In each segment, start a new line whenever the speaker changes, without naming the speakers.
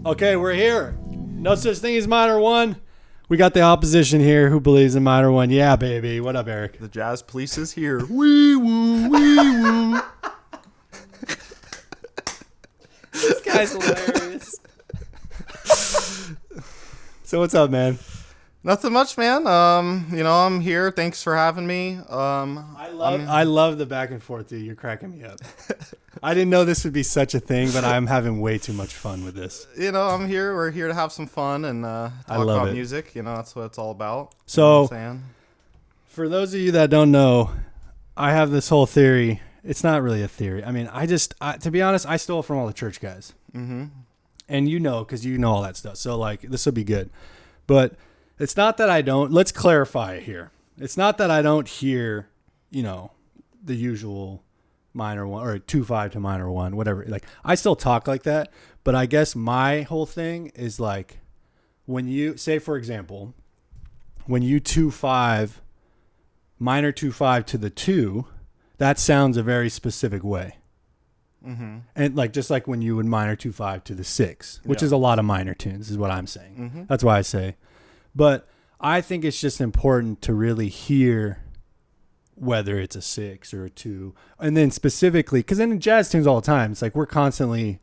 Okay, we're here. No such thing as minor one. We got the opposition here who believes in minor one. Yeah, baby. What up, Eric?
The jazz police is here. Wee woo, wee woo.
This guy's hilarious. So what's up, man?
Nothing much, man. I'm here. Thanks for having me.
I love the back and forth, dude. You're cracking me up. I didn't know this would be such a thing, but I'm having way too much fun with this.
I'm here. We're here to have some fun and talk about music. That's what it's all about.
So,
you know what I'm saying?
For those of you that don't know, I have this whole theory. It's not really a theory. I mean, to be honest, I stole it from all the church guys. Mm-hmm. And because you know all that stuff. So, this will be good. But it's not that I don't. Let's clarify it here. It's not that I don't hear, the usual minor one or 2/5 to minor one, whatever. I still talk like that, but I guess my whole thing is when you say, for example, when you 2/5 minor 2/5 to the 2, that sounds a very specific way. Mm-hmm. And just like when you would minor 2/5 to the 6, which is a lot of minor tunes, is what I'm saying. Mm-hmm. That's why I say. But I think it's just important to really hear whether it's a 6 or a 2. And then specifically, because in jazz tunes all the time, it's we're constantly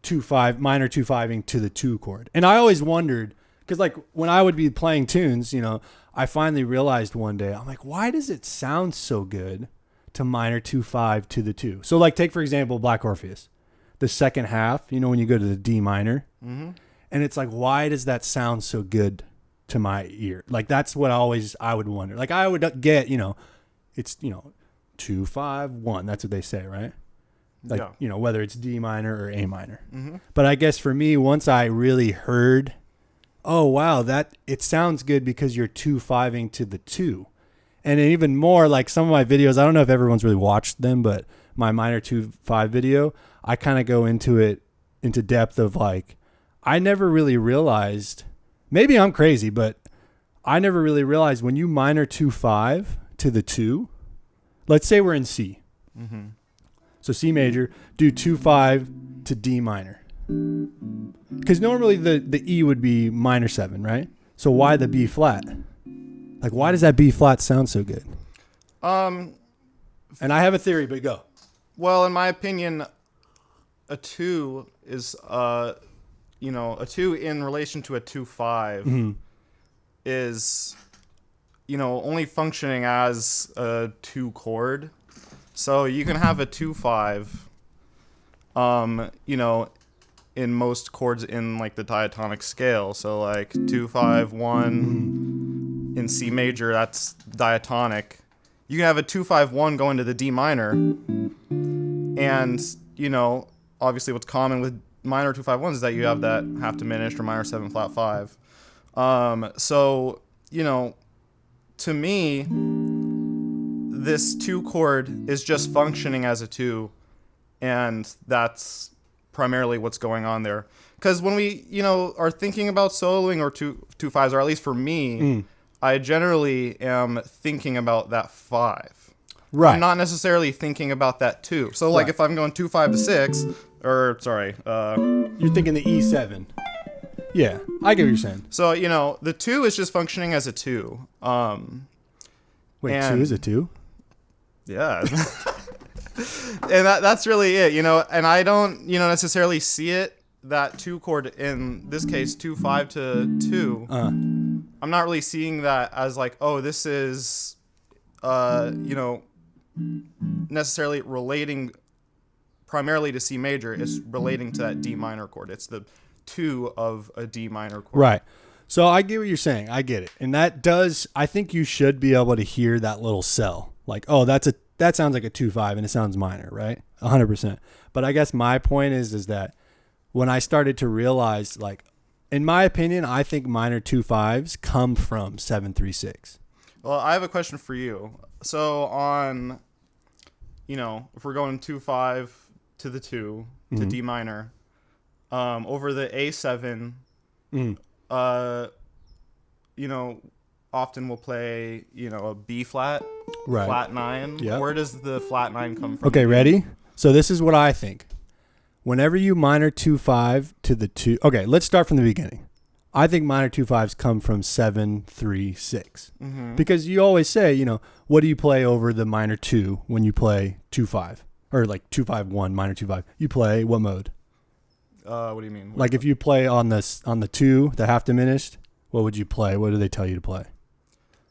minor 2/5ing to the 2 chord. And I always wondered, because when I would be playing tunes, I finally realized one day, I'm why does it sound so good to minor 2/5 to the 2? So take, for example, Black Orpheus, the second half, when you go to the D minor, mm-hmm. and it's why does that sound so good to my ear? That's what I would wonder. I would get, it's 2/5/1. That's what they say, right? Whether it's D minor or A minor. Mm-hmm. But I guess for me, once I really heard, oh wow, that it sounds good because you're 2/5ing to the 2. And even more, some of my videos, I don't know if everyone's really watched them, but my minor 2/5 video, I kind of go into depth of I never really realized, maybe I'm crazy, but I never really realized when you minor 2/5 to the 2, let's say we're in C. Mm-hmm. So C major, do 2/5 to D minor. Because normally the E would be minor 7, right? So why the B flat? Why does that B flat sound so good? And I have a theory, but go.
Well, in my opinion, a 2 is, a 2 in relation to a 2/5 mm-hmm. is, only functioning as a 2 chord. So you can have a 2/5, in most chords in the diatonic scale. So 2/5/1 in C major, that's diatonic. You can have a 2/5/1 going to the D minor. And, obviously what's common with minor 2/5/1s is that you have that half diminished or minor 7 flat 5. So, to me, this 2 chord is just functioning as a 2, and that's primarily what's going on there. Because when we, are thinking about soloing or 2/5s, or at least for me, I generally am thinking about that 5. Right. I'm not necessarily thinking about that 2. So, right. If I'm going 2/5 to 6, or sorry,
you're thinking the E7. Yeah, I get what you're saying.
So, the 2 is just functioning as a 2.
Wait, 2 is a 2?
Yeah. And that's really it, and I don't, necessarily see it, that 2 chord, in this case, 2/5 to 2. I'm not really seeing that as oh, this is, necessarily relating primarily to C major. It's relating to that D minor chord. It's the 2 of a D minor chord.
Right. So I get what you're saying. I get it. And I think you should be able to hear that little cell. Oh, that sounds like a 2/5 and it sounds minor, right? 100%. But I guess my point is that when I started to realize, in my opinion, I think minor 2/5s come from 7/3/6.
Well, I have a question for you. So on, if we're going 2/5 to the 2 to mm-hmm. D minor, over the A7, often we'll play, a B flat, right. Flat 9. Yep. Where does the flat 9 come from?
Okay, ready? So this is what I think. whenever you minor 2/5 to the 2. Okay, let's start from the beginning. I think minor 2/5s come from 7, 3, 6. Because you always say, what do you play over the minor 2 when you play 2/5 or like 2/5 1 minor 2/5? You play what mode?
What do you mean?
Like if you play on the 2, the half diminished, what would you play? What do they tell you to play?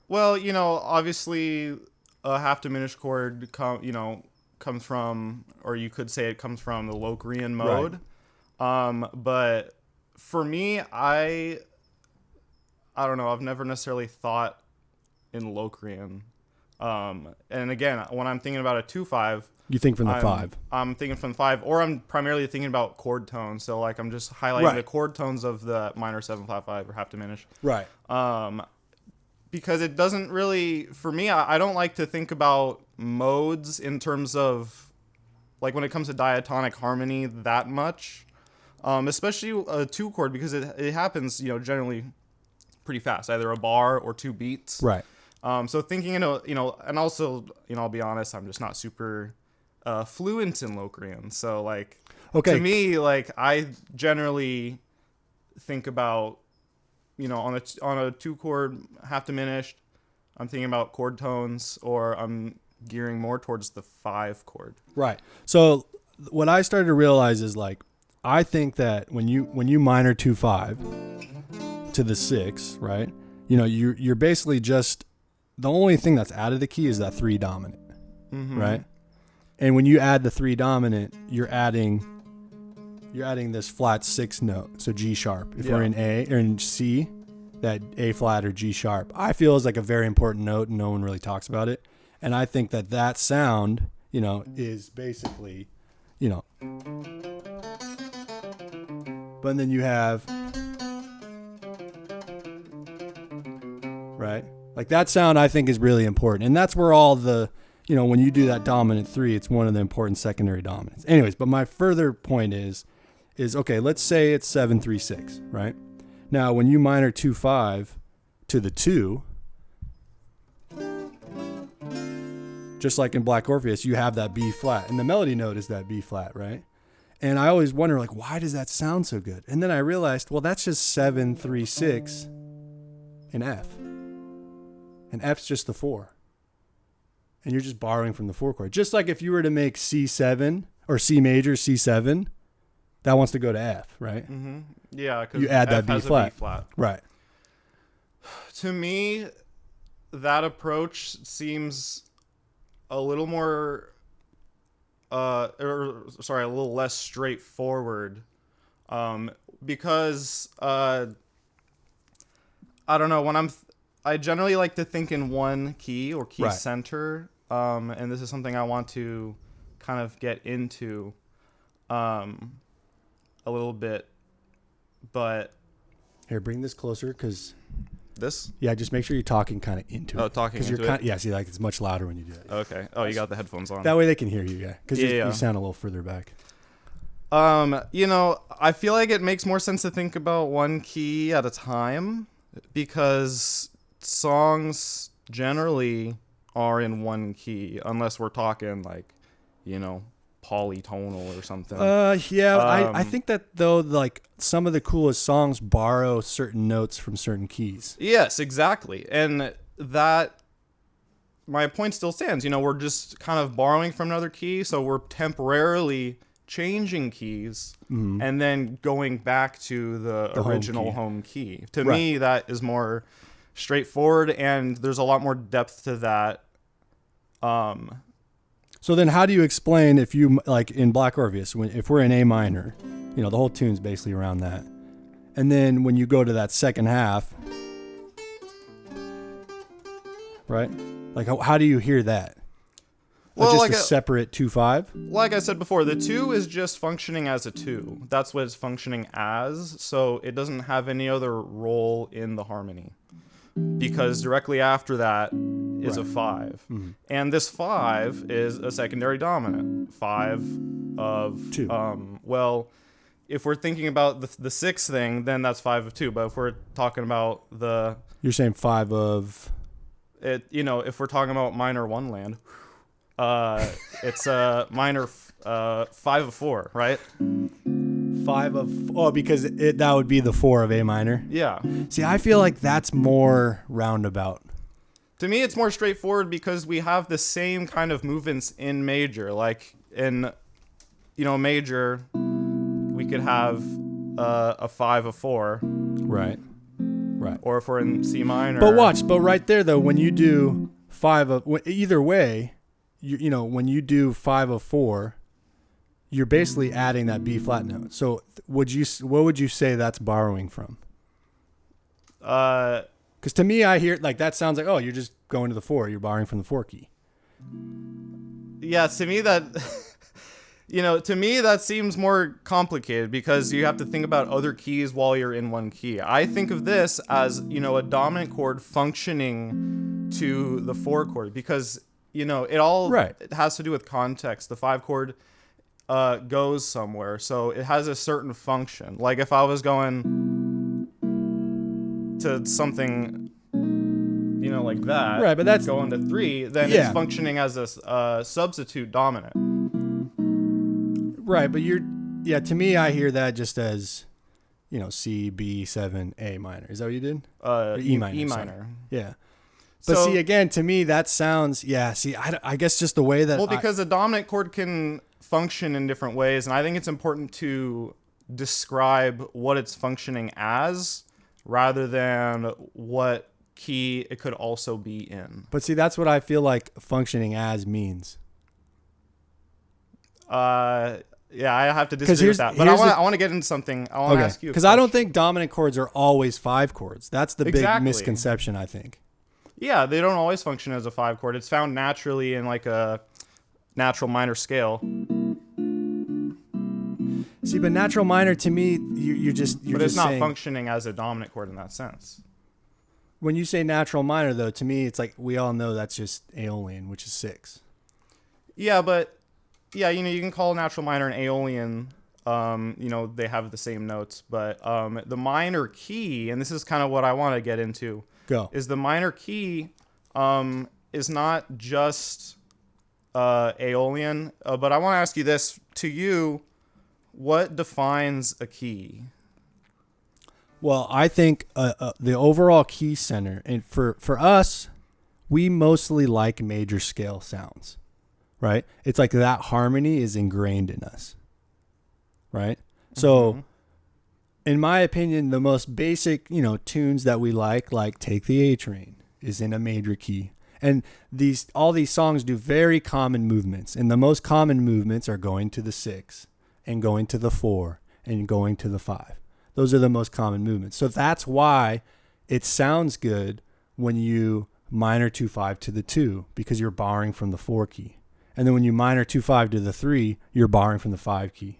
Well, obviously a half diminished chord comes from, or you could say it comes from, the Locrian mode. Right. But for me, I don't know. I've never necessarily thought in Locrian. And again, when I'm thinking about a 2/5,
you think from the 5.
I'm thinking from 5, or I'm primarily thinking about chord tones. So like I'm just highlighting the chord tones of the minor 7/5 or half diminished.
Right.
Because it doesn't really, for me, I don't like to think about modes in terms of, like when it comes to diatonic harmony that much, especially a 2 chord, because it happens, generally pretty fast, either a bar or 2 beats.
Right.
So thinking, and also, I'll be honest, I'm just not super fluent in Locrian. So like, to me, like I generally think about, on a 2 chord half diminished, I'm thinking about chord tones, or I'm gearing more towards the 5 chord.
Right. So what I started to realize is like, I think that when you minor 2/5 to the 6, right? You're basically just, the only thing that's added the key is that 3 dominant, right? And when you add the 3 dominant, you're adding this flat 6 note, so G sharp. If we're in A or in C, that A flat or G sharp, I feel is like a very important note, and no one really talks about it. And I think that sound, is basically, but then you have, right? Like that sound, I think, is really important, and that's where all the, when you do that dominant 3, it's one of the important secondary dominants. Anyways, but my further point is okay, let's say it's 7, 3, 6, right? Now, when you minor 2/5 to the 2, just like in Black Orpheus, you have that B flat, and the melody note is that B flat, right? And I always wonder, like, why does that sound so good? And then I realized, well, that's just 7, 3, 6 in F, and F's just the 4. And you're just borrowing from the 4 chord. Just like if you were to make C7 or C major C7, that wants to go to F, right?
Mm-hmm. Yeah, because
you add
F
that
has
B flat.
A B flat.
Right.
To me, that approach seems a little more, a little less straightforward, because I don't know, I generally like to think in one key or key center. And this is something I want to kind of get into a little bit, but
here, bring this closer, because
this,
just make sure you're talking kind of into it.
Oh, talking into it.
See, like it's much louder when you do it.
Okay. Oh, you got the headphones on.
That way they can hear you, because you sound a little further back.
I feel like it makes more sense to think about one key at a time, because songs generally are in one key, unless we're talking like, polytonal or something.
I think that though, like some of the coolest songs borrow certain notes from certain keys.
Yes, exactly. And that, my point still stands. We're just kind of borrowing from another key, so we're temporarily changing keys and then going back to the original home key. To me, that is more straightforward, and there's a lot more depth to that.
So then how do you explain, if you, like in Black Orpheus, if we're in A minor, the whole tune's basically around that. And then when you go to that second half, right? Like how do you hear that? Well, just like a separate 2/5?
Like I said before, the 2 is just functioning as a 2. That's what it's functioning as. So it doesn't have any other role in the harmony, because directly after that is a 5. And this 5 is a secondary dominant. 5 of
2.
Well, if we're thinking about the 6 thing, then that's 5 of 2. But if we're talking about
you're saying 5 of
it, if we're talking about minor 1 land, it's a minor 5 of 4, right?
5 of, oh, because that would be the 4 of A minor.
Yeah.
See, I feel like that's more roundabout.
To me, it's more straightforward because we have the same kind of movements in major. Like in, major, we could have a 5 of 4.
Right.
Or if we're in C minor.
But right there though, when you do 5 of, either way, when you do 5 of 4, you're basically adding that B flat note. So what would you say that's borrowing from? Because to me, I hear like that sounds like, oh, you're just going to the 4. You're borrowing from the 4 key.
Yeah, to me that, to me that seems more complicated because you have to think about other keys while you're in one key. I think of this as, a dominant chord functioning to the 4 chord because, it all it has to do with context. The 5 chord goes somewhere, so it has a certain function. Like if I was going to something like that,
right? But that's
going to 3, then it's functioning as a substitute dominant,
right? But to me, I hear that just as C, B, 7, A minor. Is that what you did? E minor.
E minor.
Yeah. But see, again, to me, that sounds see, I guess just the way that
because a dominant chord can function in different ways, and I think it's important to describe what it's functioning as rather than what key it could also be in.
But see, that's what I feel like functioning as means.
I have to disagree with that. But I want to get into something. I want to ask you
because I don't think dominant chords are always 5 chords. That's the big misconception, I think.
Yeah, they don't always function as a 5 chord. It's found naturally in like a natural minor scale.
See, but natural minor to me, you're just
But it's not
saying,
functioning as a dominant chord in that sense.
When you say natural minor, though, to me, it's like we all know that's just Aeolian, which is 6.
Yeah, but you can call natural minor an Aeolian. They have the same notes, but the minor key, and this is kind of what I want to get into. Is the minor key is not just Aeolian, but I want to ask you this. To you, what defines a key?
Well, I think the overall key center, and for us, we mostly like major scale sounds, right? It's like that harmony is ingrained in us, right? Mm-hmm. So in my opinion, the most basic, tunes that we like Take the A Train is in a major key. And all these songs do very common movements. And the most common movements are going to the 6 and going to the 4 and going to the 5. Those are the most common movements. So that's why it sounds good when you minor 2-5 to the 2, because you're borrowing from the 4 key. And then when you minor 2-5 to the 3, you're borrowing from the 5 key.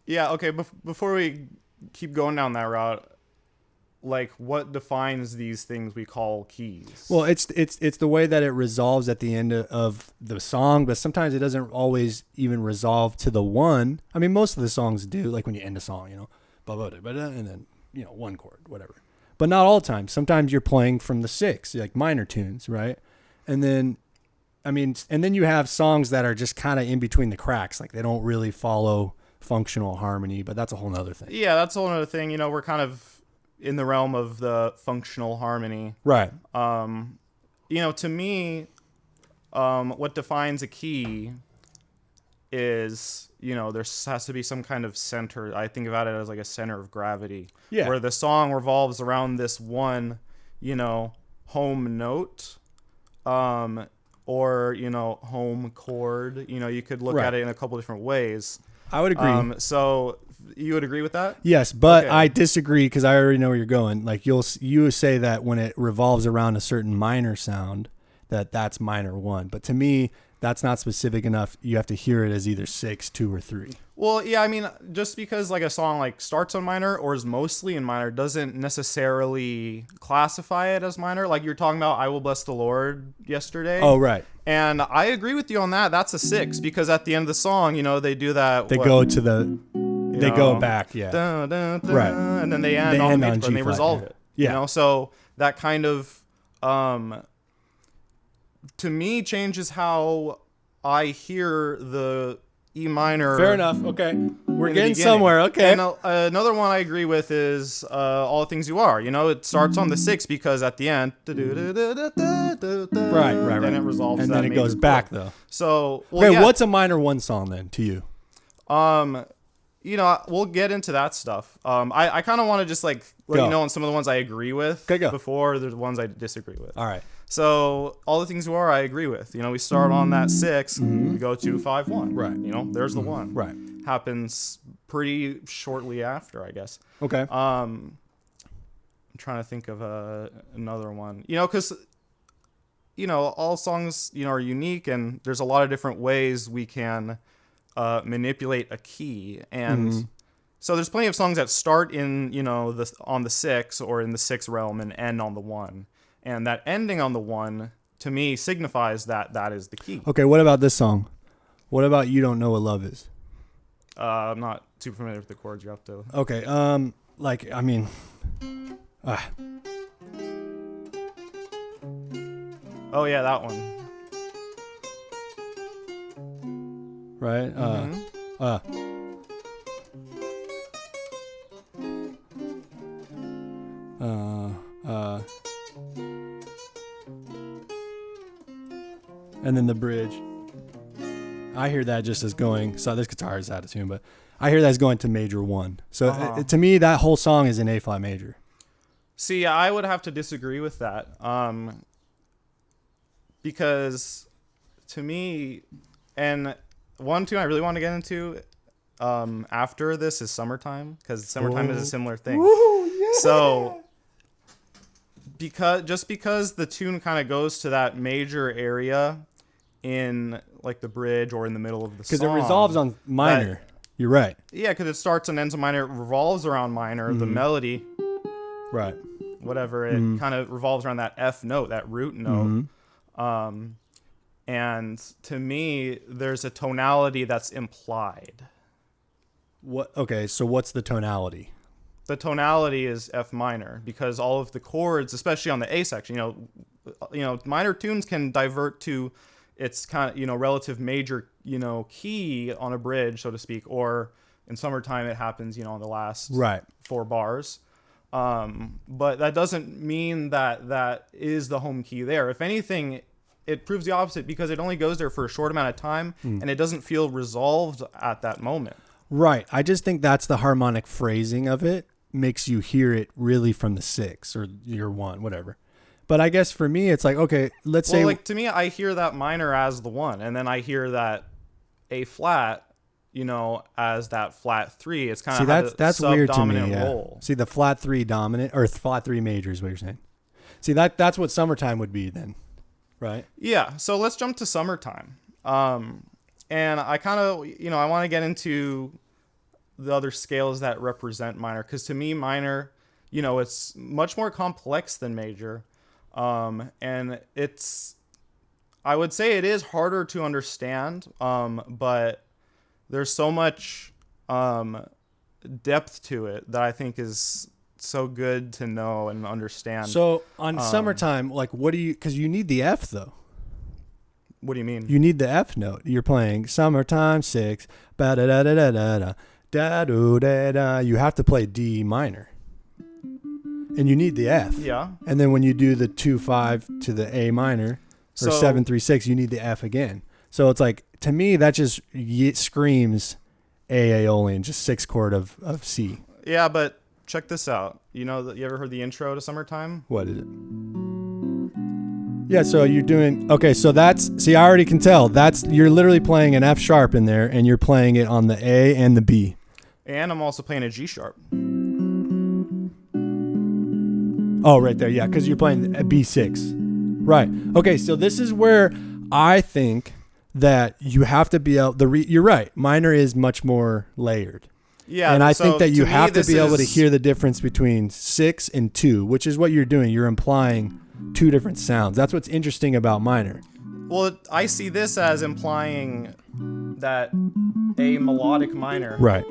Yeah, okay, before we keep going down that route, like what defines these things we call keys?
Well, it's the way that it resolves at the end of the song, but sometimes it doesn't always even resolve to the 1. I mean, most of the songs do, like when you end a song, and then, 1 chord, whatever. But not all the time. Sometimes you're playing from the 6, like minor tunes, right? And then, and then you have songs that are just kind of in between the cracks, like they don't really follow functional harmony, but that's a whole nother thing.
Yeah, that's a whole other thing. We're kind of in the realm of the functional harmony.
Right.
To me, what defines a key is, there has to be some kind of center. I think about it as like a center of gravity. Yeah. Where the song revolves around this one, home note, or, home chord. You could look at it in a couple different ways.
I would agree.
So you would agree with that?
Yes, but okay. I disagree because I already know where you're going. Like you say that when it revolves around a certain minor sound, that's minor 1. But to me, that's not specific enough. You have to hear it as either 6, 2, or 3.
Well, yeah, just because like a song like starts on minor or is mostly in minor doesn't necessarily classify it as minor. Like you're talking about I Will Bless the Lord yesterday.
Oh, right.
And I agree with you on that. That's a 6 because at the end of the song, they do that.
They go to the... They go back, yeah.
Dun, dun, dun,
right.
And then they end on the major and they resolve it.
Yeah.
So that kind of, to me, changes how I hear the E minor.
Fair enough. Okay. We're
in the
getting
beginning.
somewhere. Okay.
And another one I agree with is All the Things You Are. You know, it starts on the 6 because at the end,
Right.
then it resolves
and
that
then it
major
goes
chord.
back though.
So,
Okay,
yeah.
what's a minor 1 song then to you?
You know, we'll get into that stuff. I kind of want to just like let
Go.
you know on some of the ones I agree with
Okay, go.
before the ones I disagree with.
All right.
So All the Things You Are, I agree with. You know, we start on that 6, we go 2, 5, 1.
Right.
You know, there's the 1.
Right.
Happens pretty shortly after, I guess.
Okay.
I'm trying to think of another one. You know, because you know all songs are unique, and there's a lot of different ways we can manipulate a key, and so there's plenty of songs that start in on the 6 or in the 6 realm and end on the 1, and that ending on the 1 to me signifies that is the key.
Okay, what about this song? What about You Don't Know What Love Is?
I'm not too familiar with the chords. You have to.
Okay, like I mean,
Oh yeah, that one.
right? And then the bridge. I hear that just as going. So this guitar is out of tune, but I hear that as going to major 1. So to me, that whole song is in A flat major.
See, I would have to disagree with that. Because to me, and one tune I really want to get into after this is Summertime, because Summertime is a similar thing.
Ooh, yeah.
So because the tune kind of goes to that major area in like the bridge or in the middle of the song.
Because it resolves on minor. You're right.
Yeah, because it starts and ends on minor. It revolves around minor. The melody,
Right.
whatever, it kind of revolves around that F note, that root note. And to me, there's a tonality that's implied.
What? Okay, so what's the tonality?
The tonality is F minor because all of the chords, especially on the A section, minor tunes can divert to its kind of, relative major, key on a bridge, so to speak, or in Summertime it happens, on the last 4 bars. But that doesn't mean that is the home key there. If anything, it proves the opposite because it only goes there for a short amount of time and it doesn't feel resolved at that moment.
Right. I just think that's the harmonic phrasing of it makes you hear it really from the 6 or your 1, whatever. But I guess for me, it's like, okay, let's say
like to me, I hear that minor as the 1, and then I hear that A flat, as that flat 3. It's kind of
that's weird to me. Yeah.
role.
See, the flat 3 dominant or flat 3 major is what you're saying. See, that's what Summertime would be then, right?
Yeah. So let's jump to Summertime. And I kind of, I want to get into the other scales that represent minor, because to me, minor, it's much more complex than major. And I would say it is harder to understand, but there's so much depth to it that I think is so good to know and understand.
So on Summertime, like because you need the F though.
What do you mean?
You need the F note. You're playing Summertime 6, ba da da da da da da da do da da. You have to play D minor. And you need the F.
Yeah.
And then when you do the 2-5 to the A minor or 7-3-6, you need the F again. So it's like, to me, that just screams A Aeolian, just 6 chord of C.
Yeah, but check this out. You ever heard the intro to Summertime?
What is it? Yeah, so you're doing, okay, so I already can tell. You're literally playing an F sharp in there, and you're playing it on the A and the B.
And I'm also playing a G sharp.
Oh, right there, yeah, because you're playing a B6. Right. Okay, so this is where I think that you have to be able, you're right, minor is much more layered.
Yeah,
and I think that you have to be able to hear the difference between 6 and 2, which is what you're doing. You're implying 2 different sounds. That's what's interesting about minor.
Well, I see this as implying that a melodic minor.
Right.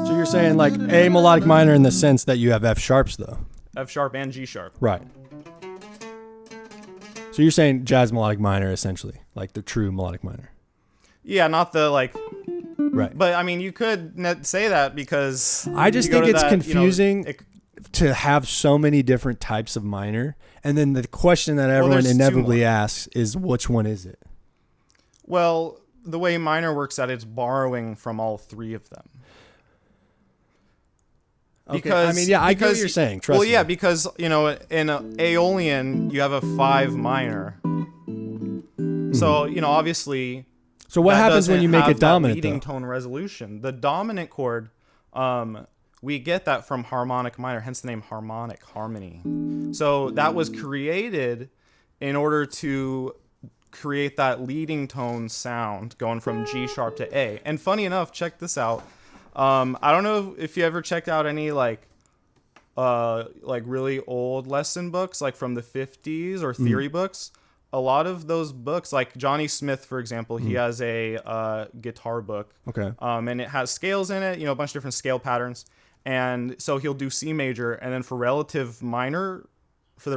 So you're saying like a melodic minor in the sense that you have F sharps though.
F sharp and G sharp.
Right. So So you're saying jazz melodic minor, essentially, like the true melodic minor.
Yeah, not the like.
Right.
But I mean, you could say that because
I just think it's confusing
you know,
to have so many different types of minor, and then the question that everyone inevitably asks is, which one is it?
Well, the way minor works, that it's borrowing from all three of them.
Okay.
Because
I mean, yeah, I get what you're saying. Trust me.
Yeah, because in an Aeolian you have a 5 minor, so obviously.
So what happens when you make it dominant?
Leading tone resolution. The dominant chord, we get that from harmonic minor, hence the name harmonic, harmony. So that was created in order to create that leading tone sound going from G sharp to A. And funny enough, check this out. I don't know if you ever checked out any like really old lesson books, like from the 50s or theory books. A lot of those books, like Johnny Smith, for example, he has a guitar book.
Okay.
And it has scales in it, a bunch of different scale patterns. And so he'll do C major, and then for the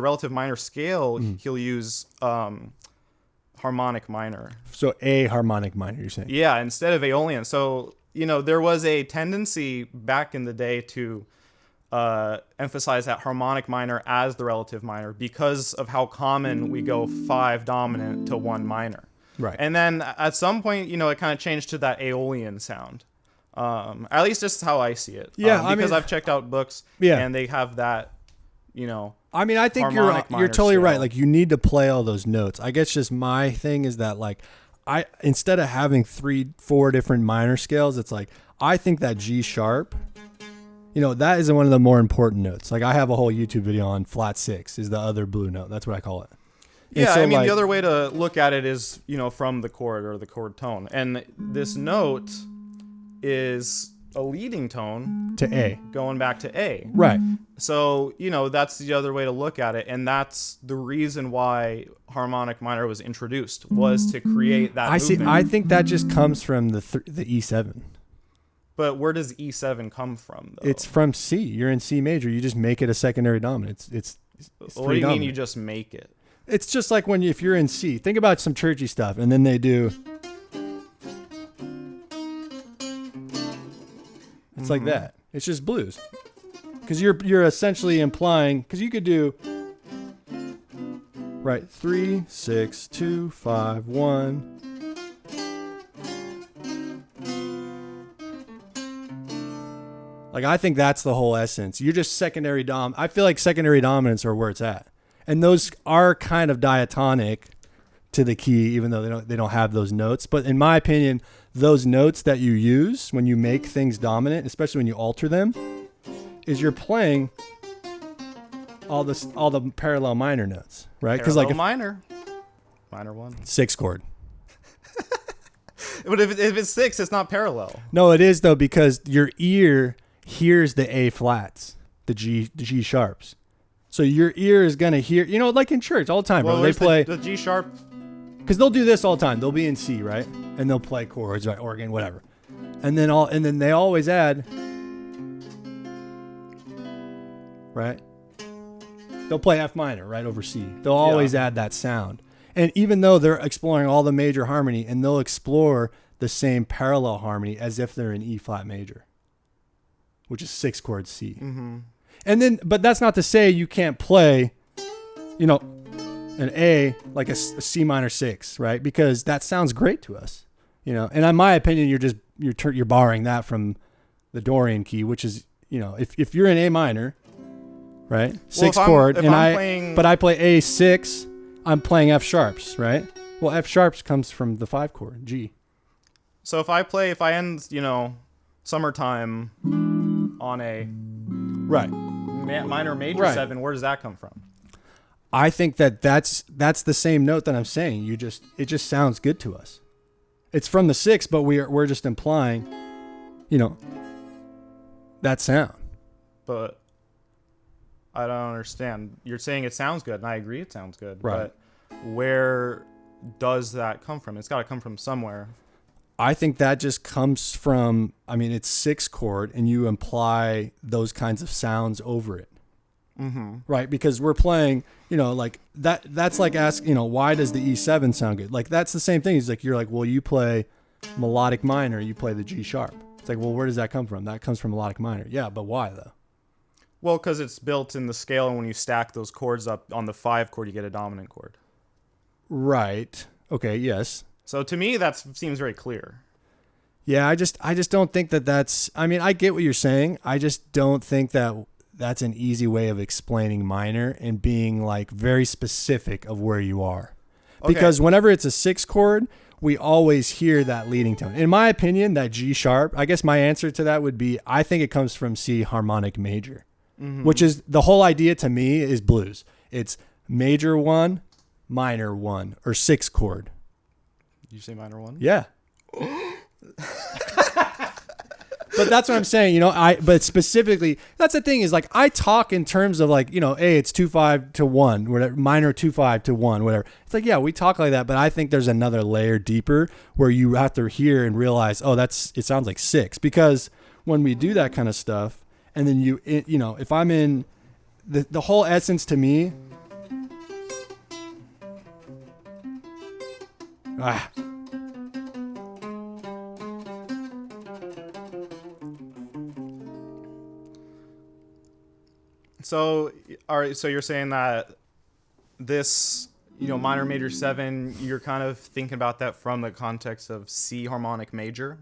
relative minor scale, he'll use harmonic minor.
So A harmonic minor, you're saying?
Yeah, instead of Aeolian. So, there was a tendency back in the day to emphasize that harmonic minor as the relative minor because of how common we go 5 dominant to 1 minor.
Right.
And then at some point, it kind of changed to that Aeolian sound. At least just how I see it.
Yeah,
because I've checked out books and they have that,
I mean, I think you're totally right. Like, you need to play all those notes. I guess just my thing is that, like, instead of having 3-4 different minor scales, it's like, I think that G sharp, that is one of the more important notes. Like, I have a whole YouTube video on flat 6 is the other blue note. That's what I call it. And
yeah,
so,
I mean, the other way to look at it is, from the chord or the chord tone. And this note is a leading tone
to A,
going back to A.
Right.
So, that's the other way to look at it. And that's the reason why harmonic minor was introduced, was to create that movement.
I think that just comes from the E7.
But where does E7 come from, though?
It's from C. You're in C major. You just make it a secondary dominant. It's
what do you mean you just make it?
It's just like if you're in C. Think about some churchy stuff, and then they do. It's like that. It's just blues. Because you're essentially implying, because you could do, right, 3, 6, 2, 5, 1. Like, I think that's the whole essence. You're just secondary dom. I feel like secondary dominants are where it's at. And those are kind of diatonic to the key, even though they don't have those notes. But in my opinion, those notes that you use when you make things dominant, especially when you alter them, is you're playing all the parallel minor notes, right?
Because like minor 1,
6 chord.
But if it's 6, it's not parallel.
No, it is though, because your ear hears the A flats, the G sharps. So your ear is gonna hear, like in church all the time, bro. They play
the G sharp.
Because they'll do this all the time. They'll be in C, right? And they'll play chords, right? Organ, whatever. And then they always add, right? They'll play F minor right over C. They'll always add that sound. And even though they're exploring all the major harmony, and they'll explore the same parallel harmony as if they're in E flat major, which is 6 chord C. Mm-hmm. And then, but that's not to say you can't play, an A like a C minor 6, right? Because that sounds great to us, And in my opinion, you're borrowing that from the Dorian key, which is, if you're in A minor, right, 6 chord, but I play A6, I'm playing F sharps, right? Well, F sharps comes from the 5 chord G.
So if I end, summertime on a minor major 7, where does that come from?
I think that's the same note that I'm saying. It just sounds good to us. It's from the 6, but we're just implying, that sound.
But I don't understand. You're saying it sounds good, and I agree it sounds good.
Right.
But where does that come from? It's got to come from somewhere.
I think that just comes from, it's 6 chord, and you imply those kinds of sounds over it. right? Because we're playing, like that's like ask, why does the E7 sound good? Like that's the same thing. It's like, you're like, well, you play melodic minor, you play the G sharp. It's like, well, where does that come from? That comes from melodic minor. Yeah, but why though?
Well, because it's built in the scale, and when you stack those chords up on the 5 chord, you get a dominant chord.
Right. Okay. Yes.
So to me, that seems very clear.
Yeah. I just don't think that's. I mean, I get what you're saying. I just don't think that that's an easy way of explaining minor and being like very specific of where you are.
Okay.
Because whenever it's a 6 chord, we always hear that leading tone. In my opinion, that G sharp. I guess my answer to that would be, I think it comes from C harmonic major. Which is the whole idea to me is blues. It's major 1, minor 1, or 6 chord.
Did you say minor 1?
Yeah. But that's what I'm saying, but specifically, that's the thing is like, I talk in terms of like, hey, it's 2-5 to 1, whatever, minor 2-5 to 1, whatever. It's like, yeah, we talk like that, but I think there's another layer deeper where you have to hear and realize, oh, it sounds like 6, because when we do that kind of stuff, and then if I'm in the whole essence to me,
So, all right. So you're saying that this, minor major 7, you're kind of thinking about that from the context of C harmonic major.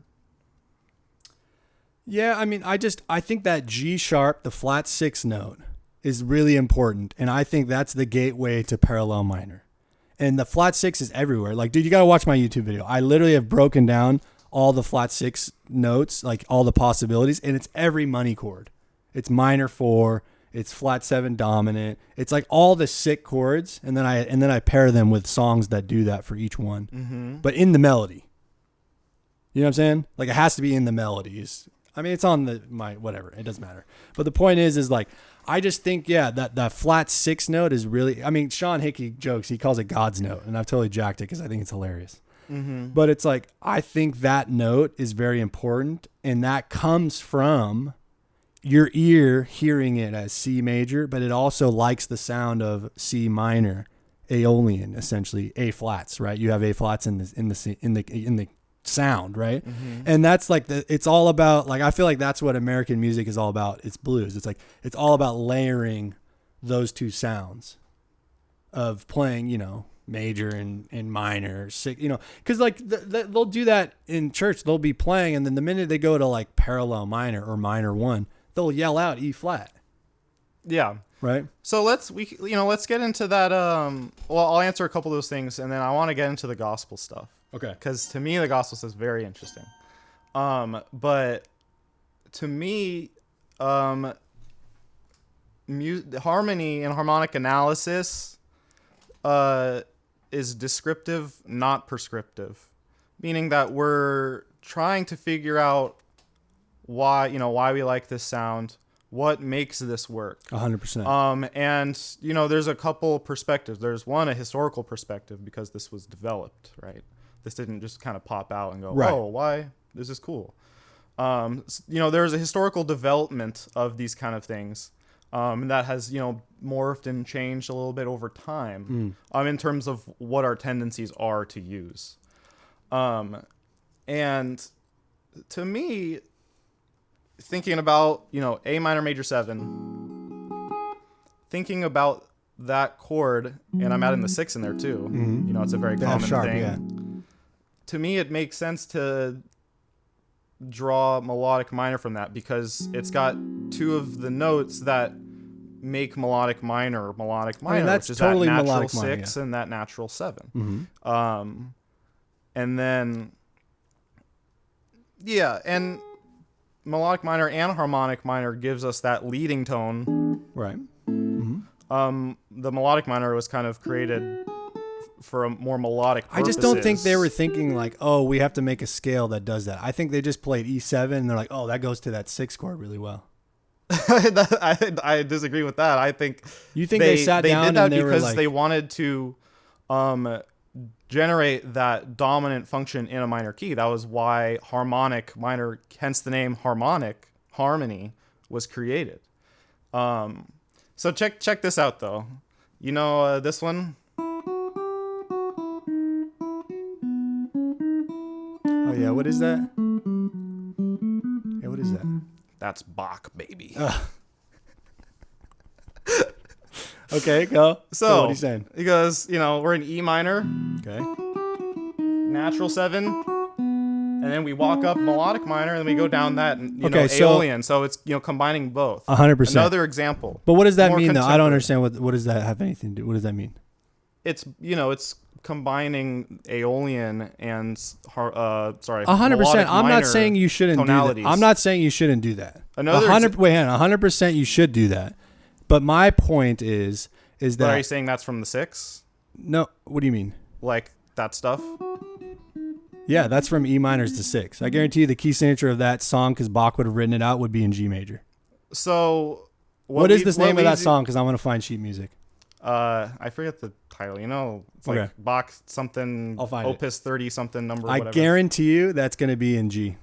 Yeah, I mean, I think that G sharp, the flat 6 note, is really important, and I think that's the gateway to parallel minor. And the flat 6 is everywhere. Like, dude, you got to watch my YouTube video. I literally have broken down all the flat 6 notes, like all the possibilities, and it's every money chord. It's minor 4, it's flat 7 dominant. It's like all the sick chords, and then I pair them with songs that do that for each one. But in the melody. You know what I'm saying? Like, it has to be in the melodies. I mean, it's on whatever. It doesn't matter. But the point is like, I just think, yeah, that flat 6 note is really, I mean, Sean Hickey jokes, he calls it God's note, and I've totally jacked it because I think it's hilarious. But it's like, I think that note is very important, and that comes from your ear hearing it as C major, but it also likes the sound of C minor, Aeolian, essentially A flats, right? You have A flats in the sound, right? And that's like it's all about, like, I feel like that's what American music is all about. It's blues. It's like, it's all about layering those two sounds of playing, major and minor, because like they'll do that in church. They'll be playing, and then the minute they go to like parallel minor or minor 1, they'll yell out E flat.
Yeah.
Right.
So let's get into that. Well, I'll answer a couple of those things, and then I want to get into the gospel stuff.
Okay.
Because to me, the gospel stuff is very interesting. But to me, harmony and harmonic analysis is descriptive, not prescriptive, meaning that we're trying to figure out why we like this sound, what makes this work.
100%.
And there's a couple perspectives. There's one, a historical perspective, because this was developed, right? This didn't just kind of pop out and go,
right.
Oh, why? This is cool. There's a historical development of these kind of things that has, morphed and changed a little bit over time in terms of what our tendencies are to use. And to me, thinking about, A minor major 7, thinking about that chord, and I'm adding the 6 in there too. It's a very common thing. Yeah. To me, it makes sense to draw melodic minor from that, because it's got 2 of the notes that make melodic minor,
that's
which is
totally
that natural
melodic
6
minor, yeah.
and that natural 7. And then, yeah, and melodic minor and harmonic minor gives us that leading tone.
Right.
The melodic minor was kind of created for a more melodic purposes.
I just don't think they were thinking like, oh, we have to make a scale that does that. I think they just played E7 and they're like, oh, that goes to that 6 chord really well.
I disagree with that. I think
you think they sat down
did that
and they
because
were like,
they wanted to generate that dominant function in a minor key. That was why harmonic minor, hence the name harmonic, harmony, was created. So check this out though. You know this one?
Oh yeah, what is that? Yeah, what is that?
That's Bach, baby.
Okay, go.
So
what are you saying?
He goes, we're in E minor,
Okay.
natural 7, and then we walk up melodic minor, and then we go down that,
so-
Aeolian. So it's, combining both.
100%.
Another example.
But what does that
More
mean, though? I don't
contemporary.
understand. What does that have anything to do? What does that mean?
It's, it's combining Aeolian and,
100%.
melodic
I'm not
minor
saying you shouldn't do
tonalities.
that. I'm not saying you shouldn't do that.
Another
100% you should do that. But my point is
But
that
are you saying that's from the 6?
no. What do you mean?
Like that stuff?
Yeah, that's from E minors to 6. I guarantee you the key signature of that song, because Bach would have written it out, would be in G major.
So
What is the name of that
leads you-
song? Because I want to find sheet music.
I forget the title. It's
Okay.
like Bach something,
I'll find it.
Opus 30 something number.
I
Whatever.
guarantee you that's going to be in G.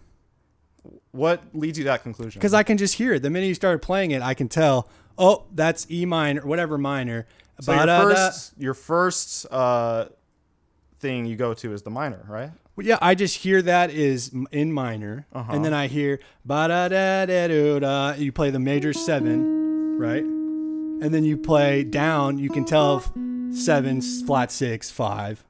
What leads you to that conclusion?
Because I can just hear it. The minute you started playing it, I can tell, oh, that's E minor, whatever minor.
so your first thing you go to is the minor, right?
Well, yeah, I just hear that is in minor, and then I hear ba da da da da da. You play the major 7, right? And then you play down. You can tell 7, flat 6, 5.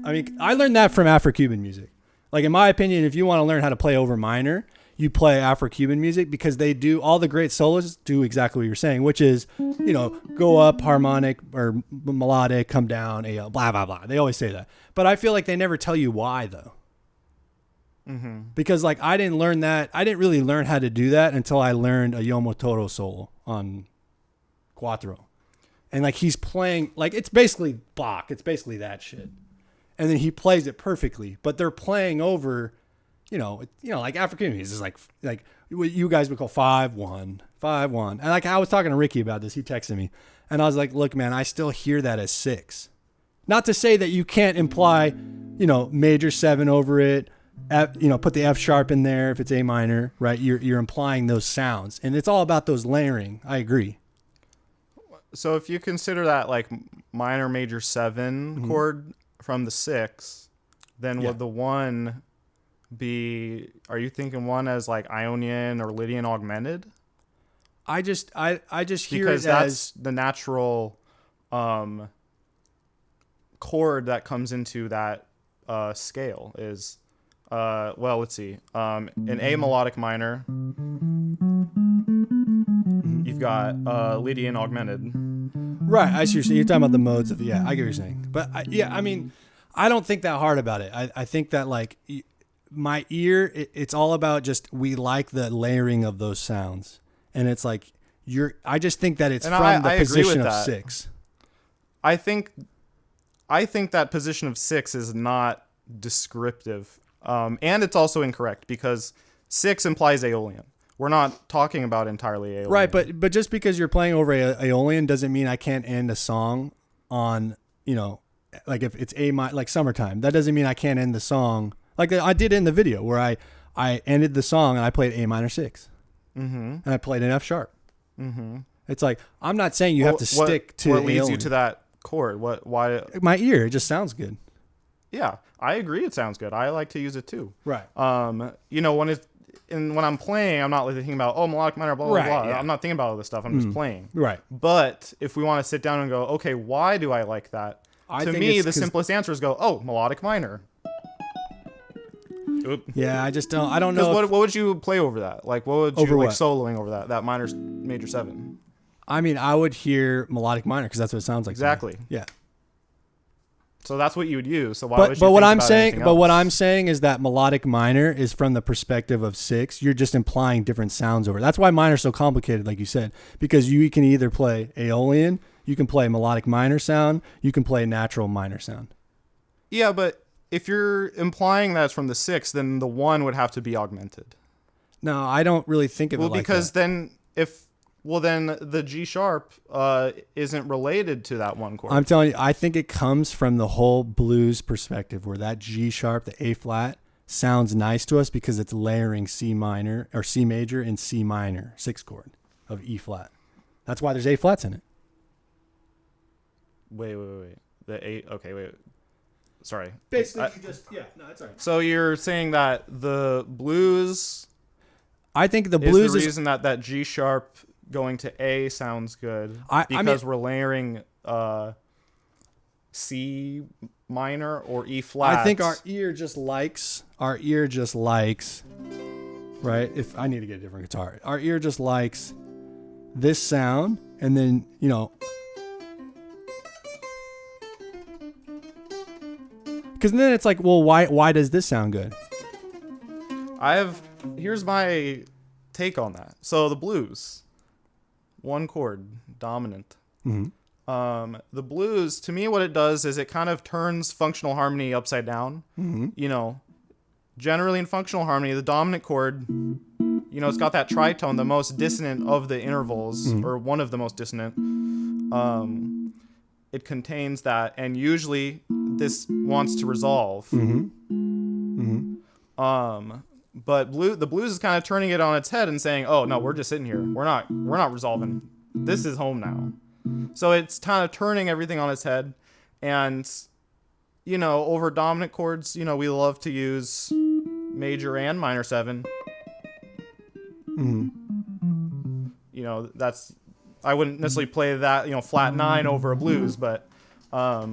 I mean, I learned that from Afro-Cuban music. Like, in my opinion, if you want to learn how to play over minor, you play Afro-Cuban music, because they do, all the great soloists do exactly what you're saying, which is, go up harmonic or melodic, come down, blah, blah, blah. They always say that. But I feel like they never tell you why, though. Mm-hmm. Because, like, I didn't learn that. I didn't really learn how to do that until I learned a Yomotoro solo on Quattro. And, like, he's playing, like, it's basically Bach. It's basically that shit. And then he plays it perfectly. But they're playing over, like African music is like what you guys would call 5-1, 5-1. And like I was talking to Ricky about this. He texted me. And I was like, look, man, I still hear that as 6. Not to say that you can't imply, major 7 over it. Put the F sharp in there if it's A minor, right? You're implying those sounds. And it's all about those layering. I agree.
So if you consider that like minor major 7 chord from the 6, then would the 1 be? Are you thinking 1 as like Ionian or Lydian augmented?
I just hear
Because
it
that's
as
the natural chord that comes into that scale is let's see, in A melodic minor you've got Lydian augmented.
right. I see. You're talking about the modes of I get what you're saying. But I mean, I don't think that hard about it. I think that like my ear, it's all about just we like the layering of those sounds, and it's like I just think that it's
And
from the
I agree
position
with
of
that.
6.
I think that position of 6 is not descriptive, and it's also incorrect because 6 implies Aeolian. We're not talking about entirely Aeolian.
Right, but just because you're playing over Aeolian doesn't mean I can't end a song on, like if it's like Summertime. That doesn't mean I can't end the song like I did in the video where I ended the song and I played A minor 6. Mm-hmm. And I played an F sharp. Mm-hmm. It's like, I'm not saying you have to stick to
what leads
Aeolian.
you to that chord. Why?
My ear, it just sounds good.
Yeah, I agree. It sounds good. I like to use it too.
Right.
When I'm playing, I'm not thinking about melodic minor, blah blah
Right,
blah.
yeah.
I'm not thinking about all this stuff. I'm just playing.
Right.
But if we want to sit down and go, okay, why do I like that?
I
To
think
me,
it's
the
'cause-
simplest answer is go, melodic minor.
Yeah, I don't know.
What would you play over that? Like, what would you
Over
like
what?
soloing over that minor major 7?
I mean, I would hear melodic minor because that's what it sounds like. to me.
Exactly.
Yeah.
So that's what you would use. So why would you
But what
think
I'm
about
saying,
anything
but what
else?
I'm saying is that melodic minor is from the perspective of 6. You're just implying different sounds over it. That's why minor is so complicated, like you said, because you can either play Aeolian, you can play melodic minor sound, you can play natural minor sound.
Yeah, but if you're implying that it's from the 6, then the 1 would have to be augmented.
No, I don't really think of it like
Because
that.
then the G sharp isn't related to that 1 chord.
I'm telling you, I think it comes from the whole blues perspective where that G sharp, the A flat, sounds nice to us because it's layering C minor or C major and C minor 6 chord. of E flat. That's why there's A flats in it.
Wait. The A. Okay, wait. Sorry.
Basically, no, it's all right.
So you're saying that the blues
I think the
is
blues
the reason that G sharp going to A sounds good we're layering C minor or E flat.
I think our ear just likes, right? If I need to get a different guitar, our ear just likes this sound, and then, you know, because then it's like, well, why does this sound good?
Here's my take on that. So the blues, one chord, dominant.
Mm-hmm.
The blues, to me, what it does is it kind of turns functional harmony upside down.
Mm-hmm.
You know, generally in functional harmony, the dominant chord, you know, it's got that tritone, the most dissonant of the intervals, or one of the most dissonant. It contains that, and usually this wants to resolve. But the blues is kind of turning it on its head and saying, "Oh no, we're just sitting here. We're not resolving. This is home now." So it's kind of turning everything on its head, and you know, over dominant chords, you know, we love to use major and minor 7. You know, I wouldn't necessarily play that, you know, flat 9 over a blues, but for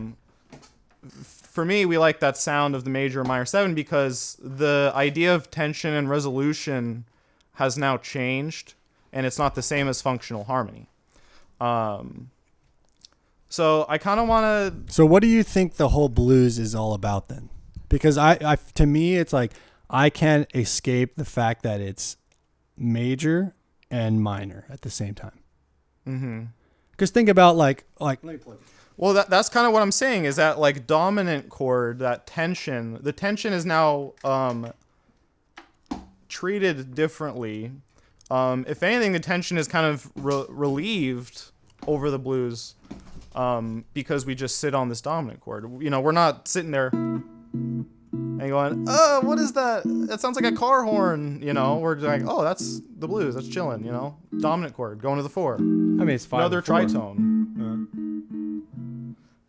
me, we like that sound of the major and minor 7 because the idea of tension and resolution has now changed, and it's not the same as functional harmony. So I kind of want to.
So what do you think the whole blues is all about then? Because I to me, it's like I can't escape the fact that it's major and minor at the same time. Because think about like let me plug it.
Well, that's kind of what I'm saying is that like dominant chord, that tension, the tension is now treated differently. If anything, the tension is kind of relieved over the blues because we just sit on this dominant chord. You know, we're not sitting there and going, "Oh, what is that? That sounds like a car horn." You know, we're like, "Oh, that's the blues. That's chilling." You know, dominant chord going to the 4.
I mean, it's 5.
Another tritone.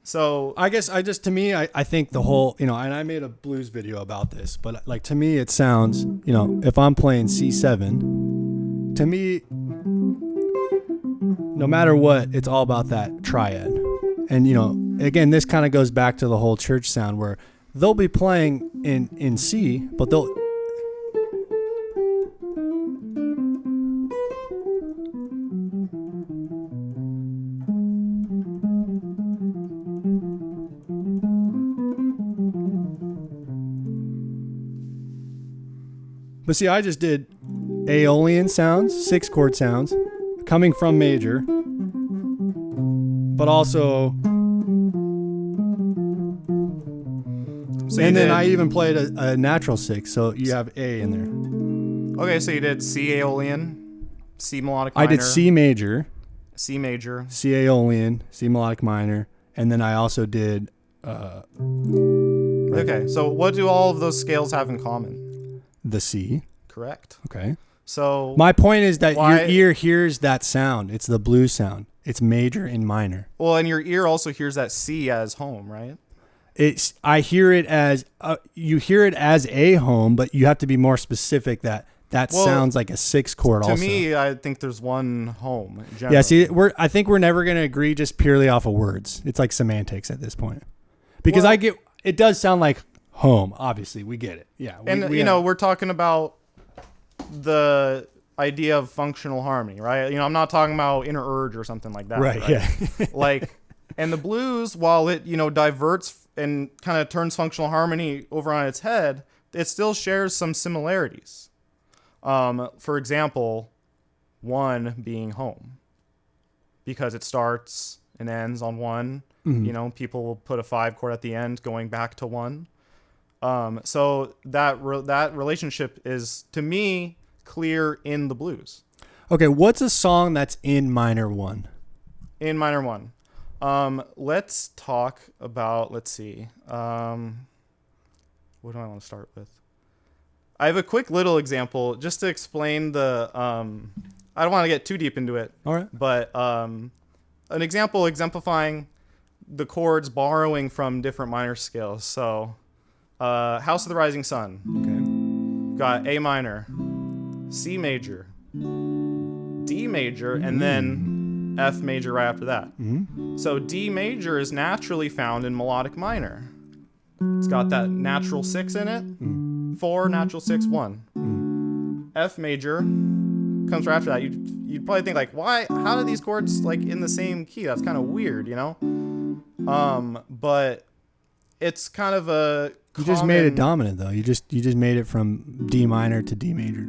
So
I guess to me, I think the whole, you know, and I made a blues video about this, but like to me, it sounds, you know, if I'm playing C7, to me, no matter what, it's all about that triad. And, you know, again, this kind of goes back to the whole church sound where they'll be playing in C, but they'll. But see, I just did Aeolian sounds, 6 chord sounds, coming from major, but also, and then I even played a natural 6, so you have A in there.
Okay, so you did C Aeolian, C melodic minor.
I did C major,
C major,
C Aeolian, C melodic minor, and then I also did.
Okay, so what do all of those scales have in common?
The C.
Correct.
Okay.
So
my point is that your ear hears that sound. It's the blues sound. It's major and minor.
Well, and your ear also hears that C as home, right?
I hear it as you hear it as a home, but you have to be more specific that sounds like a 6 chord. Also,
to me, I think there's one home.
Yeah. See, I think we're never going to agree just purely off of words. It's like semantics at this point, because it does sound like home. Obviously, we get it. Yeah.
We're talking about the idea of functional harmony, right? You know, I'm not talking about inner urge or something like that.
Right. Yeah.
Like, and the blues, while it, you know, diverts and kind of turns functional harmony over on its head, it still shares some similarities. For example, 1 being home, because it starts and ends on 1. Mm-hmm. You know, people will put a 5 chord at the end going back to 1. So that relationship is, to me, clear in the blues.
Okay, what's a song that's in minor 1?
In minor 1. Let's talk about, let's see. What do I want to start with? I have a quick little example just to explain the I don't want to get too deep into it.
All right.
But an example exemplifying the chords borrowing from different minor scales. So, House of the Rising Sun.
Okay.
Got A minor, C major, D major, and then F major right after that. So D major is naturally found in melodic minor. It's got that natural 6 in it. 4, natural 6, 1. F major comes right after that. You'd probably think like, why? How are these chords like in the same key? That's kind of weird, you know. But it's kind of a.
You just made it dominant though. You just made it from D minor to D major.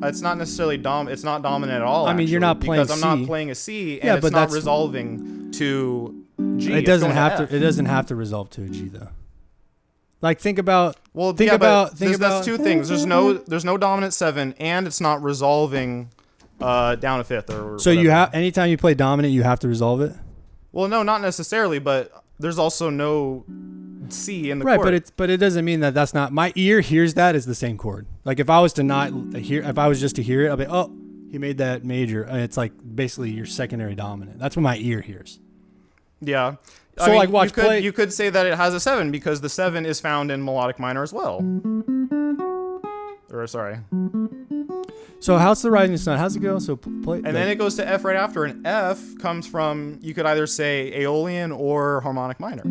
It's not necessarily It's not dominant at all.
I mean, you're not playing
because
C.
I'm not playing a C, and
Yeah,
it's
but
not
that's
resolving to G.
It doesn't have to.
F.
It doesn't have to resolve to a G though. Like think about.
Well,
think
yeah,
about.
but
Think about.
that's two things. There's no dominant 7, and it's not resolving down a fifth or.
So
whatever.
you have anytime you play dominant, you have to resolve it.
Well, no, not necessarily, but there's also no C in the
Right,
chord.
but it doesn't mean that that's not. My ear hears that as the same chord. Like if I was to not hear, if I was just to hear it, I'll be, oh, he made that major, and it's like basically your secondary dominant. That's what my ear hears.
Yeah.
So, like, watch play.
You could say that it has a 7 because the 7 is found in melodic minor as well. Or sorry.
So House of the Rising Sun, how's it go? So play.
And then it goes to F right after, and F comes from, you could either say Aeolian or harmonic minor.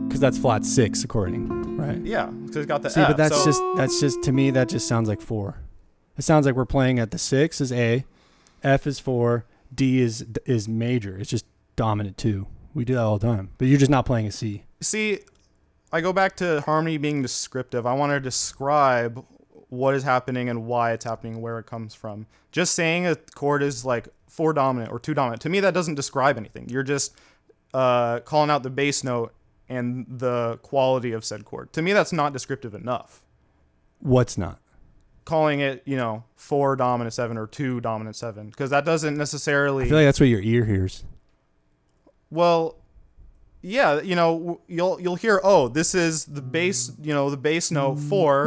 Because that's flat 6 according, right?
Yeah, because it's got the
See,
F.
but that's
so,
just to me that just sounds like 4. It sounds like we're playing at the 6 is A, F is 4, D is major. It's just dominant 2. We do that all the time, but you're just not playing a C.
See, I go back to harmony being descriptive. I want to describe what is happening and why it's happening, where it comes from. Just saying a chord is like 4 dominant or 2 dominant, to me that doesn't describe anything. You're just calling out the bass note and the quality of said chord. To me, that's not descriptive enough.
What's not?
Calling it, 4 dominant 7 or 2 dominant 7, because that doesn't necessarily.
I feel like that's what your ear hears.
Well, yeah, you'll hear, oh, this is the bass, the bass note 4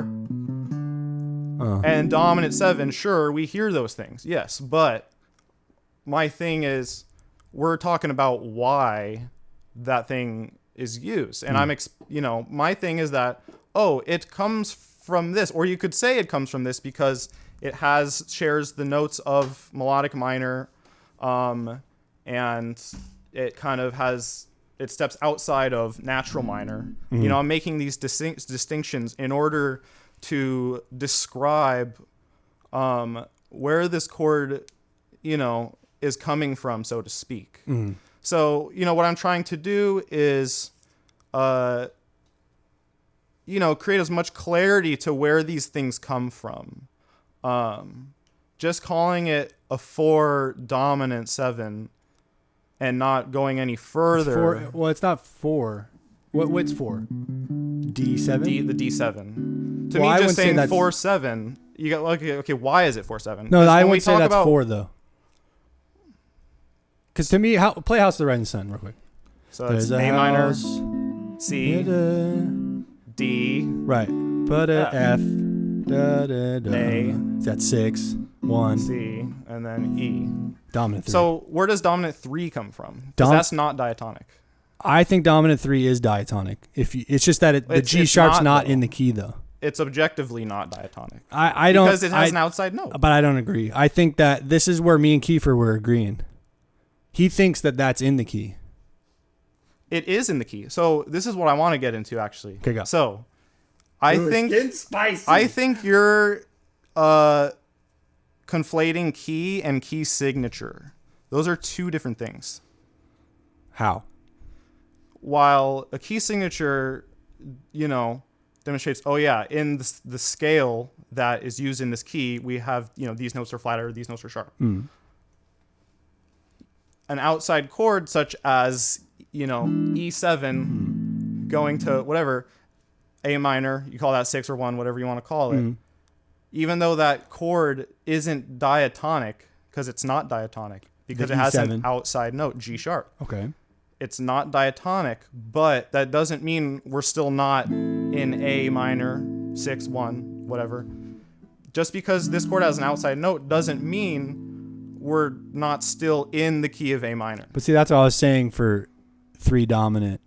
and dominant 7. Sure, we hear those things, yes, but my thing is, we're talking about why that thing is used, and my thing is that, oh, it comes from this, or you could say it comes from this because it shares the notes of melodic minor, and it kind of it steps outside of natural minor.
Mm-hmm.
I'm making these distinctions in order to describe where this chord, is coming from, so to speak. Mm-hmm. So, what I'm trying to do is, create as much clarity to where these things come from. Just calling it a 4 dominant 7 and not going any further.
Well, it's not 4. What's 4? D7?
The D7. To
Well,
me,
I
just
wouldn't say
saying
that's-
4/7. You got okay. Why is it 4/7?
No, I
when we
wouldn't say
talk
that's
about,
4 though. Because to me, play House of the Rising Sun real quick.
So it's A minor, C, D,
right, but F,
A,
it's at 6, 1,
C, and then E.
Dominant 3.
So where does dominant 3 come from? Because that's not diatonic.
I think dominant 3 is diatonic. It's just that the G sharp's not in the key though.
It's objectively not diatonic.
I don't,
because it has an outside note.
But I don't agree. I think that this is where me and Kiefer were agreeing. He thinks that that's in the key.
It is in the key. So this is what I want to get into, actually.
Okay, go.
So I think you're conflating key and key signature. Those are 2 different things.
How?
While a key signature, demonstrates, oh yeah, in the scale that is used in this key, we have, these notes are flatter, these notes are sharp.
Mm.
An outside chord such as, E7 going to whatever, A minor, you call that 6 or 1, whatever you want to call it. Even though that chord isn't diatonic, because it's not diatonic, because it has an outside note, G sharp.
Okay.
It's not diatonic, but that doesn't mean we're still not in A minor, 6, 1, whatever. just because this chord has an outside note doesn't mean we're not still in the key of A minor.
But see, that's what I was saying for 3 dominant.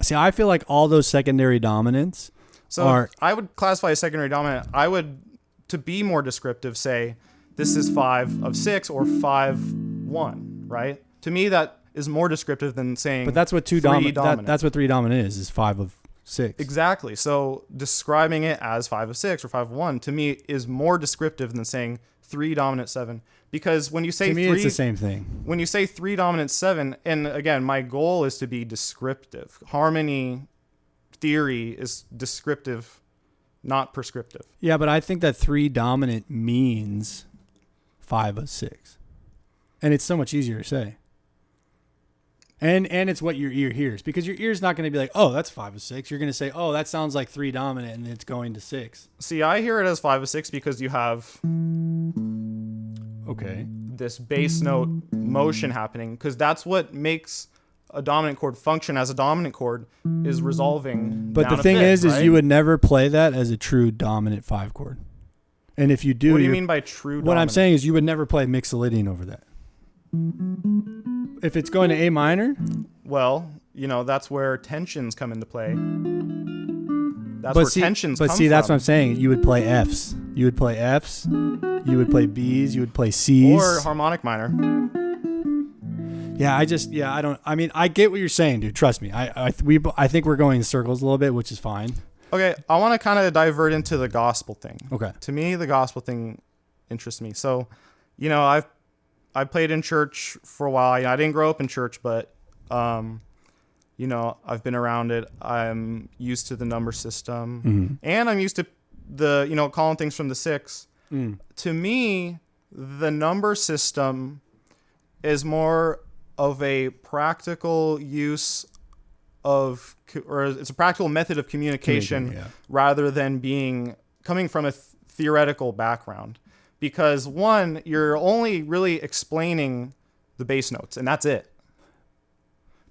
See, I feel like all those secondary dominants are...
I would classify a secondary dominant. I would, to be more descriptive, say this is 5 of 6 or 5-1, right? To me, that is more descriptive than saying. But
that's what 2 dominant. That's what 3 dominant is 5 of 6.
Exactly. So describing it as 5 of 6 or 5 of 1 to me is more descriptive than saying 3 dominant 7. Because when you say
to me,
3,
it's the same thing.
When you say 3 dominant 7, and again, my goal is to be descriptive. Harmony theory is descriptive, not prescriptive.
Yeah, but I think that 3 dominant means 5 of 6, and it's so much easier to say. And it's what your ear hears, because your ear's not going to be like, oh, that's 5 of 6. You're going to say, oh, that sounds like 3 dominant, and it's going to 6.
See, I hear it as 5 of 6 because you have this bass note motion happening, because that's what makes a dominant chord function as a dominant chord, is resolving.
But the thing is you would never play that as a true dominant 5 chord. And if you do,
what do you mean by true dominant?
What I'm saying is you would never play mixolydian over that. If it's going to A minor,
well, that's where tensions come into play. Tensions come from.
That's what I'm saying. You would play Fs. You would play Fs. You would play Bs. You would play Cs.
Or harmonic minor.
Yeah, I get what you're saying, dude. Trust me. I think we're going in circles a little bit, which is fine.
Okay, I want to kind of divert into the gospel thing.
Okay.
To me, the gospel thing interests me. So, I played in church for a while. I didn't grow up in church, but I've been around it. I'm used to the number system, and I'm used to the calling things from the 6. To me, the number system is more of a practical use of, or it's a practical method of communication rather than coming from a theoretical background. Because one, you're only really explaining the bass notes, and that's it.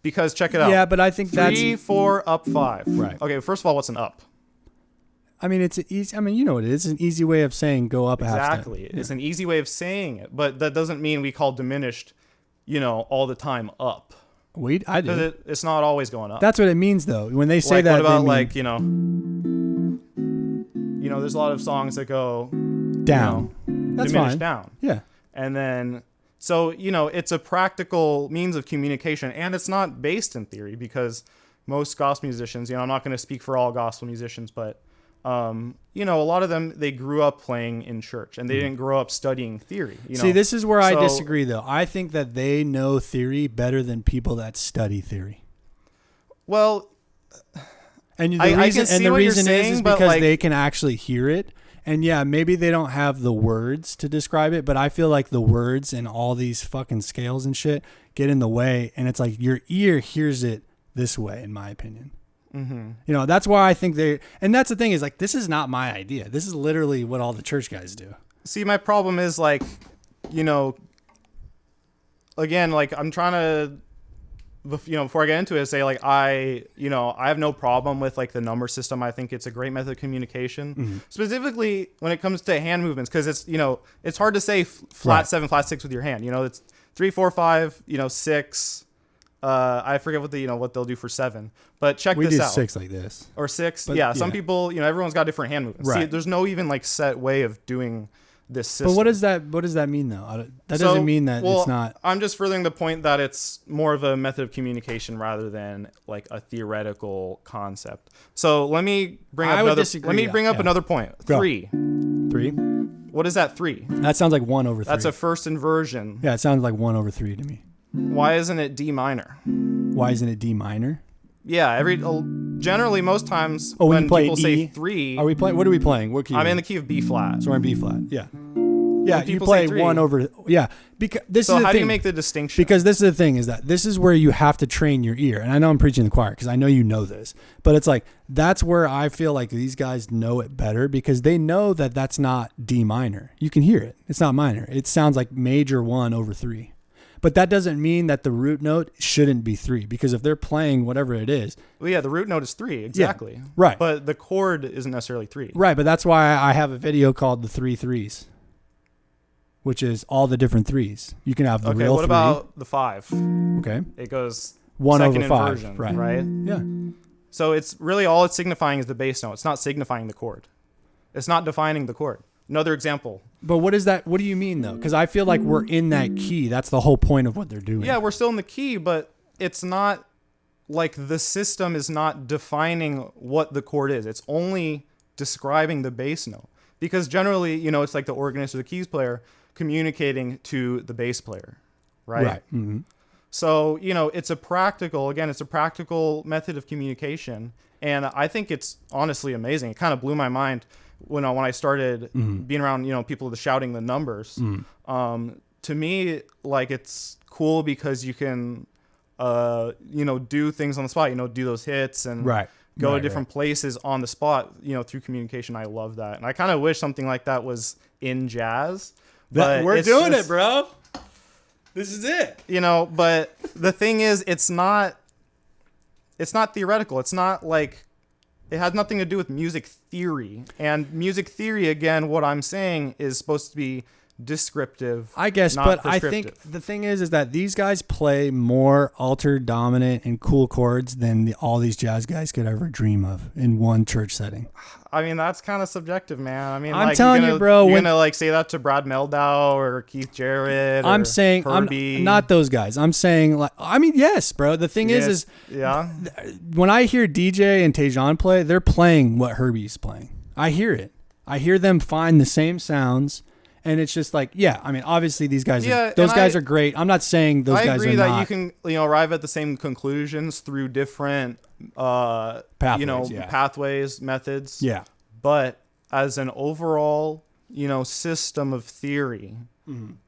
Because check it out.
Yeah, but I think
3, 4, up 5.
Right.
Okay, first of all, what's an up?
I mean, it's easy. I mean, you know what it is. It's an easy way of saying go up a half step.
Exactly. It's an easy way of saying it, but that doesn't mean we call diminished, all the time up.
I do.
It's not always going up.
That's what it means, though. When they say that,
what about there's a lot of songs that go
down. That's
diminished
fine.
Down.
Yeah.
And then, so, it's a practical means of communication, and it's not based in theory, because most gospel musicians, I'm not going to speak for all gospel musicians, but, a lot of them, they grew up playing in church, and they didn't grow up studying theory.
See, this is where I disagree, though. I think that they know theory better than people that study theory.
Well,
and the reason is because they can actually hear it. And yeah, maybe they don't have the words to describe it, but I feel like the words and all these fucking scales and shit get in the way. And it's like your ear hears it this way, in my opinion. Mm-hmm. That's why I think and that's the thing is like, this is not my idea. This is literally what all the church guys do.
See, my problem is like, again, like I'm trying to, before I get into it, say like I have no problem with like the number system. I think it's a great method of communication, specifically when it comes to hand movements, because it's it's hard to say flat 7, flat 6 with your hand. It's 3, 4, 5, 6. I forget what what they'll do for 7, but check this out. We do
6 like this
or 6. But, some people, everyone's got different hand movements.
Right.
See, there's no even like set way of doing this system.
But what does that mean though? That doesn't mean that it's not.
I'm just furthering the point that it's more of a method of communication rather than like a theoretical concept. So let me bring up another point.
Go.
3. What is that 3?
That sounds like 1 over 3.
That's a first inversion.
Yeah, it sounds like 1 over 3 to me.
Why isn't it D minor?
Why isn't it D minor?
Yeah, generally most times
when you play
people
E,
say 3.
Are we playing? What are we playing? What key?
I'm in the key of B flat.
So we're in B flat. Yeah. Yeah, you play 1 over. Yeah, because this is the thing.
So how do you make the distinction?
Because this is the thing is that this is where you have to train your ear, and I know I'm preaching to the choir because I know you know this, but it's like that's where I feel like these guys know it better because they know that that's not D minor. You can hear it. It's not minor. It sounds like major 1 over 3. But that doesn't mean that the root note shouldn't be 3, because if they're playing whatever it is.
Well, yeah, the root note is 3, exactly.
Yeah, right.
But the chord isn't necessarily 3.
Right, but that's why I have a video called the 3 3s, which is all the different 3s. You can have the real 3.
Okay, what about the 5?
Okay.
It goes
1
second
over 5,
inversion,
right?
right?
Yeah.
So it's really all it's signifying is the bass note. It's not signifying the chord. It's not defining the chord. Another example.
But what is that? What do you mean, though? Because I feel like we're in that key. That's the whole point of what they're doing.
Yeah, we're still in the key, but it's not like the system is not defining what the chord is. It's only describing the bass note. Because generally, it's like the organist or the keys player communicating to the bass player, right?
Right. Mm-hmm.
So, it's a practical method of communication. And I think it's honestly amazing. It kind of blew my mind when I started being around, people shouting the numbers. To me, like, it's cool because you can, do things on the spot, do those hits and go to different places on the spot, through communication. I love that. And I kind of wish something like that was in jazz. But
we're doing it, bro. This is it.
But the thing is, it's not theoretical. It's not like, it has nothing to do with music theory. And music theory, again, what I'm saying is supposed to be descriptive.
I guess, but I think the thing is that these guys play more altered, dominant, and cool chords than all these jazz guys could ever dream of in one church setting.
I mean, that's kind of subjective, man. I mean,
I'm telling you, bro.
You're gonna say that to Brad Meldau or Keith Jarrett.
I'm saying,
Herbie.
I'm not those guys. I'm saying, yes, bro. The thing is when I hear DJ and Tejan play, they're playing what Herbie's playing. I hear it. I hear them find the same sounds. And it's just like, obviously these guys, guys are great. I'm not saying those guys are not. I agree that
you can, arrive at the same conclusions through different, pathways, methods.
Yeah.
But as an overall, system of theory,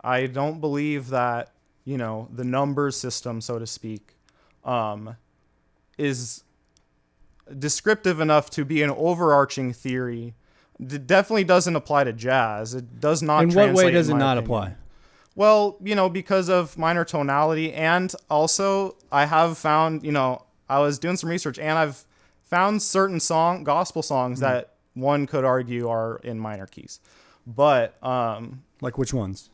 I don't believe that, the number system, so to speak, is descriptive enough to be an overarching theory. It definitely doesn't apply to jazz. It does not.
In what way does it not apply?
Well, because of minor tonality, and also I have found, I was doing some research and I've found certain gospel songs that one could argue are in minor keys. But
like which ones?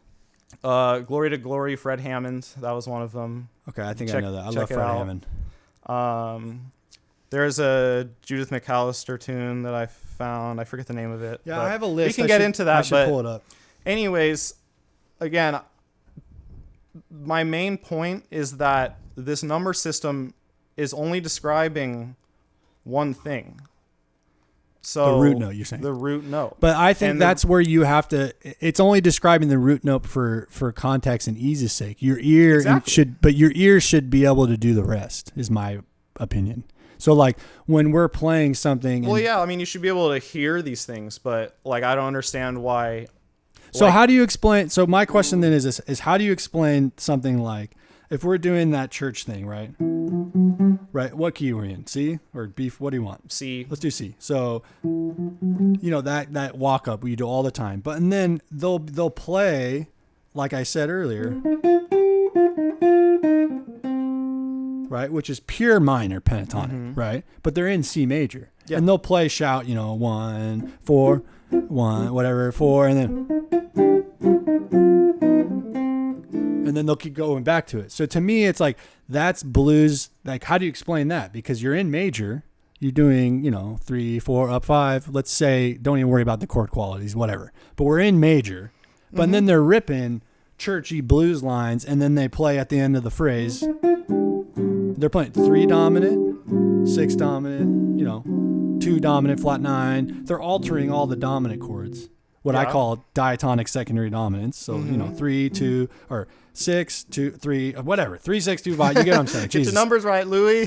Glory to Glory, Fred Hammond, that was one of them.
Okay, I think I know that. I love Fred Hammond.
There's a Judith McAllister tune that I found. I forget the name of it.
Yeah, I have a list.
We can get into that.
I should pull it up.
Anyways, again, my main point is that this number system is only describing one thing. So
the root note, you're saying.
The root note.
But I think that's where you have to. It's only describing the root note for context and ease's sake. Your ear your ear should be able to do the rest. Is my opinion. So, like, when we're playing something...
Well, yeah, you should be able to hear these things, but, I don't understand why...
So, how do you explain... So, my question then is this, is how do you explain something like, if we're doing that church thing, right? Right, what key are we in? C or B? What do you want?
C.
Let's do C. So, that walk-up we do all the time. But, and then they'll play, like I said earlier... Right, which is pure minor pentatonic, right? But they're in C major, and they'll play shout, 1 4 1 whatever 4, and then they'll keep going back to it. So to me, it's like that's blues. Like, how do you explain that? Because you're in major, you're doing 3 4 up 5. Let's say don't even worry about the chord qualities, whatever. But we're in major, but then they're ripping churchy blues lines, and then they play at the end of the phrase. They're playing 3 dominant, 6 dominant, 2 dominant, flat 9. They're altering all the dominant chords, what I call diatonic secondary dominance. So, 3, 2, or 6, 2, 3, whatever. 3, 6, 2, 5. You get what I'm saying?
Get the numbers right, Louie.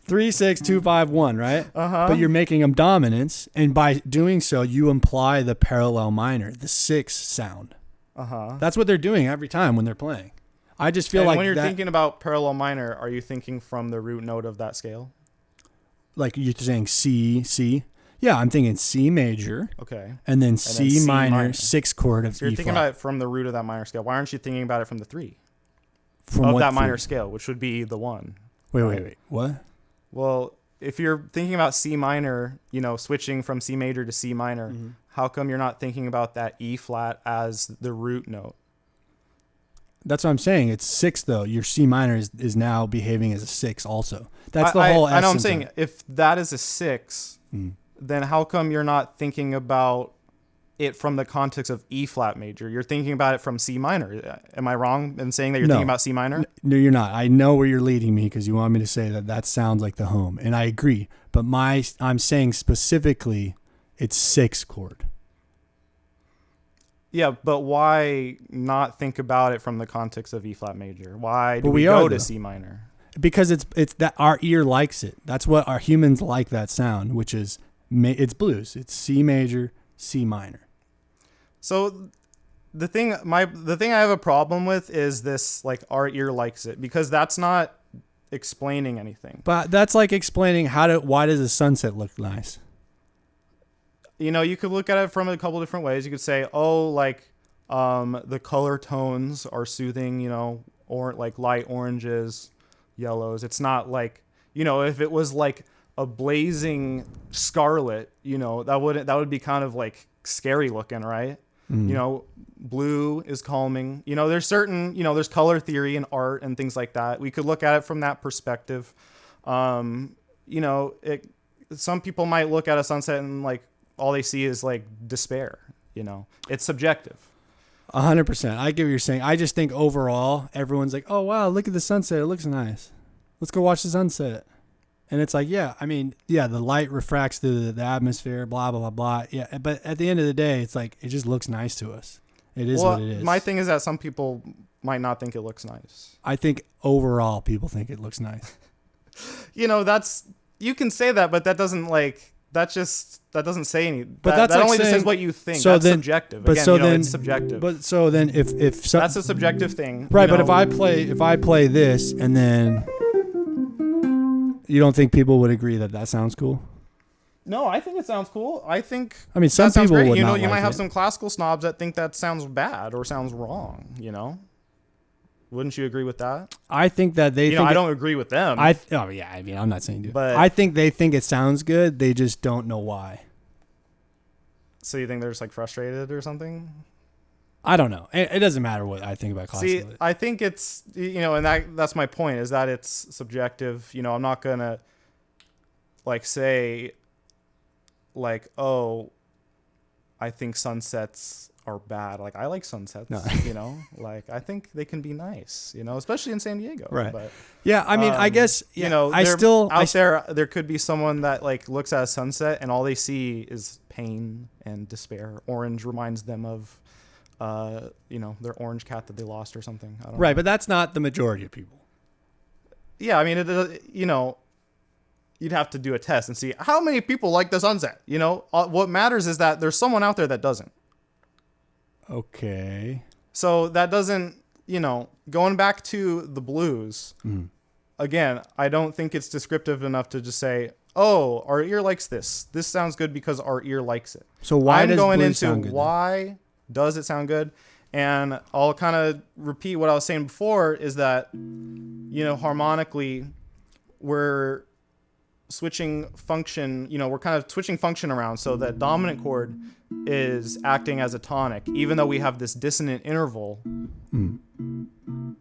3, 6, 2, 5, 1, right? But you're making them dominants, and by doing so, you imply the parallel minor, the 6 sound. That's what they're doing every time when they're playing. I just feel like
when you're thinking about parallel minor, are you thinking from the root note of that scale?
Like you're saying C. Yeah, I'm thinking C major.
Okay.
And then C minor, 6th chord of E flat.
So you're thinking about it from the root of that minor scale. Why aren't you thinking about it from the 3? of that minor scale, which would be the 1.
Wait. What?
Well, if you're thinking about C minor, switching from C major to C minor, how come you're not thinking about that E flat as the root note?
That's what I'm saying. It's 6 though. Your C minor is now behaving as a 6 also. That's the whole essence.
I know. I'm saying if that is a 6, then how come you're not thinking about it from the context of E flat major? You're thinking about it from C minor. Am I wrong in saying that you're thinking about C minor?
No, you're not. I know where you're leading me because you want me to say that sounds like the home, and I agree. But I'm saying specifically, it's 6 chord. Yeah,
but why not think about it from the context of E flat major? Why do we go to C minor?
Because it's that our ear likes it. That's what our humans like, that sound, which is it's blues. It's C major, C minor.
So the thing I have a problem with is this, like, our ear likes it, because that's not explaining anything.
But that's like explaining why does a sunset look nice?
You could look at it from a couple different ways. You could say, the color tones are soothing, or like light oranges, yellows. It's not like, if it was like a blazing scarlet, that would be kind of like scary looking, right? Blue is calming. There's certain, there's color theory in art and things like that. We could look at it from that perspective. Some people might look at a sunset and like all they see is like despair. It's subjective.
100%. I get what you're saying. I just think overall, everyone's like, oh, wow, look at the sunset. It looks nice. Let's go watch the sunset. And it's like, the light refracts through the atmosphere, blah, blah, blah, blah. Yeah, but at the end of the day, it's like, it just looks nice to us. It is what it is.
My thing is that some people might not think it looks nice.
I think overall people think it looks nice.
You can say that, but that doesn't that doesn't say anything.
But that's
that
like
only
saying,
just says what you think.
So
that's
then,
subjective.
But
Again,
so then,
it's subjective.
But so then, if
that's a subjective thing,
right? But if I play this, and then you don't think people would agree that sounds cool?
No, I think it sounds cool. I
mean, some people would not.
You might have some classical snobs that think that sounds bad or sounds wrong. Wouldn't you agree with that?
I think that they.
I don't agree with them.
I'm not saying you.
But
I think they think it sounds good. They just don't know why.
So you think they're just like frustrated or something?
I don't know. It doesn't matter what I think about classical.
See, I think it's and that's my point, is that it's subjective. I'm not gonna like say like, oh, I think sunsets are bad. Like, I like sunsets. No. Like, I think they can be nice. Especially in San Diego.
Right.
But
yeah, I mean, I guess
there could be someone that like looks at a sunset and all they see is pain and despair. Orange reminds them of their orange cat that they lost or something. I don't know.
But that's not the majority of people.
Yeah, I mean, you'd have to do a test and see how many people like the sunset. What matters is that there's someone out there that doesn't.
Okay.
So that doesn't, going back to the blues, again, I don't think it's descriptive enough to just say, oh, our ear likes this. This sounds good because our ear likes it.
So why does blues sound good?
Why does it sound good? And I'll kind of repeat what I was saying before, is that, harmonically, we're switching function, we're kind of switching function around. So that dominant chord is acting as a tonic, even though we have this dissonant interval in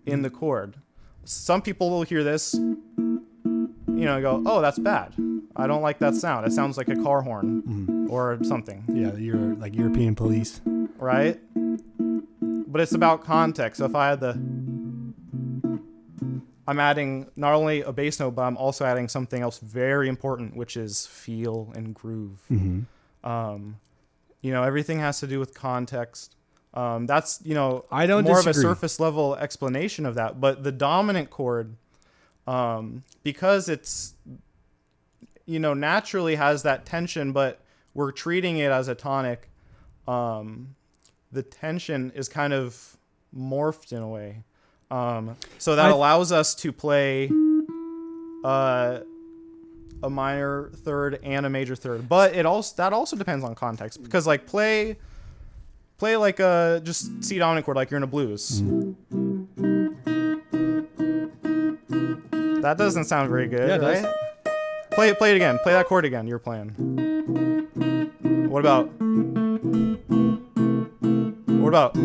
the chord. Some people will hear this, go, oh, that's bad. I don't like that sound. It sounds like a car horn or something.
Yeah, you're like European police.
Right? But it's about context. So if I had I'm adding not only a bass note, but I'm also adding something else very important, which is feel and groove. Everything has to do with context. That's,
I don't
more
disagree.
Of a surface level explanation of that. But the dominant chord, because it's, naturally has that tension, but we're treating it as a tonic. The tension is kind of morphed in a way. So that allows us to play a minor third and a major third, but that also depends on context, because like play like a just C dominant chord like you're in a blues. That doesn't sound very good,
Yeah, it does.
right? Play it again. Play that chord again. You're playing. What about? What about?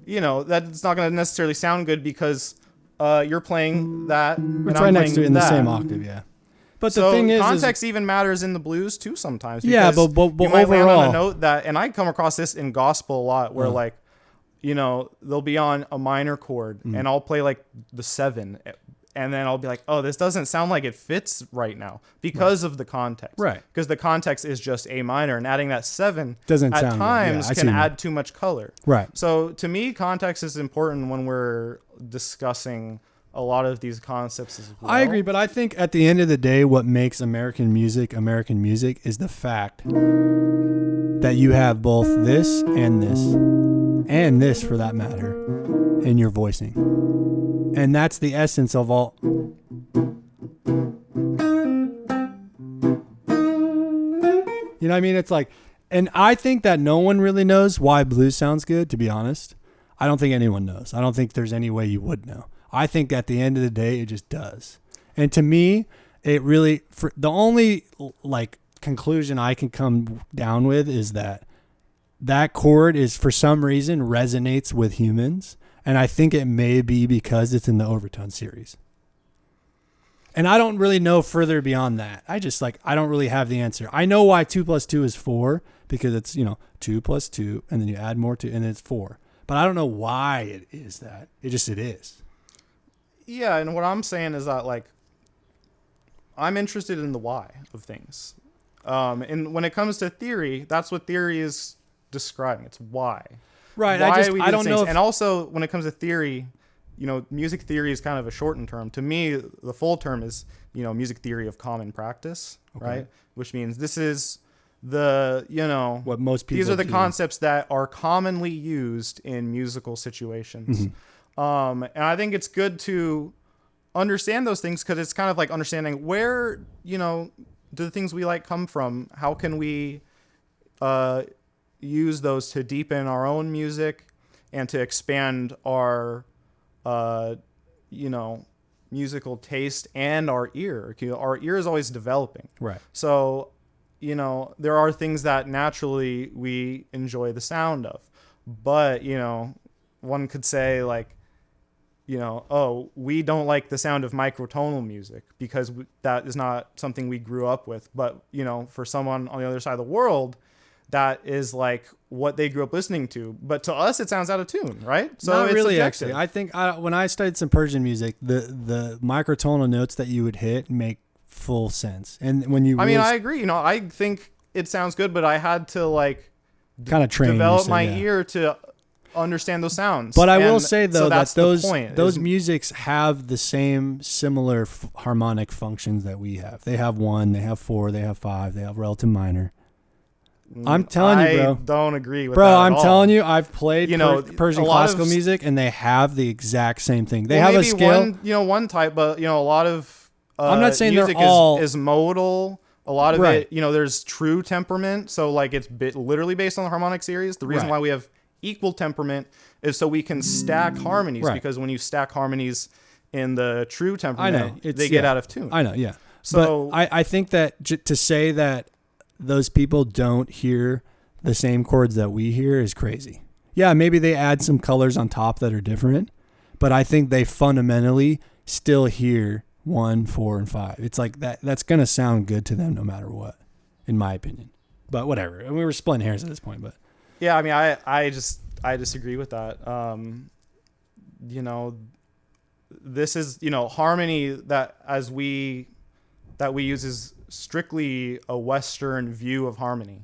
You know, that's not going to necessarily sound good because you're playing that.
It's right next to it in the same octave, yeah. But
so
the thing is,
context even matters in the blues too sometimes.
Yeah, but
you might land
overall,
on a note that, and I come across this in gospel a lot, where like, you know, they'll be on a minor chord, and I'll play like the 7, and then I'll be like, oh, this doesn't sound like it fits right now because of the context.
Right.
Because the context is just A minor, and adding that 7
doesn't
at
sound
times
good. Yeah,
can add too much color.
Right.
So to me, context is important when we're discussing a lot of these concepts as well.
I agree, but I think at the end of the day, what makes American music is the fact that you have both this, and this for that matter, in your voicing. And that's the essence of all. You know what I mean? It's like, and I think that no one really knows why blues sounds good, to be honest. I don't think anyone knows. I don't think there's any way you would know. I think at the end of the day, it just does. And to me, it really, the only like conclusion I can come down with is that chord is for some reason resonates with humans. And I think it may be because it's in the overtone series. And I don't really know further beyond that. I don't really have the answer. I know why 2 + 2 is 4 because it's, 2 + 2 and then you add more to, and it's 4. But I don't know why it is that. It is.
Yeah, and what I'm saying is that, like, I'm interested in the why of things. And when it comes to theory, that's what theory is describing. It's why.
Right.
Why
I don't know.
And also, when it comes to theory, music theory is kind of a shortened term. To me, the full term is, music theory of common practice, right? Which means this is the, what most people, these are the concepts that are commonly used in musical situations. Mm-hmm. And I think it's good to understand those things because it's kind of like understanding where, do the things we like come from? How can we use those to deepen our own music and to expand our, musical taste and our ear? Our ear is always developing.
Right.
So, there are things that naturally we enjoy the sound of. But, one could say like, we don't like the sound of microtonal music because that is not something we grew up with. But, for someone on the other side of the world, that is like what they grew up listening to. But to us, it sounds out of tune, right? So
not
it's
really,
subjective.
actually. I think when I studied some Persian music, the microtonal notes that you would hit make full sense. And when you,
I agree. I think it sounds good, but I had to like
kind of
develop my ear to understand those sounds.
But I will say though that those musics have the same similar harmonic functions that we have. They have 1, they have 4, they have 5, they have relative minor. I'm telling you, bro.
I don't agree with
bro,
that.
I'm
at all.
telling you, I've played Persian classical
of,
music, and they have the exact same thing. They have a scale.
One type, but a lot of
I'm not saying
music
they're all
is modal. A lot of
right.
it, there's true temperament. So like it's literally based on the harmonic series. The reason why we have equal temperament is so we can stack harmonies because when you stack harmonies in the true temperament, they get out of tune.
I know, yeah. So but I think that to say that those people don't hear the same chords that we hear is crazy. Yeah, maybe they add some colors on top that are different, but I think they fundamentally still hear 1, 4, and 5. It's like that's going to sound good to them no matter what, in my opinion. But whatever. And we were splitting hairs at this point, but
yeah, I disagree with that. This is, harmony that we use is strictly a Western view of harmony.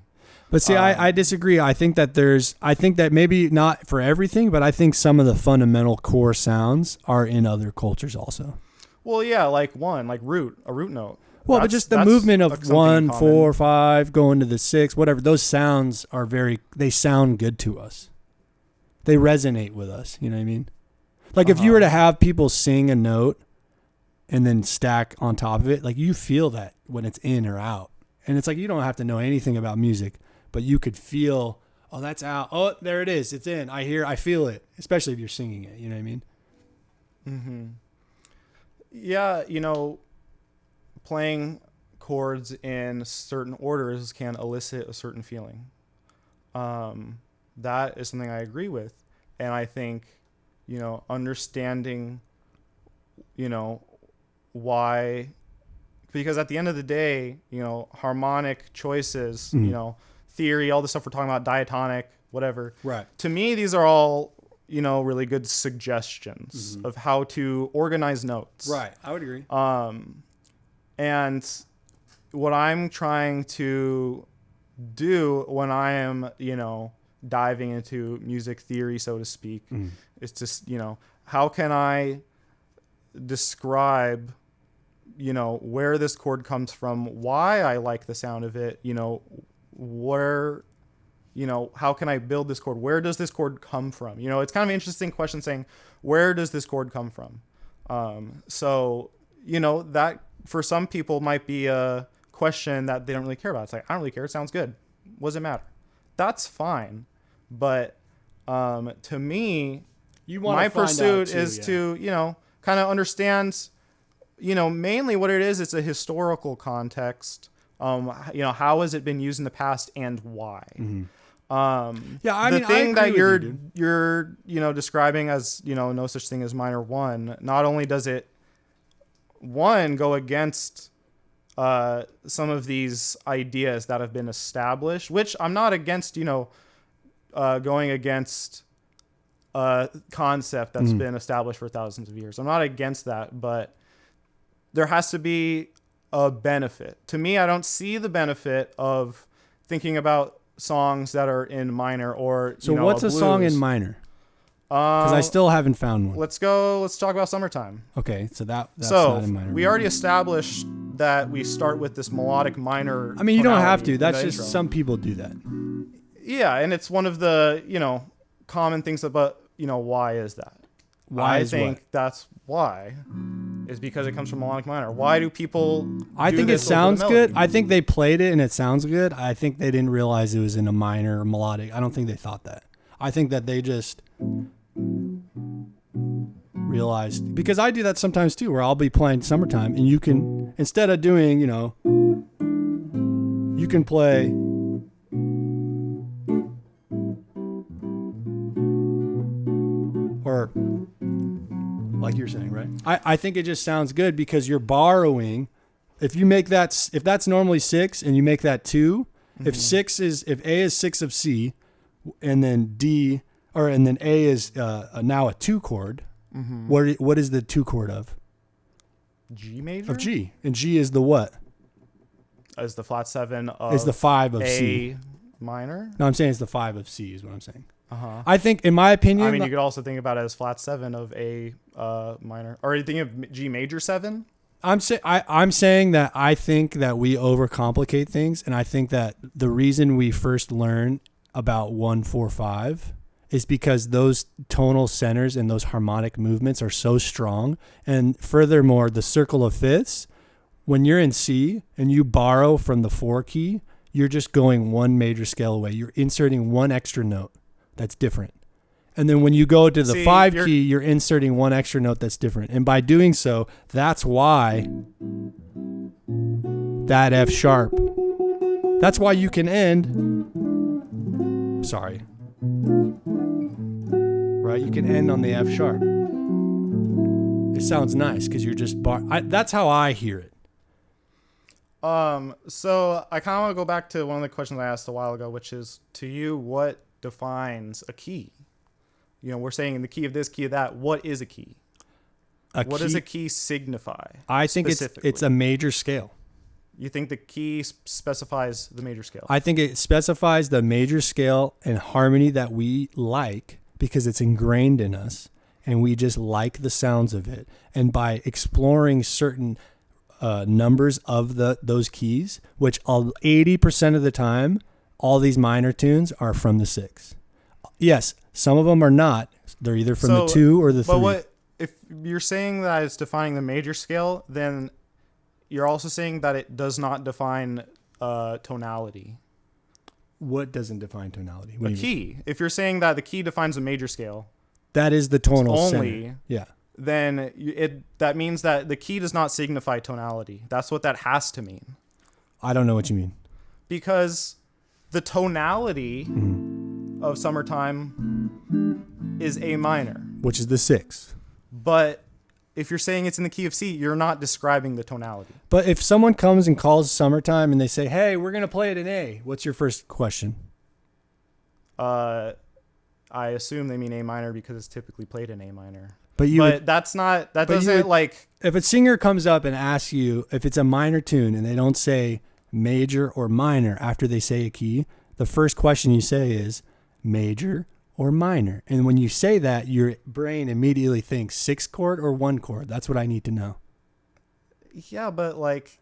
But see, I disagree. I think that maybe not for everything, but I think some of the fundamental core sounds are in other cultures also.
Well, yeah, like a root note.
Well, but just the movement of 1, 4, 5, going to the 6, whatever, those sounds they sound good to us. They resonate with us. You know what I mean? Like if you were to have people sing a note and then stack on top of it, like you feel that when it's in or out. And it's like you don't have to know anything about music, but you could feel Oh, that's out. Oh, there it is. It's in. I feel it, especially if you're singing it. You know what I mean?
Mm-hmm. Yeah, playing chords in certain orders can elicit a certain feeling. That is something I agree with. And I think, understanding, why, because at the end of the day, harmonic choices, theory, all the stuff we're talking about, diatonic, whatever.
Right.
To me, these are all, really good suggestions of how to organize notes.
Right. I would agree.
And what I'm trying to do when I am, diving into music theory, so to speak, is just, how can I describe, where this chord comes from, why I like the sound of it, where, how can I build this chord? Where does this chord come from? It's kind of an interesting question saying, where does this chord come from? So, that for some people might be a question that they don't really care about. It's like, I don't really care. It sounds good. What does it matter? That's fine. But to me, my pursuit is to, kind of understand, mainly what it is. It's a historical context. How has it been used in the past and why? The thing that you're describing as, no such thing as minor one, not only does it, go against some of these ideas that have been established, which I'm not against, going against a concept that's been established for thousands of years. I'm not against that, but there has to be a benefit. To me, I don't see the benefit of thinking about songs that are in minor or,
so what's a song in minor? Because I still haven't found one.
Let's talk about Summertime.
Okay, so that's not in minor.
We already established that we start with this melodic minor.
I mean, you don't have to. That's just some people do that.
Yeah, and it's one of the, common things about, why is that? I think that's why is because it comes from melodic minor. Why do people
I think it sounds good. I think they played it and it sounds good. I think they didn't realize it was in a minor or melodic. I don't think they thought that. I think that they just realized, because I do that sometimes too, where I'll be playing Summertime and you can, instead of doing, you can play or like you're saying, right? I think it just sounds good because you're borrowing. If that's normally 6 and you make that 2, if A is 6 of C and then and then A is now a 2 chord, what is the 2 chord of?
G major?
Of G. And G is the what?
Is the flat 7 of
is the 5 of
A
C.
minor?
No, I'm saying it's the 5 of C is what I'm saying. I think, in my opinion,
you could also think about it as flat 7 of A minor, or you think of G major 7.
I'm saying that I think that we overcomplicate things, and I think that the reason we first learn about 1-4-5 is because those tonal centers and those harmonic movements are so strong, and furthermore, the circle of fifths. When you're in C and you borrow from the 4 key, you're just going one major scale away. You're inserting one extra note that's different. And then when you go to the 5 key, you're inserting one extra note that's different. And by doing so, that's why that F sharp, that's why you can end, sorry, right? You can end on the F sharp. It sounds nice because you're just, that's how I hear it.
So I kind of want to go back to one of the questions I asked a while ago, which is, to you, what defines a key? We're saying in the key of this, key of that. What is a key? What does a key signify?
I think it's a major scale.
You think the key specifies the major scale?
I think it specifies the major scale and harmony that we like because it's ingrained in us and we just like the sounds of it. And by exploring certain numbers of those keys, which 80% of the time, all these minor tunes are from the 6. Yes, some of them are not. They're either from the 2 or the 3.
But if you're saying that it's defining the major scale, then you're also saying that it does not define tonality.
What doesn't define tonality? What
A
do you mean?
key. If you're saying that the key defines a major scale,
That is the tonal
only,
center. Yeah.
then that means that the key does not signify tonality. That's what that has to mean.
I don't know what you mean.
Because the tonality of Summertime is A minor.
Which is the 6th.
But if you're saying it's in the key of C, you're not describing the tonality.
But if someone comes and calls Summertime and they say, hey, we're going to play it in A, what's your first question?
I assume they mean A minor because it's typically played in A minor.
But
that's not, that doesn't like...
If a singer comes up and asks you if it's a minor tune and they don't say major or minor after they say a key, the first question you say is major or minor. And when you say that, your brain immediately thinks 6 chord or 1 chord. That's what I need to know.
Yeah, but like,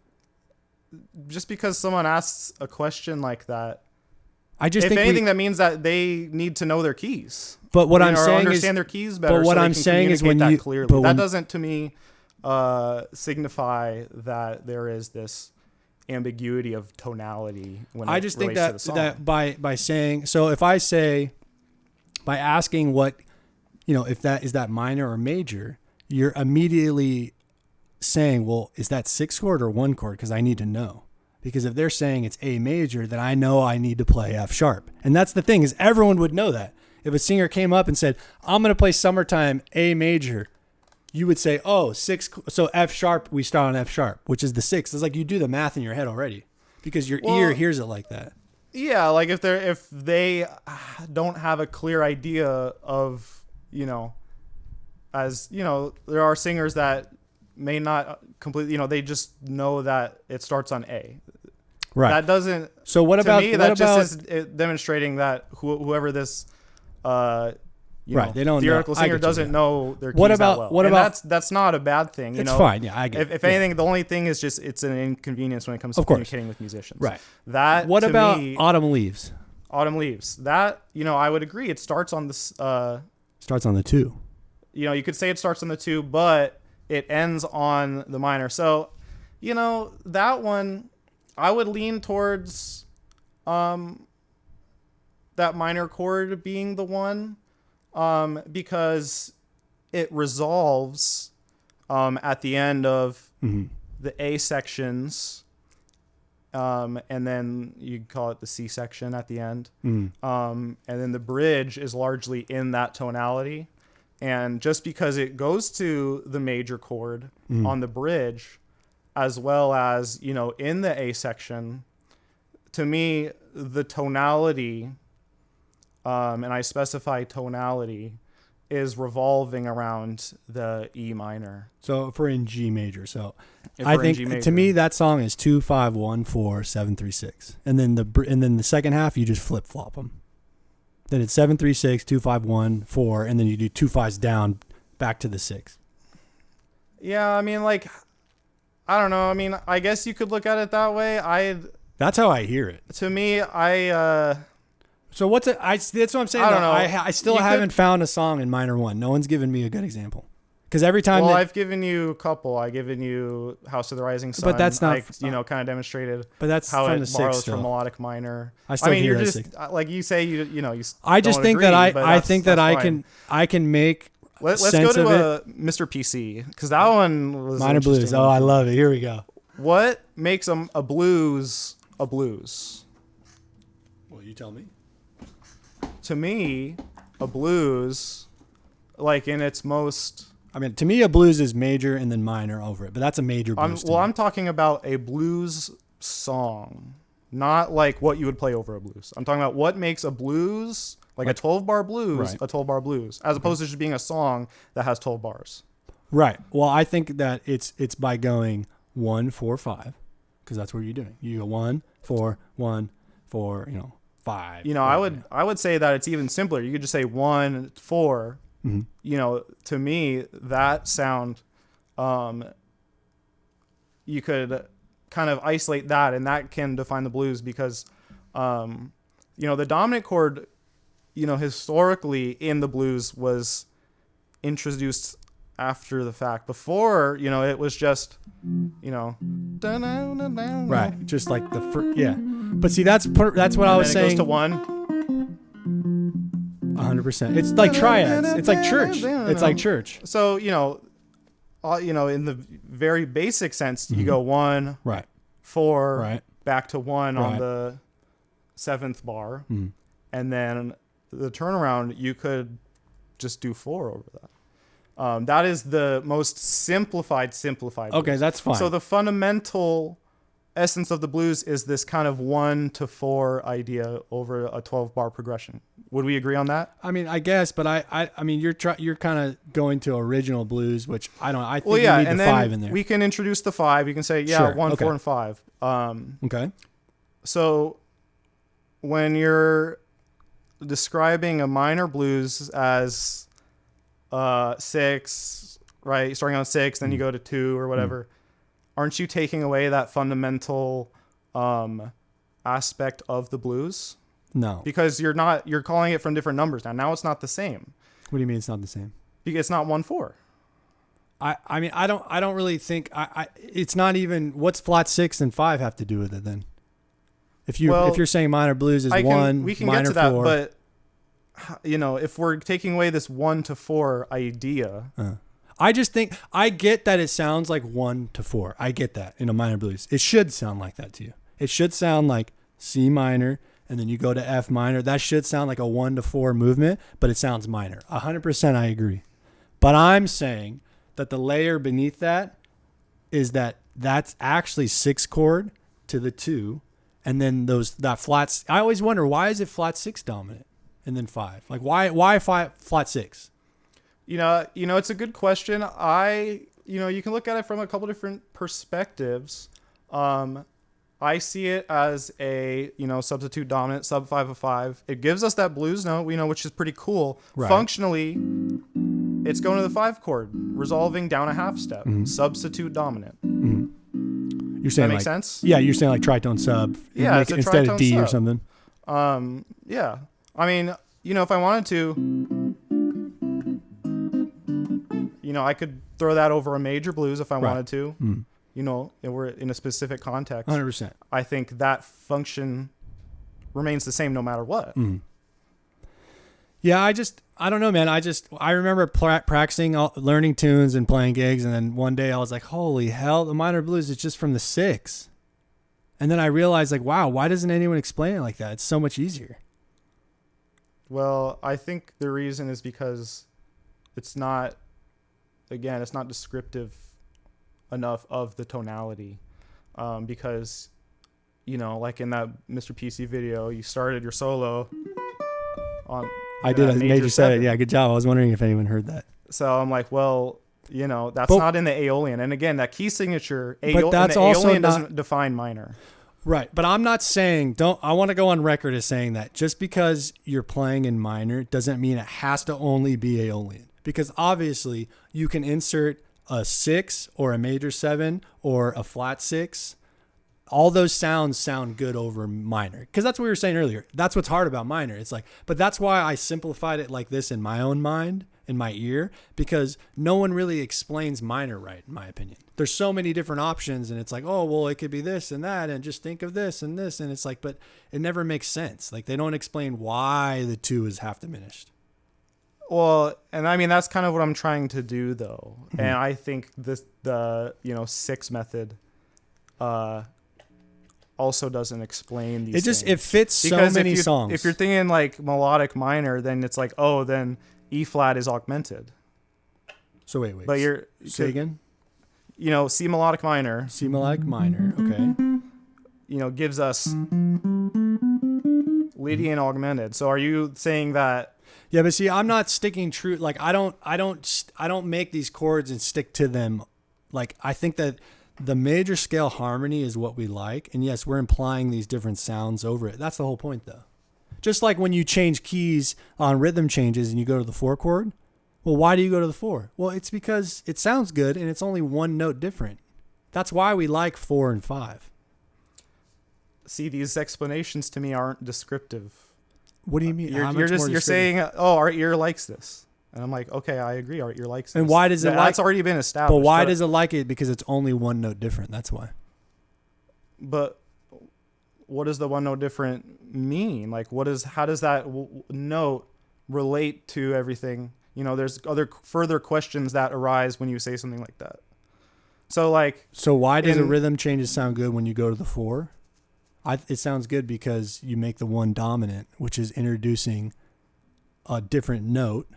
just because someone asks a question like that, if anything, that means that they need to know their keys.
But what I'm saying
understand their keys better.
But what
so
I'm saying is when you
clearly.
but
that doesn't to me signify that there is this ambiguity of tonality when
I
it
just think
relates to the
that
song.
by saying, so if I say, by asking what, if that is that minor or major, you're immediately saying, well, is that 6 chord or 1 chord? Because I need to know. Because if they're saying it's A major, then I know I need to play F sharp. And that's the thing, is everyone would know that. If a singer came up and said, I'm going to play Summertime A major, you would say, oh, 6. So F sharp, we start on F sharp, which is the 6th. It's like you do the math in your head already because your ear hears it like that.
Yeah, like if they don't have a clear idea of, as, there are singers that may not completely, they just know that it starts on A.
Right.
That doesn't.
So what about
me? That just is demonstrating that whoever this,
they don't
theoretical
know.
singer doesn't know their keys
What about
that well.
what
And
about?
That's not a bad thing.
It's fine. Yeah, I get it.
If anything, the only thing is just it's an inconvenience when it comes to communicating with musicians.
Right.
That.
What
to
about
me,
Autumn Leaves?
Autumn Leaves. That I would agree. It starts on this.
Starts on the 2.
You could say it starts on the 2, but it ends on the minor. So, that one, I would lean towards that minor chord being the one, because it resolves at the end of the A sections, and then you call it the C section at the end. And then the bridge is largely in that tonality. And just because it goes to the major chord on the bridge, as well as, in the A section, to me, the tonality, and I specify tonality, is revolving around the E minor.
So if we're in G major, so
If
I
we're in
think
G major.
to me that song is 2 5 1 4 7 3 6, and then the second half you just flip flop them. Then it's 7 3 6 2 5 1 4, and then you do 2 5s down back to the 6.
Yeah, I mean, like, I don't know. I mean, I guess you could look at it that way.
That's how I hear it.
To me,
So what's it? That's what I'm saying.
I don't know.
I still haven't found a song in minor 1. No one's given me a good example. Because every time,
I've given you a couple. I've given you House of the Rising Sun.
But that's not,
kind of demonstrated.
But that's
how
from
it
the 6
borrows
still.
from melodic minor.
I still hear
you're
that
just
6.
like you say. You
I just
don't
think
agree,
that
but
I think that
fine.
I can make
Let's
sense
go
of
to
it.
Mr. PC, because that one was
Minor blues.
interesting.
Oh, I love it. Here we go.
What makes a blues a blues?
Well, you tell me.
To me, a blues, like in its most.
I mean, to me, a blues is major and then minor over it, but that's a major blues.
I'm talking about a blues song, not like what you would play over a blues. I'm talking about what makes a blues, like a 12-bar blues,
right.
a 12-bar blues, as opposed to just being a song that has 12 bars.
Right. Well, I think that it's by going 1 4 5, because that's what you're doing. You go 1 4 1 4, 5.
I would say that it's even simpler. You could just say 1 4. To me, that sound, you could kind of isolate that, and that can define the blues because, the dominant chord, historically in the blues was introduced after the fact. Before, it was just,
Right. Just like the first, yeah. But see, that's what I was saying.
It goes to 1.
100%. It's like triads. It's like church. It's like church.
So, in the very basic sense, you go 1,
right,
4,
right,
back to 1 on the 7th bar. And then the turnaround, you could just do 4 over that. That is the most simplified.
Okay,
blues.
that's fine.
So the fundamental essence of the blues is this kind of 1 to 4 idea over a 12-bar progression. Would we agree on that?
I mean, I guess, but I mean, you're kind of going to original blues, which I don't. I think you need
and
the
then
5 in there.
We can introduce the 5. You can say,
Sure.
1,
Okay.
4, and 5.
Okay.
So when you're describing a minor blues as 6, right? Starting on 6, then you go to 2 or whatever. Aren't you taking away that fundamental aspect of the blues?
No.
Because you're calling it from different numbers now. Now it's not the same.
What do you mean it's not the same?
Because it's not 1, 4.
I mean, I don't really think it's not even. What's flat 6 and 5 have to do with it then? If you're saying minor blues is 1,
we can
minor
get to that,
4.
but if we're taking away this 1 to 4 idea,
I just think I get that it sounds like 1 to 4. I get that in a minor blues. It should sound like that to you. It should sound like C minor, and then you go to F minor. That should sound like a 1 to 4 movement, but it sounds minor. 100% I agree. But I'm saying that the layer beneath that is that's actually 6 chord to the 2, and then that flats. I always wonder, why is it flat 6 dominant and then 5? Like why flat 6?
It's a good question. You can look at it from a couple different perspectives. I see it as a, substitute dominant, sub 5 of 5. It gives us that blues note, which is pretty cool.
Right.
Functionally, it's going to the 5 chord, resolving down a half step, substitute dominant.
You're saying
that make sense?
Yeah, you're saying like tritone sub.
Yeah, it's a
instead
tritone
of D
sub.
or something.
Yeah. I mean, if I wanted to, I could throw that over a major blues if I wanted to. And we're in a specific context.
100%.
I think that function remains the same no matter what.
Yeah, I don't know, man. I remember practicing, learning tunes and playing gigs, and then one day I was like, holy hell, the minor blues is just from the 6. And then I realized, like, wow, why doesn't anyone explain it like that? It's so much easier.
Well, I think the reason is because it's not descriptive enough of the tonality. Because, like in that Mr. PC video, you started your solo on...
I did a major 7. Yeah, good job. I was wondering if anyone heard that.
So I'm like, well, that's not in the Aeolian. And again, that key signature, Aeolian doesn't define minor.
Right. But I'm not saying, I want to go on record as saying that just because you're playing in minor doesn't mean it has to only be Aeolian. Because obviously you can insert a 6 or a major 7 or a flat 6. All those sounds sound good over minor, because that's what we were saying earlier. That's what's hard about minor. It's like, but that's why I simplified it like this in my own mind, in my ear, because no one really explains minor right, in my opinion. There's so many different options, and it's like, oh, well, it could be this and that, and just think of this and this, and it's like, but it never makes sense. Like, they don't explain why the 2 is half diminished.
Well, and I mean, that's kind of what I'm trying to do, though. And I think the 6 method, also doesn't explain these things.
It fits because so many songs.
If you're thinking like melodic minor, then it's like, oh, then E flat is augmented.
So wait.
But
say again?
C melodic minor.
C melodic minor, okay.
Gives us Lydian augmented. So are you saying that?
Yeah, but see, I'm not sticking true. Like, I don't make these chords and stick to them. Like, I think that the major scale harmony is what we like. And yes, we're implying these different sounds over it. That's the whole point, though. Just like when you change keys on rhythm changes and you go to the 4 chord. Well, why do you go to the 4? Well, it's because it sounds good and it's only one note different. That's why we like 4 and 5.
See, these explanations to me aren't descriptive.
What do you mean?
You're saying, oh, our ear likes this. And I'm like, okay, I agree. Our ear likes this.
And why does it like?
That's already been established.
But why does it like it? Because it's only one note different. That's why.
But what does the one note different mean? Like, how does that note relate to everything? You know, there's other further questions that arise when you say something like that. So
why does a rhythm changes sound good when you go to the 4? It sounds good because you make the 1 dominant, which is introducing a different note,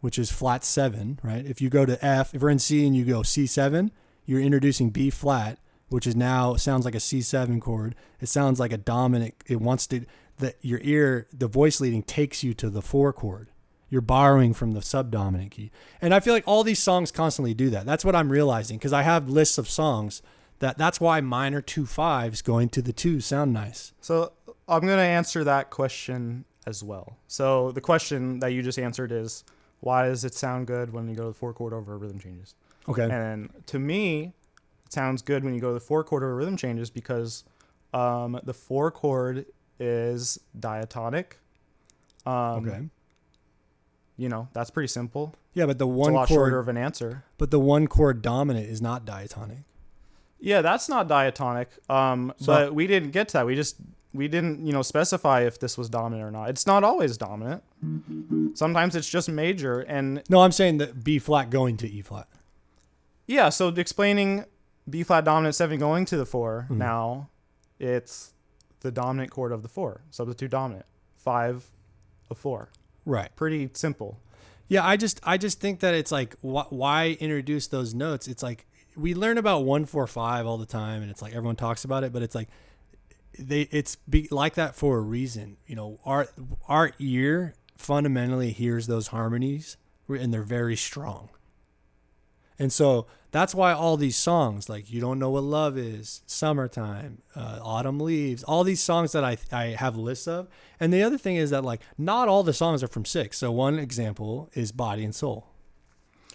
which is flat 7, right? If you go to F, if we're in C and you go C7, you're introducing B flat, which is now sounds like a C7 chord. It sounds like a dominant. It wants to, your ear, the voice leading takes you to the 4 chord. You're borrowing from the subdominant key. And I feel like all these songs constantly do that. That's what I'm realizing, because I have lists of songs that's why minor 2/5s going to the 2 sound nice.
So I'm going to answer that question as well. So the question that you just answered is, why does it sound good when you go to the 4 chord over rhythm changes?
Okay.
And to me, it sounds good when you go to the 4 chord over rhythm changes because the 4 chord is diatonic.
Okay.
You know, that's pretty simple.
Yeah, but the
It's
one
a lot
chord
shorter of an answer.
But the 1 chord dominant is not diatonic.
Yeah, that's not diatonic. But we didn't get to that. We didn't, specify if this was dominant or not. It's not always dominant. Sometimes it's just major. And
no, I'm saying that B flat going to E flat.
Yeah, so explaining B flat dominant 7 going to the 4, now it's the dominant chord of the 4. Substitute dominant. 5 of 4.
Right.
Pretty simple.
Yeah, I just think that it's like, why introduce those notes? It's like, we learn about 1-4-5 all the time, and it's like everyone talks about it, but it's like it's like that for a reason. You know, our ear fundamentally hears those harmonies, and they're very strong. And so that's why all these songs, like You Don't Know What Love Is, Summertime, Autumn Leaves, all these songs that I have lists of. And the other thing is that, like, not all the songs are from 6. So one example is Body and Soul.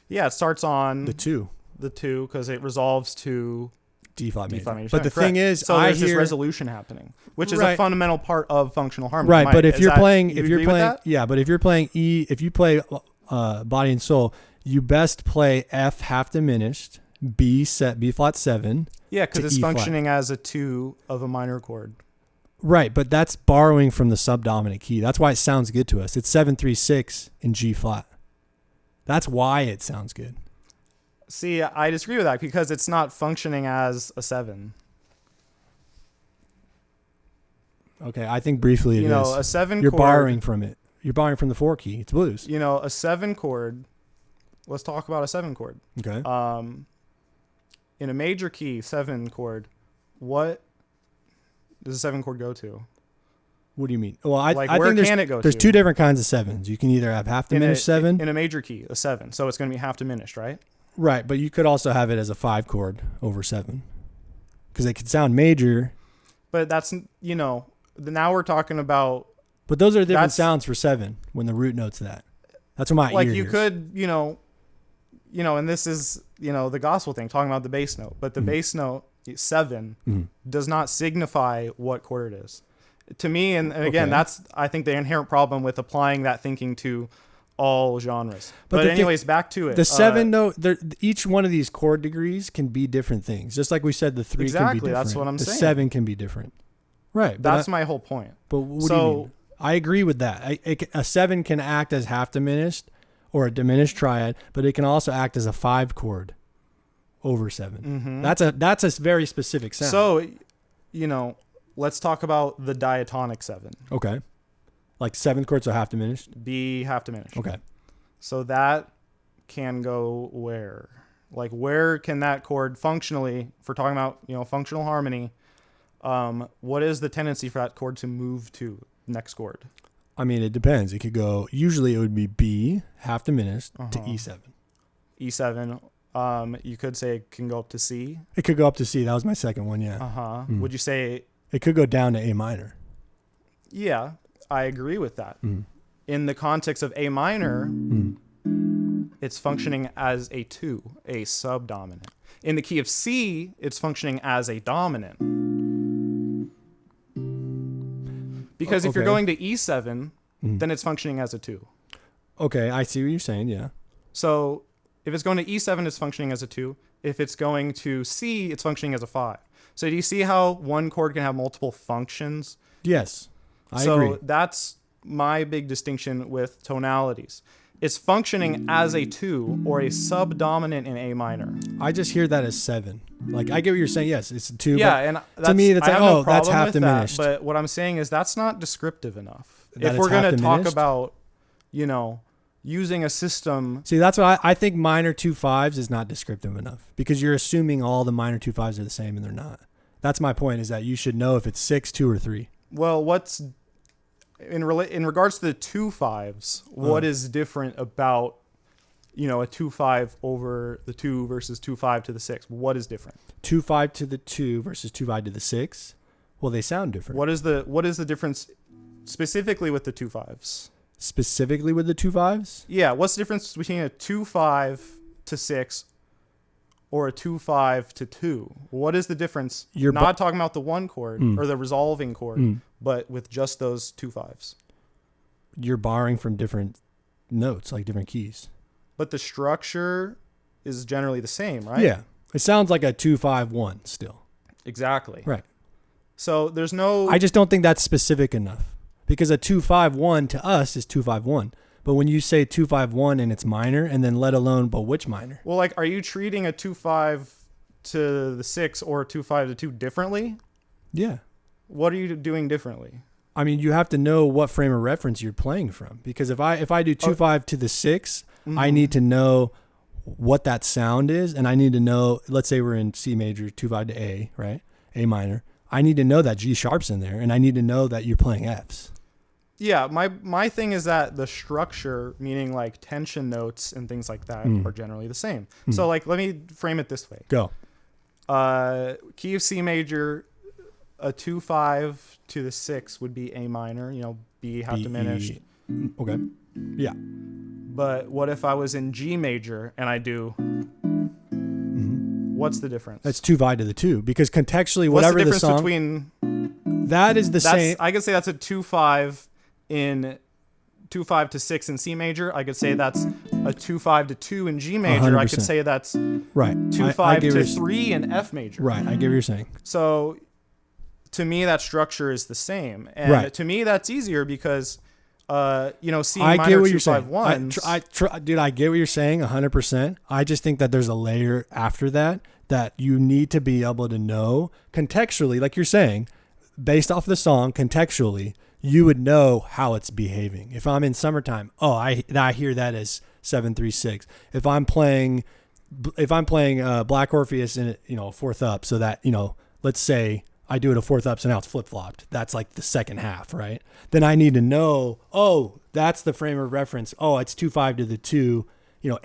Yeah, it starts on
the 2.
The 2 because it resolves to
D flat major.
But
the thing is,
so there's this resolution happening, which is a fundamental part of functional harmony.
Right, but if you're playing
yeah,
but if you're playing E, if you play Body and Soul, you best play F half diminished, B flat 7.
Yeah, because it's functioning as a 2 of a minor chord.
Right, but that's borrowing from the subdominant key. That's why it sounds good to us. It's 7-3-6 in G flat. That's why it sounds good.
See, I disagree with that because it's not functioning as a 7.
Okay, I think briefly it is.
A 7
You're
chord.
borrowing from it. You're borrowing from the 4 key. It's blues.
A 7 chord. Let's talk about a 7 chord.
Okay.
In a major key 7 chord, what does a 7 chord go to?
What do you mean? Well, I
where
think
can it go
there's
to?
2 different kinds of 7s. You can either have half diminished 7
in a major key, a 7. So it's going to be half diminished, right?
Right, but you could also have it as a 5 chord over 7 because it could sound major.
But that's now we're talking about.
But those are different sounds for 7 when the root note's that. That's what my ear
you
hears.
could and this is the gospel thing talking about the bass note, but the bass note 7 does not signify what chord it is. To me, and again, that's I think the inherent problem with applying that thinking to all genres. But anyways, back to it.
The 7 note, each one of these chord degrees can be different things. Just like we said, the 3 can be different.
That's what I'm saying.
The 7 can be different. Right.
That's my whole point.
But what do you mean? I agree with that. A 7 can act as half diminished or a diminished triad, but it can also act as a 5 chord over 7. That's a very specific sound.
So, let's talk about the diatonic 7.
Okay. Like 7th chord, so half diminished?
B half diminished.
Okay.
So that can go where? Like, where can that chord functionally, if we're talking about, functional harmony, what is the tendency for that chord to move to next chord?
I mean, it depends. It could go, usually it would be B, half diminished, to E7.
E7. You could say it can go up to C.
It could go up to C. That was my second one, yeah.
Would you say...
It could go down to A minor.
Yeah, I agree with that. In the context of A minor, it's functioning as a 2, a subdominant. In the key of C, it's functioning as a dominant. Because if you're going to E7, then it's functioning as a 2.
Okay, I see what you're saying, yeah.
So if it's going to E7, it's functioning as a 2. if it's going to C, it's functioning as a 5. So do you see how one chord can have multiple functions?
Yes, I agree.
So that's my big distinction with tonalities. It's functioning as a 2 or a subdominant in A minor.
I just hear that as 7. Like, I get what you're saying. Yes, it's a 2.
Yeah, and
to me, that's
I
like,
have no
oh, that's
problem
half
with
diminished.
that, but what I'm saying is that's not descriptive enough.
That
If
it's
we're going
half
to talk
diminished?
about, using a system.
See, that's what I think minor 2/5s is not descriptive enough because you're assuming all the minor 2/5s are the same and they're not. That's my point, is that you should know if it's 6, 2, or 3.
Well, what's in regards to the 2/5s, what is different about a 2/5 over the 2 versus 2/5 to the 6? What is different?
2/5 to the 2 versus 2/5 to the 6. Well, they sound different.
What is the difference specifically with the 2/5s?
Specifically with the 2/5s?
Yeah, what's the difference between a 2/5 to 6 or a 2/5 to 2? What is the difference? You're not talking about the one chord or the resolving chord, but with just those 2/5s.
You're borrowing from different notes, like different keys.
But the structure is generally the same, right?
Yeah. It sounds like a 2/5-1 still.
Exactly.
Right.
So there's no...
I just don't think that's specific enough because a 2/5-1 to us is 2/5-1. But when you say 2/5-1 and it's minor, and then let alone, but which minor?
Well, like, are you treating a 2/5 to the 6 or a 2/5 to 2 differently?
Yeah.
What are you doing differently?
I mean, you have to know what frame of reference you're playing from, because if I do 2/5 to the 6, I need to know what that sound is, and I need to know, let's say we're in C major, 2/5 to A, right? A minor. I need to know that G sharp's in there, and I need to know that you're playing Fs.
Yeah, my thing is that the structure, meaning like tension notes and things like that, are generally the same. So like, let me frame it this way.
Go.
Key of C major, a 2/5 to the 6 would be A minor, B half diminished.
Okay. Yeah.
But what if I was in G major and I do... What's the difference?
That's 2/5 to the 2, because contextually,
What's
whatever
the difference
song,
between...
that is the same.
I could say that's a 2/5 in 2/5 to 6 in C major. I could say that's a 2/5 to 2 in G major.
100%.
I could say that's
Right.
2/5 to 3 in F major.
Right. I get what you're saying.
So to me, that structure is the same. And to me, that's easier because, C
I
minor
get what you're
2/5-1s.
saying. Dude, I get what you're saying 100%. I just think that there's a layer after that you need to be able to know contextually, like you're saying, based off the song, contextually, you would know how it's behaving. If I'm in Summertime, I hear that as 7/3-6. If I'm playing Black Orpheus in fourth up, so that let's say I do it a fourth up, so now it's flip flopped. That's like the second half, right? Then I need to know. That's the frame of reference. It's 2/5 to the 2.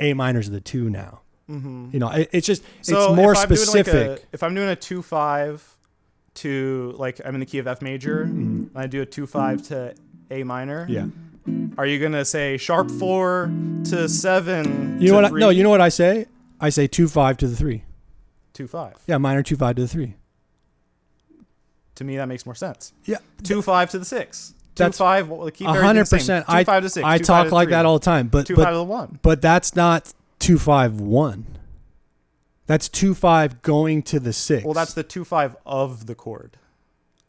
A minor's the 2 now. It's just it's more specific.
If I'm doing a 2/5 to, like, I'm in the key of F major, and I do a 2/5 to A minor.
Yeah.
Are you gonna say sharp 4 to 7?
You know what? No, you know what I say? I say 2/5 to the 3.
2/5.
Yeah, minor 2/5 to the 3.
To me, that makes more sense.
Yeah.
2/5 to the 6.
That's
2/5. Well, keep everything the same.
100%.
2/5 to 6.
I talk like that all the time, but
2/5 to the 1.
But that's not 2/5-1. That's 2/5 going to the 6.
Well, that's the 2/5 of the chord.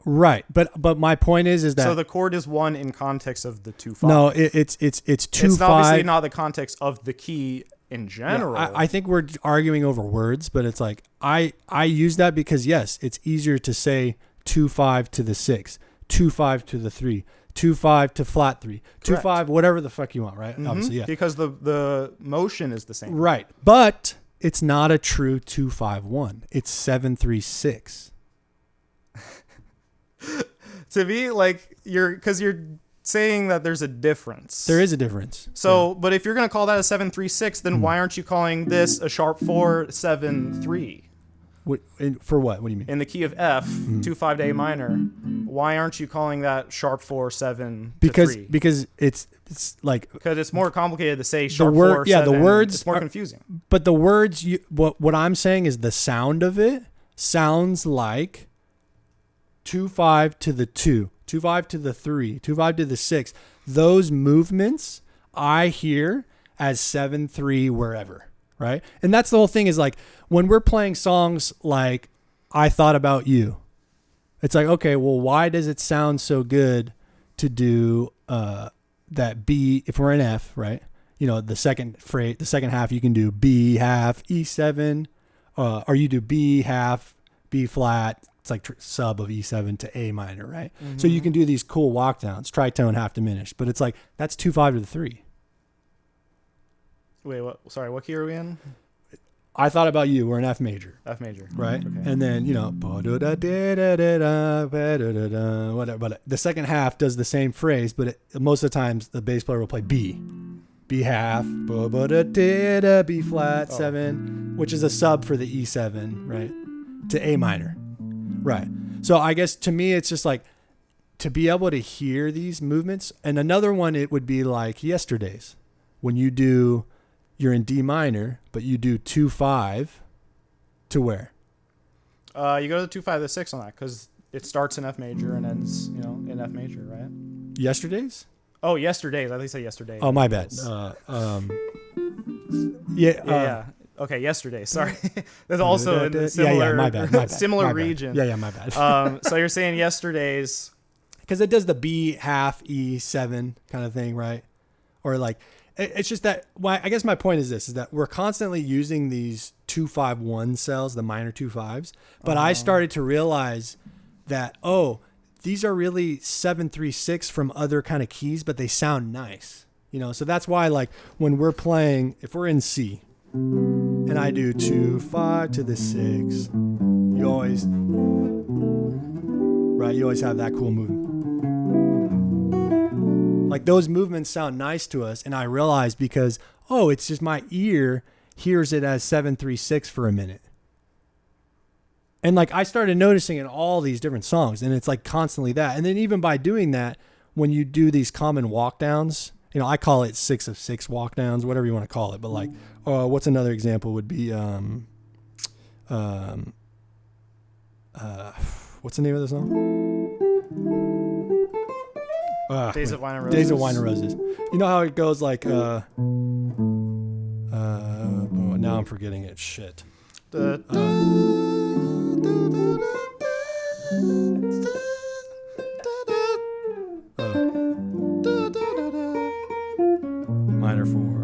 Right, but my point is that
so the chord is 1 in context of the 2/5.
No, it's 2/5.
It's obviously not the context of the key in general.
Yeah, I think we're arguing over words, but it's like I use that because yes, it's easier to say 2/5 to the 6, 2/5 to the 3, 2/5 to flat 3, 2/5 whatever the fuck you want, right? Obviously, yeah.
Because the motion is the same.
Right. But it's not a true 2/5-1. It's 7/3-6.
To me, like, you're saying that there's a difference.
There is a difference.
So, but if you're going to call that a 7/3-6, then why aren't you calling this a sharp 4-7-3?
For what? What do you mean?
In the key of F, 2/5 to A minor, why aren't you calling that sharp 4-7
because
to 3?
Because it's like,
because it's more complicated to say sharp 4-7.
Yeah, the words.
It's more confusing.
But the words, what I'm saying is the sound of it sounds like 2/5 to the 2, 2/5 to the 3, 2/5 to the 6. Those movements I hear as 7/3 wherever. right? And that's the whole thing is like when we're playing songs like I Thought About You, it's like, okay, well, why does it sound so good to do that B if we're in F, right? You know, the second half you can do B half E7, or you do B half B flat. It's like sub of E7 to A minor, right? Mm-hmm. So you can do these cool walk downs, tritone half diminished, but it's like that's 2/5 to the 3.
Wait, what? Sorry, what key are we in?
I Thought About You. We're in F major.
F major,
right?
Okay.
And then whatever. But the second half does the same phrase, but most of the times the bass player will play B half, B flat 7, which is a sub for the E7, right? To A minor. Right. So I guess to me, it's just like to be able to hear these movements. And another one, it would be like Yesterdays when you're in D minor, but you do 2/5 to where?
You go to the 2/5 to the 6 on that because it starts in F major and ends, in F major, right?
Yesterdays?
Oh, Yesterdays. I think I said Yesterday.
Oh, my bad.
Yeah. Okay, Yesterday. Sorry. There's also in the similar,
my bad.
similar
My bad.
region.
Yeah, my bad.
So you're saying Yesterdays.
Because it does the B half E7 kind of thing, right? Or like, it's just that, I guess my point is this, is that we're constantly using these 2-5-1 cells, the minor 2-5s, but I started to realize that, these are really 7-3-6 from other kind of keys, but they sound nice, so that's why, like, when we're playing, if we're in C, and I do 2-5 to the 6, you always have that cool movement. Like those movements sound nice to us, and I realized because, it's just my ear hears it as 7-3-6 for a minute. And like I started noticing in all these different songs, and it's like constantly that. And then even by doing that, when you do these common walk downs, I call it 6 of 6 walk downs, whatever you want to call it. But like, what's another example would be, what's the name of the song?
Days of Wine and Roses.
Days of Wine and Roses. You know how it goes like, now I'm forgetting it. Shit. Minor 4.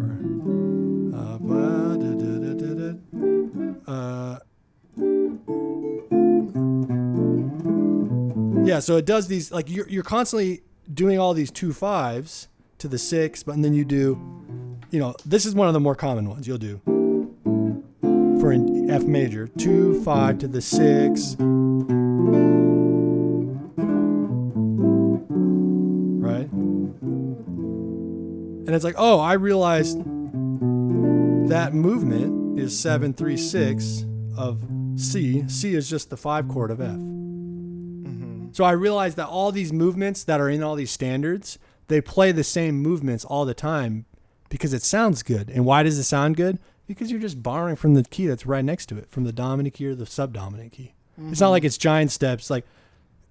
Yeah, so it does these, like you're constantly doing all these 2-5s to the 6, but and then you do, this is one of the more common ones. You'll do for an F major, 2-5 to the 6, right? And it's like, I realized that movement is 7-3-6 of C. C is just the 5 chord of F. So I realized that all these movements that are in all these standards, they play the same movements all the time because it sounds good. And why does it sound good? Because you're just borrowing from the key that's right next to it, from the dominant key or the subdominant key. Mm-hmm. It's not like it's giant steps, like,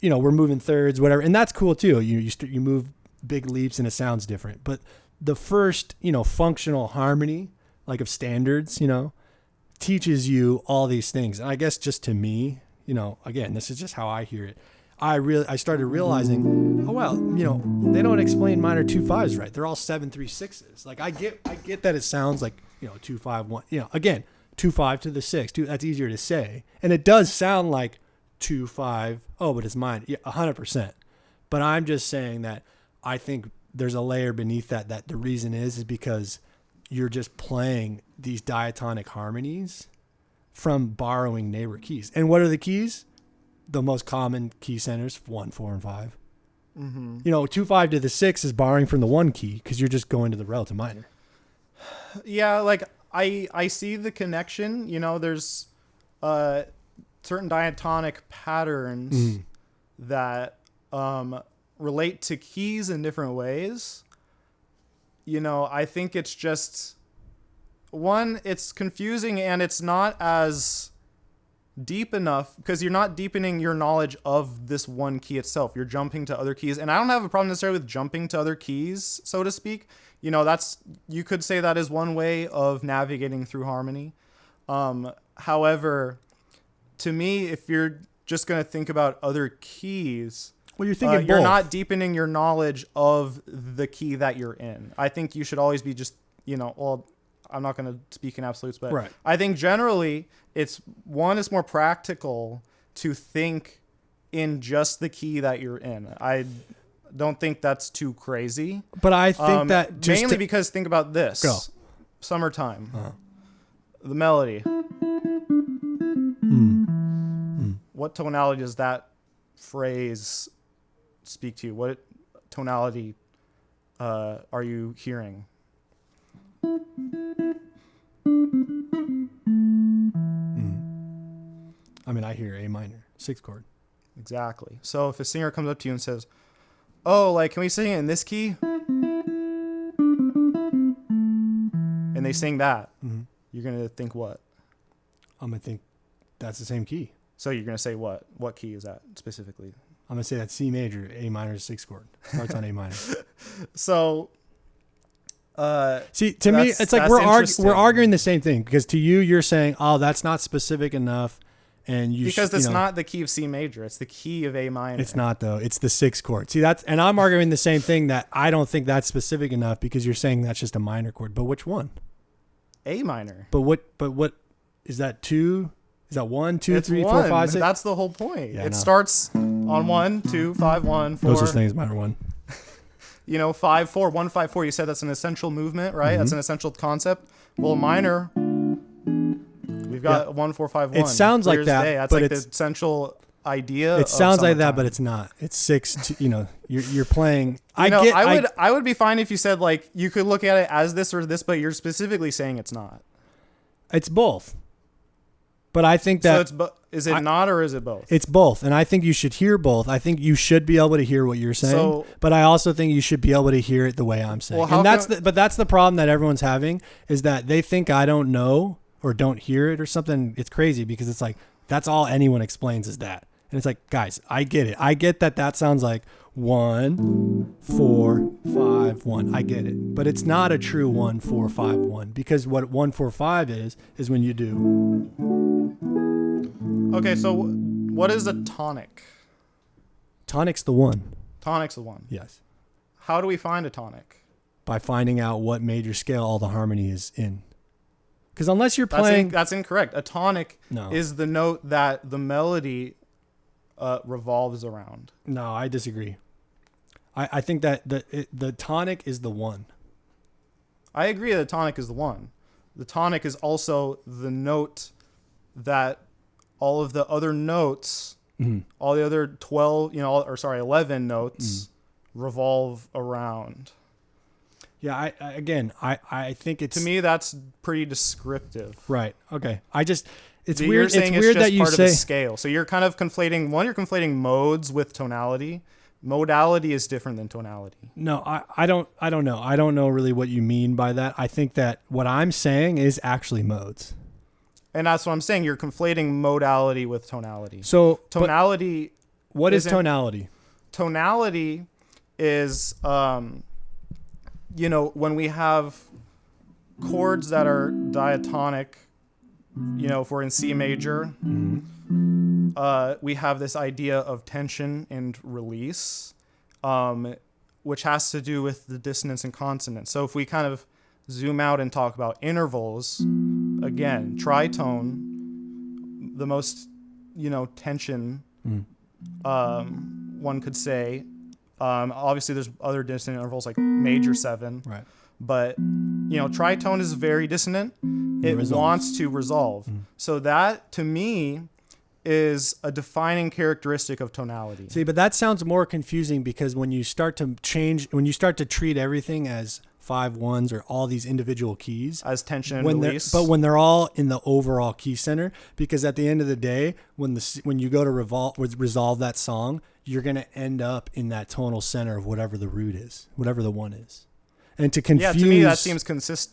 we're moving thirds, whatever. And that's cool too. You move big leaps and it sounds different. But the first, functional harmony, like of standards, teaches you all these things. And I guess just to me, again, this is just how I hear it. I started realizing, they don't explain minor 2-5s right. They're all 7-3-6s. Like I get that it sounds like, 2-5-1, again, 2-5 to the 6, that's easier to say. And it does sound like 2-5, but it's minor, 100%. But I'm just saying that I think there's a layer beneath that the reason is because you're just playing these diatonic harmonies from borrowing neighbor keys. And what are the keys? The most common key centers, 1, 4, and 5. Mm-hmm. 2-5 to the 6 is borrowing from the 1 key because you're just going to the relative minor.
Yeah, like I see the connection. There's certain diatonic patterns that relate to keys in different ways. I think it's just, one, it's confusing and it's not as deep enough, because you're not deepening your knowledge of this one key itself. You're jumping to other keys. And I don't have a problem necessarily with jumping to other keys, so to speak. You know, you could say that is one way of navigating through harmony. However, to me, if you're just going to think about other keys,
well, you're thinking
you're
both.
not deepening your knowledge of the key that you're in. I think you should always be just, well, I'm not going to speak in absolutes, but
right.
I think generally it's more practical to think in just the key that you're in. I don't think that's too crazy.
But I think that just
mainly because think about this.
Go.
Summertime. The melody. What tonality does that phrase speak to you? What tonality are you hearing?
I mean, I hear A minor, 6th chord.
Exactly. So if a singer comes up to you and says, "Oh, like, can we sing it in this key?" And they sing that, you're going to think what?
I'm going to think that's the same key.
So you're going to say what? What key is that specifically?
I'm going to say that's C major, A minor, 6th chord. Starts on A minor.
So,
see, to me, it's like we're arguing the same thing, because to you, you're saying, oh, that's not specific enough. And
because it's not the key of C major, it's the key of A minor.
It's not, though. It's the 6th chord. See, and I'm arguing the same thing, that I don't think that's specific enough, because you're saying that's just a minor chord. But which one?
A minor.
But what is that? 2? Is that 1, 2,
it's
3, 4,
1.
5, 6?
That's the whole point.
Yeah,
it starts on 1, 2, 5, 1, 4.
No such thing as minor 1.
5, 4, 1, 5, 4. You said that's an essential movement, right? That's an essential concept. Well, minor, we've got 1, 4, 5, 1.
It sounds like that,
That's
but
like the essential idea.
It sounds like that,
summertime.
but it's not. It's 6. You're playing.
I would be fine if you said, like, you could look at it as this or this, but you're specifically saying it's not.
It's both. But I think that
is it not, or is it both?
It's both, and I think you should hear both. I think you should be able to hear what you're saying, but I also think you should be able to hear it the way I'm saying.
Well,
but that's the problem that everyone's having, is that they think I don't know or don't hear it or something. It's crazy, because it's like that's all anyone explains is that, and it's like, guys, I get it. I get that sounds like 1, 4, 5, 1. I get it, but it's not a true 1, 4, 5, 1, because what 1, 4, 5 is when you do.
Okay, so what is a tonic?
Tonic's the 1.
Tonic's the 1.
Yes.
How do we find a tonic?
By finding out what major scale all the harmony is in. Because unless you're playing...
That's incorrect. A tonic is the note that the melody revolves around.
No, I disagree. I think that the tonic is the 1.
I agree that the tonic is the 1. The tonic is also the note that all of the other notes, all the other 11 notes revolve around.
Yeah, I think it's...
To me, that's pretty descriptive.
Right. Okay. It's
You're
weird.
saying
It's weird
just
that you
part
say
of a scale. So you're kind of conflating. You're conflating modes with tonality. Modality is different than tonality.
No, I don't know. I don't know really what you mean by that. I think that what I'm saying is actually modes.
And that's what I'm saying. You're conflating modality with tonality.
So
tonality.
What is tonality?
Tonality is, when we have chords that are diatonic, if we're in C major, we have this idea of tension and release, which has to do with the dissonance and consonance. So if we kind of zoom out and talk about intervals, again, tritone, the most, tension, one could say. Obviously, there's other dissonant intervals like major 7.
Right.
But, tritone is very dissonant. It wants to resolve. So that, to me, is a defining characteristic of tonality.
See, but that sounds more confusing, because when you start to treat everything as 5 1s or all these individual keys
as tension and release,
but when they're all in the overall key center, because at the end of the day, when you go to resolve that song, you're going to end up in that tonal center of whatever the root is, whatever the 1 is. And to confuse,
to me that seems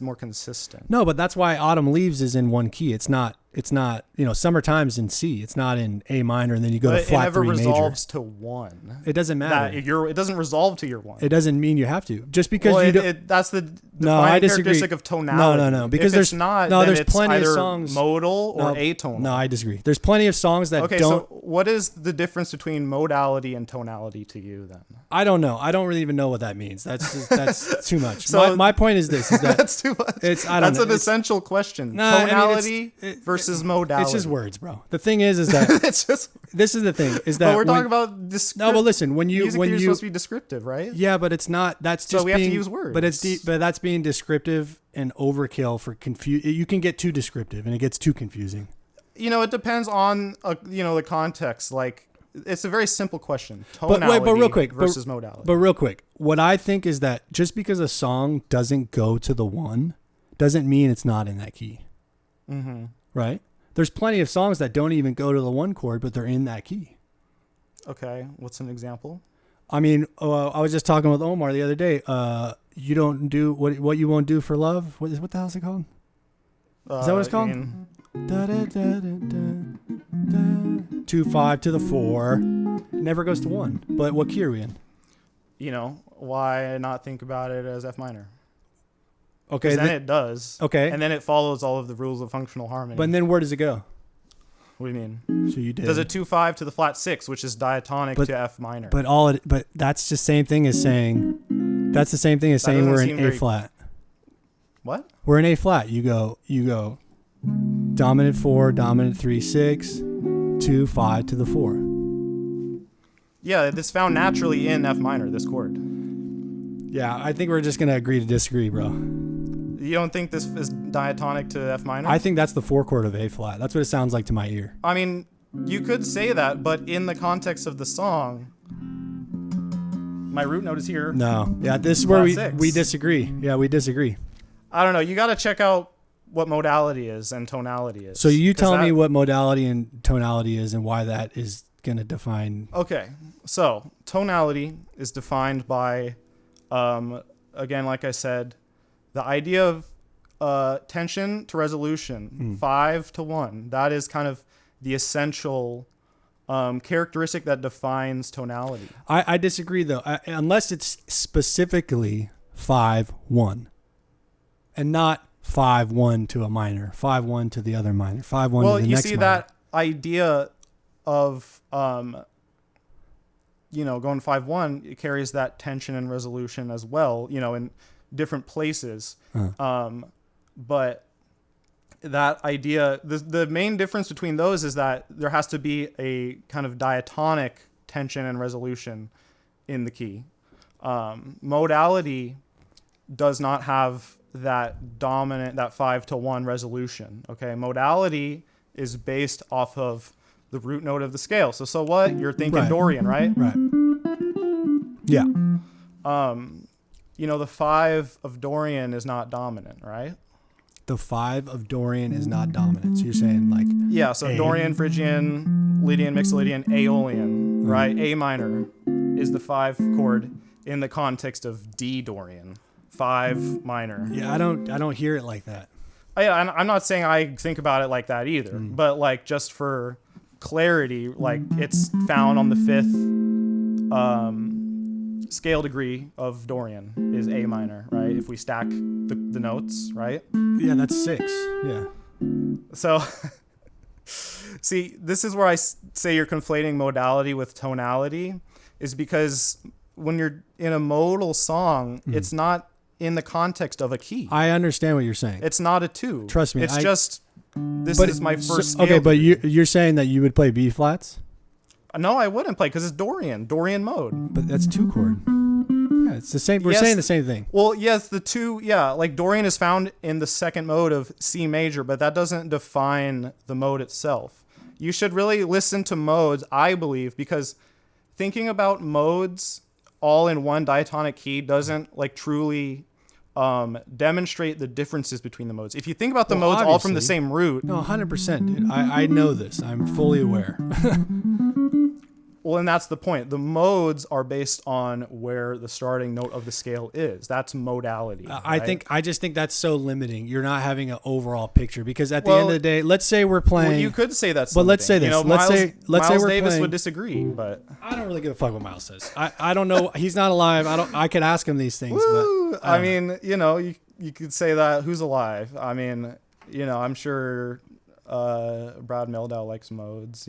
more consistent.
No, but that's why Autumn Leaves is in 1 key. It's not It's not, summertime's in C. It's not in A minor, and then you go to flat 3 major.
It never resolves to 1.
It doesn't matter.
It doesn't resolve to your 1.
It doesn't mean you have to. Just because you don't.
That's the defining characteristic of tonality.
No. Because
if it's not,
no,
then
there's
it's
plenty
either
of songs.
modal or atonal.
No, I disagree. There's plenty of songs that
okay,
don't.
So what is the difference between modality and tonality to you then?
I don't know. I don't really even know what that means. That's too much. So my point is this: is that
that's too much.
That's an
essential question.
No,
tonality versus modality.
It's just words, bro. The thing is that
it's just.
This is the thing: is that
but we're talking about
no, but listen, when you
supposed to be descriptive, right?
Yeah, but it's not. That's just
so we have to use words.
But that's being descriptive and overkill for confuse. You can get too descriptive, and it gets too confusing.
It depends on the context. Like, it's a very simple question. Tonality
but real quick,
versus modality.
But real quick, what I think is that just because a song doesn't go to the 1 doesn't mean it's not in that key.
Mm-hmm.
Right? There's plenty of songs that don't even go to the 1 chord, but they're in that key.
Okay, what's an example?
I mean, I was just talking with Omar the other day. You don't do what you won't do for love. What the hell is it called? Is that what it's called? Da, da, da, da, da, da. 2 5 to the 4. Never goes to 1. But what key are we in?
Why not think about it as F minor?
Okay,
then it does.
Okay,
and then it follows all of the rules of functional harmony.
But then where does it go?
What do you mean?
So you did.
Does a 2 5 to the flat 6, which is diatonic to F minor?
But that's the same thing as saying. That's the same thing as saying we're in A flat.
What?
We're in A flat. You go. Dominant 4, dominant 3 6, 2 5 to the 4.
Yeah, this found naturally in F minor. This chord.
Yeah, I think we're just gonna agree to disagree, bro.
You don't think this is diatonic to F minor?
I think that's the 4 chord of A flat. That's what it sounds like to my ear.
I mean, you could say that, but in the context of the song, my root note is here.
No, yeah, this is where we disagree. Yeah, we disagree.
I don't know. You got to check out what modality is and tonality is.
So you tell me what modality and tonality is and why that is going to define.
Okay. So tonality is defined by, again, like I said, the idea of tension to resolution, 5 to 1. That is kind of the essential characteristic that defines tonality.
I disagree, though, unless it's specifically 5-1 and not 5-1 to a minor, 5-1 to the other minor, 5-1 to the next minor.
Well, you see that idea of, going 5-1, it carries that tension and resolution as well, in different places. But that idea, the main difference between those is that there has to be a kind of diatonic tension and resolution in the key. Modality does not have that dominant, that 5 to 1 resolution. Okay. Modality is based off of the root note of the scale. So what? You're thinking Dorian, right?
Right. Yeah.
The 5 of Dorian is not dominant, right?
The 5 of Dorian is not dominant. So you're saying like...
Yeah, so Dorian, Phrygian, Lydian, Mixolydian, Aeolian, right? A minor is the 5 chord in the context of D Dorian. 5 minor.
Yeah, I don't hear it like that.
I'm not saying I think about it like that either, but like just for clarity, like it's found on the 5th scale degree of Dorian is A minor, right? If we stack the notes, right?
Yeah, that's 6. Yeah.
So, see, this is where I say you're conflating modality with tonality, is because when you're in a modal song, it's not in the context of a key.
I understand what you're saying.
It's not a 2.
Trust me.
It's just, this is my first scale.
Okay, but you're saying that you would play B flats?
No, I wouldn't play because it's Dorian mode.
But that's 2 chord. Yeah, it's the same. We're saying the same thing.
Well, yes, the 2, yeah, like Dorian is found in the 2nd mode of C major, but that doesn't define the mode itself. You should really listen to modes, I believe, because thinking about modes all in one diatonic key doesn't like truly demonstrate the differences between the modes. If you think about the modes all from the same root.
No, 100%, dude. I know this. I'm fully aware.
Well, and that's the point. The modes are based on where the starting note of the scale is. That's modality.
I just think that's so limiting. You're not having an overall picture because at the end of the day, let's say we're playing.
Well, you could say that's.
But let's say this. Let's say
Miles
we're
Davis
playing,
would disagree, but
I don't really give a fuck what Miles says. I don't know. He's not alive. I could ask him these things,
woo,
but
I mean, you could say that. Who's alive? I mean, I'm sure. Brad Mehldau likes modes,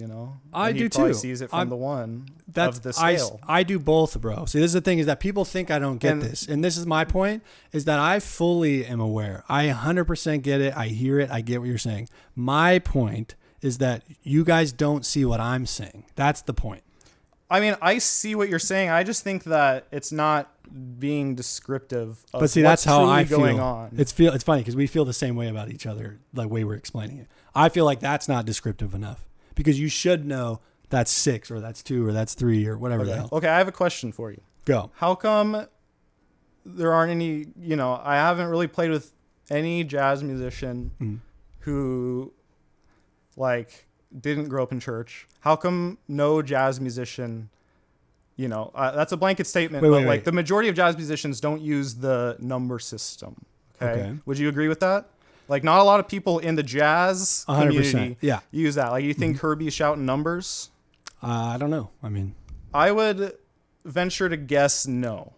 I do
probably
too.
Sees it from the one
that's
of the scale.
I do both, bro. See, this is the thing is that people think I don't get this, and this is my point: is that I fully am aware. I 100% get it. I hear it. I get what you're saying. My point is that you guys don't see what I'm saying. That's the point.
I mean, I see what you're saying. I just think that it's not being descriptive of
but see,
what's
that's how I feel.
going on.
It's funny because we feel the same way about each other, the way we're explaining it. I feel like that's not descriptive enough because you should know that's 6 or that's 2 or that's 3 or whatever the hell.
Okay, I have a question for you.
Go.
How come there aren't any, I haven't really played with any jazz musician who didn't grow up in church. How come no jazz musician, that's a blanket statement, but the majority of jazz musicians don't use the number system. Okay. Would you agree with that? Not a lot of people in the jazz community use that. You think Herbie's shouting numbers?
I don't know. I mean,
I would venture to guess no.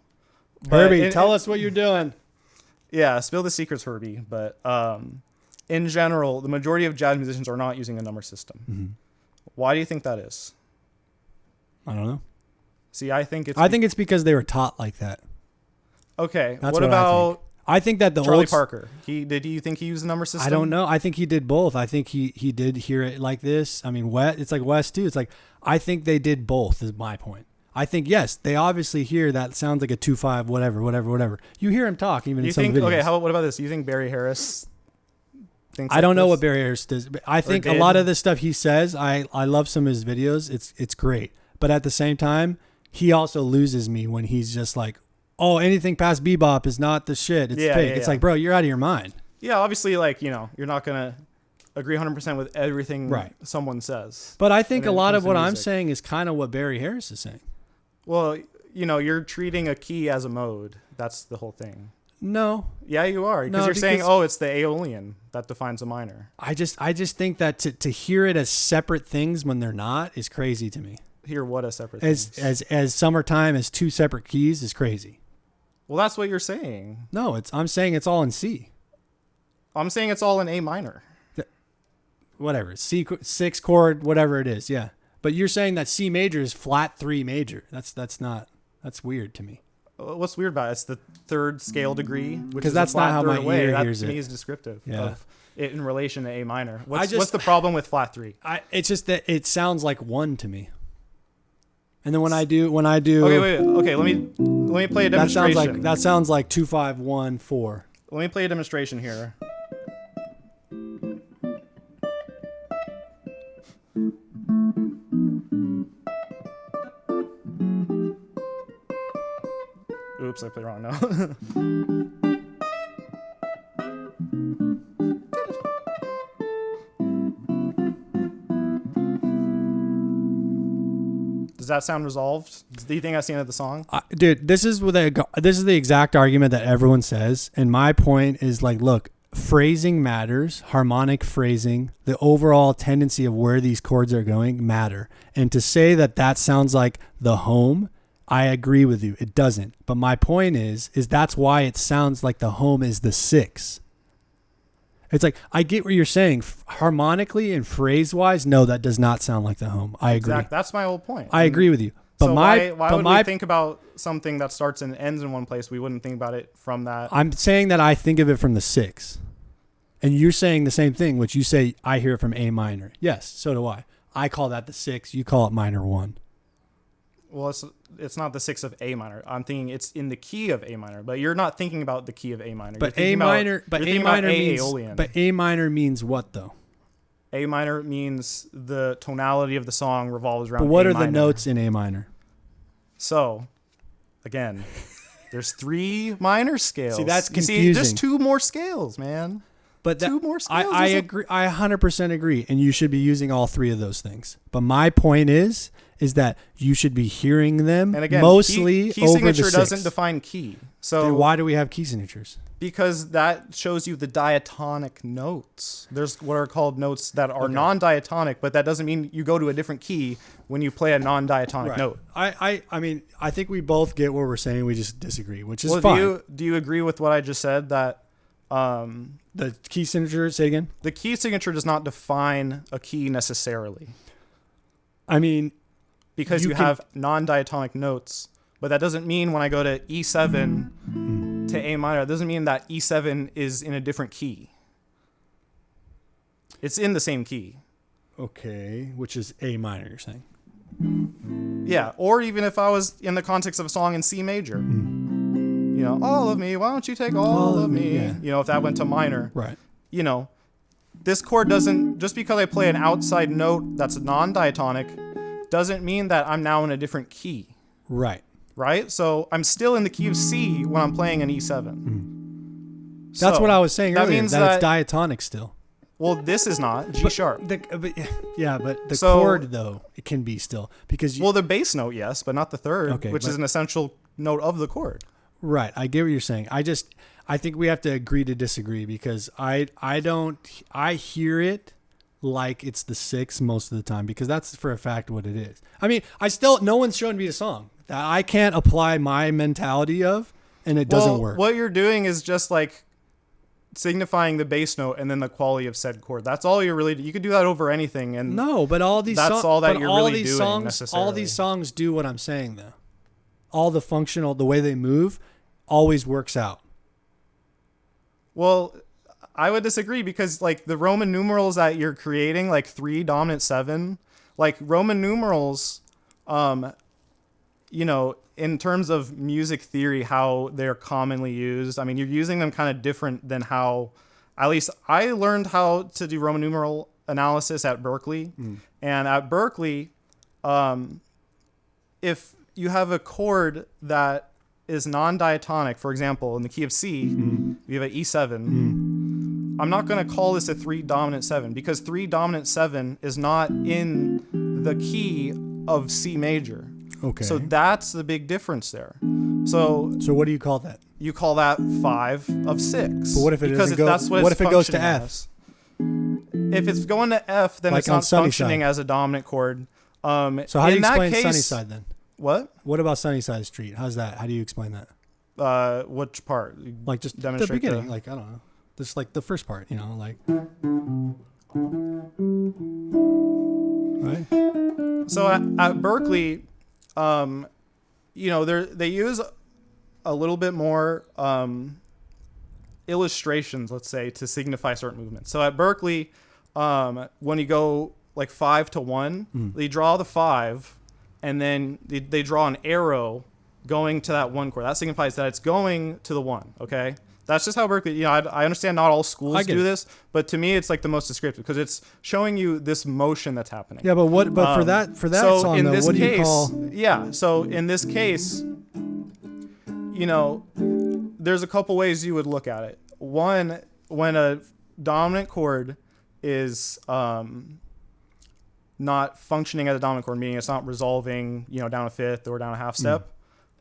Herbie, tell us what you're doing.
Yeah, spill the secrets, Herbie. But in general, the majority of jazz musicians are not using a number system. Mm-hmm. Why do you think that is?
I don't know.
See, I think
it's because they were taught like that.
Okay.
That's
what about
I think that the
Charlie Parker? Did you think he used the number system?
I don't know. I think he did both. I think he did hear it like this. I mean, it's like Wes too. It's like I think they did both. Is my point. I think yes, they obviously hear that sounds like a 2/5, whatever. You hear him talk even in some videos.
Okay, what about this? You think Barry Harris thinks?
I don't know what Barry Harris does. But I think a lot of the stuff he says, I love some of his videos. It's great, but at the same time, he also loses me when he's just like, oh, anything past bebop is not the shit. It's fake. It's like, bro, you're out of your mind.
Yeah, obviously, you're not gonna agree 100% with everything someone says.
But I think a lot of what I'm saying is kind of what Barry Harris is saying.
Well, you're treating a key as a mode. That's the whole thing.
No.
Yeah, you are. Because you're saying, it's the Aeolian that defines a minor.
I just think that to hear it as separate things when they're not is crazy to me.
Hear what as separate
things? As summertime as 2 separate keys is crazy.
Well, that's what you're saying.
No, I'm saying it's all in C.
I'm saying it's all in A minor.
Whatever. C 6 chord, whatever it is. Yeah. But you're saying that C major is flat 3 major. That's weird to me.
What's weird about it? It's the 3rd scale degree, which is
that's not how my ear hears
that
it.
To me is descriptive of it in relation to A minor.
What's
the problem with flat 3?
It's just that it sounds like 1 to me. And then when I do
okay, let me play a demonstration.
That sounds like 2 5 1 4.
Let me play a demonstration here. Oops, I played wrong now. Does that sound resolved? Do you think that's the end of the song?
Dude, this is the exact argument that everyone says. And my point is look, phrasing matters, harmonic phrasing, the overall tendency of where these chords are going matter. And to say that sounds like the home, I agree with you. It doesn't. But my point is that's why it sounds like the home is the 6. It's like, I get what you're saying. Harmonically and phrase-wise, no, that does not sound like the home. I agree.
Exactly. That's my whole point.
I agree with you. But
so why would we think about something that starts and ends in one place? We wouldn't think about it from that.
I'm saying that I think of it from the 6. And you're saying the same thing, which you say, I hear it from A minor. Yes, so do I. I call that the 6. You call it minor 1.
Well, it's not the 6 of A minor. I'm thinking it's in the key of A minor, but you're not thinking about the key of A minor.
But A minor means what though?
A minor means the tonality of the song revolves around.
But what
A
are
minor.
the notes in A minor?
So, again, there's 3 minor scales.
See, that's confusing.
There's 2 more scales, man.
But
two more scales.
I agree. I 100% agree. And you should be using all three of those things. But my point is that you should be hearing them
and again,
mostly
key
over
signature
the
doesn't
six.
define key. So
Then why do we have key signatures?
Because that shows you the diatonic notes. There's what are called notes that are non-diatonic, but that doesn't mean you go to a different key when you play a non-diatonic note.
I mean, I think we both get what we're saying. We just disagree, which is fine.
Do you agree with what I just said? That
the key signature, say again?
The key signature does not define a key necessarily.
I mean,
because you have non-diatonic notes, but that doesn't mean when I go to E7 to A minor, it doesn't mean that E7 is in a different key. It's in the same key.
Okay, which is A minor, you're saying?
Yeah, or even if I was in the context of a song in C major. You know, all of me, why don't you take all of me?
Yeah.
You know, if that went to minor.
Right.
You know, this chord doesn't, just because I play an outside note that's non-diatonic, doesn't mean that I'm now in a different key.
Right.
Right? So I'm still in the key of C when I'm playing an E7.
That's what I was saying earlier,
means
that it's diatonic still.
Well, this is not G sharp.
But the chord, though, it can be still. Because
well, the bass note, yes, but not the third,
Okay,
which is an essential note of the chord.
Right. I get what you're saying. I think we have to agree to disagree because I hear it like it's the 6 most of the time because that's for a fact what it is. I mean, no one's shown me a song that I can't apply my mentality of and it doesn't work.
What you're doing is just like signifying the bass note and then the quality of said chord. That's all you're really, you could do that over anything. And
no, but all these
that's all that you're really doing
songs,
necessarily.
all these songs do what I'm saying though. All the functional, the way they move always works out.
Well, I would disagree because like the Roman numerals that you're creating, like 3 dominant 7, like Roman numerals, you know, in terms of music theory, how they're commonly used. I mean, you're using them kind of different than how, at least I learned how to do Roman numeral analysis at Berkeley. And at Berkeley, if you have a chord that is non-diatonic, for example, in the key of C, you have an E7. I'm not going to call this a 3 dominant 7 because 3 dominant 7 is not in the key of C major.
Okay.
So that's the big difference there. So
what do you call that?
You call that 5 of 6.
But what if it doesn't go? What if it goes to F?
As. If it's going to F, then
like
it's not functioning as a dominant chord.
So how do you explain Sunnyside then?
What?
What about Sunnyside Street? How's that? How do you explain that?
Which part?
Like just the beginning. Like, I don't know. Just like the first part, you know, like. Right?
So at Berkeley, you know, they use a little bit more illustrations, let's say, to signify certain movements. So at Berkeley, when you go like 5 to 1, they draw the 5. And then they draw an arrow going to that one chord. That signifies that it's going to the 1, okay? That's just how Berkeley, you know, I understand not all schools do this, but to me it's like the most descriptive because it's showing you this motion that's happening.
Yeah, but for that
so
song,
in
though,
this
what do
case,
you call?
Yeah, so in this case, you know, there's a couple ways you would look at it. One, when a dominant chord is not functioning as a dominant chord, meaning it's not resolving, you know, down a fifth or down a half step,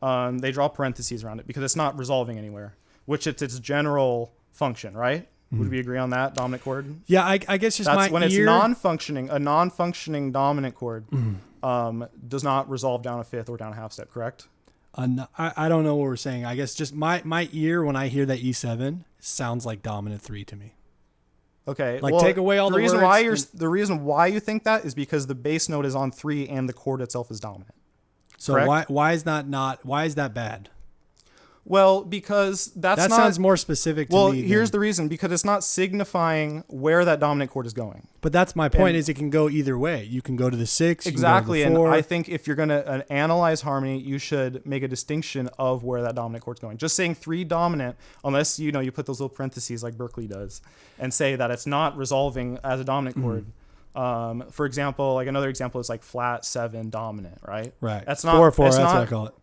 they draw parentheses around it because it's not resolving anywhere, which it's its general function, right? Would we agree on that, dominant chord?
Yeah, I guess just
that's
my
when
ear...
it's non-functioning. A non-functioning dominant chord does not resolve down a fifth or down a half step, correct?
I don't know what we're saying. I guess just my ear, when I hear that E7, sounds like dominant 3 to me.
Okay.
Like, take away all the
reason
words.
The reason why you think that is because the bass note is on 3 and the chord itself is dominant.
So
correct?
why is that bad?
Well, because that
sounds more specific to me.
Well, here's the reason, because it's not signifying where that dominant chord is going.
But that's my point, is it can go either way. You can go to the 6,
exactly,
you can go to the 4.
And I think if you're going to analyze harmony, you should make a distinction of where that dominant chord's going. Just saying 3 dominant, unless you put those little parentheses like Berkeley does, and say that it's not resolving as a dominant chord. For example, like another example is like flat 7 dominant, right?
Right.
That's not
4/4. That's what I call it.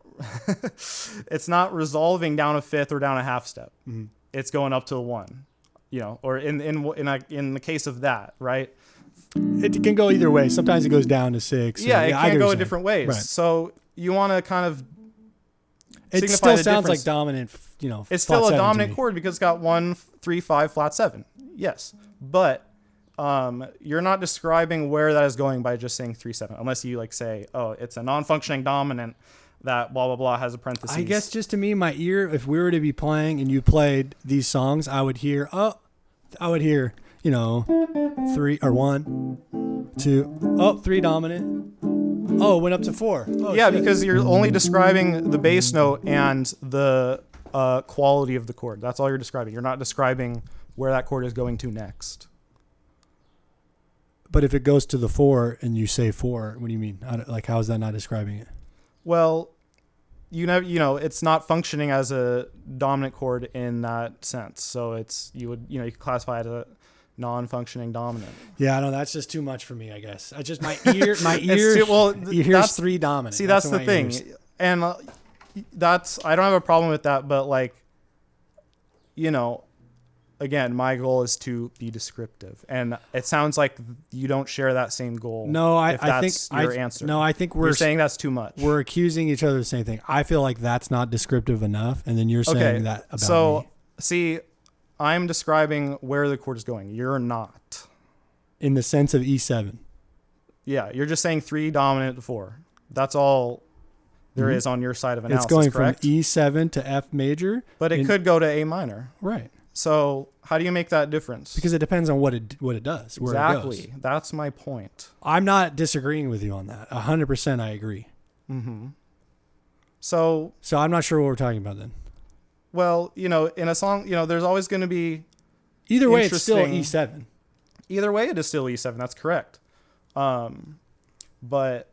It's not resolving down a fifth or down a half step. It's going up to a 1. or in the case of that, right?
It can go either way. Sometimes it goes down to 6.
Yeah, it can go
in
different ways.
Right.
So you want to kind of
it still sounds like dominant,
It's still a dominant chord because it's got 1, 3, 5, flat 7. Yes. But you're not describing where that is going by just saying 3, 7, unless you like say, oh, it's a non-functioning dominant that blah, blah, blah has a parenthesis.
I guess just to me, my ear, if we were to be playing and you played these songs, I would hear, 3 or 1, 2, 3 dominant. Oh, it went up to 4. Oh,
yeah,
shit.
because you're only describing the bass note and the quality of the chord. That's all you're describing. You're not describing where that chord is going to next.
But if it goes to the 4 and you say 4, what do you mean? How is that not describing it?
Well, it's not functioning as a dominant chord in that sense. So you could classify it as a non-functioning dominant.
Yeah, I know that's just too much for me, I guess. I just my ear you hear 3 dominant.
See, that's the thing. And I don't have a problem with that, but again, my goal is to be descriptive, and it sounds like you don't share that same goal.
No, I think
your answer.
No, I think
you're saying that's too much.
We're accusing each other of the same thing. I feel like that's not descriptive enough, and then you're saying that about me.
See, I'm describing where the chord is going. You're not.
In the sense of E7.
Yeah, you're just saying 3 dominant to 4. That's all there is on your side of analysis.
It's going
correct?
from E7 to F major,
but it could go to A minor.
Right.
So how do you make that difference?
Because it depends on what it does. Where
exactly.
It goes.
That's my point.
I'm not disagreeing with you on that. 100% I agree.
Mm-hmm. So
I'm not sure what we're talking about then.
Well, in a song, there's always going to be.
Either way, it's still E7.
Either way, it is still E7. That's correct. But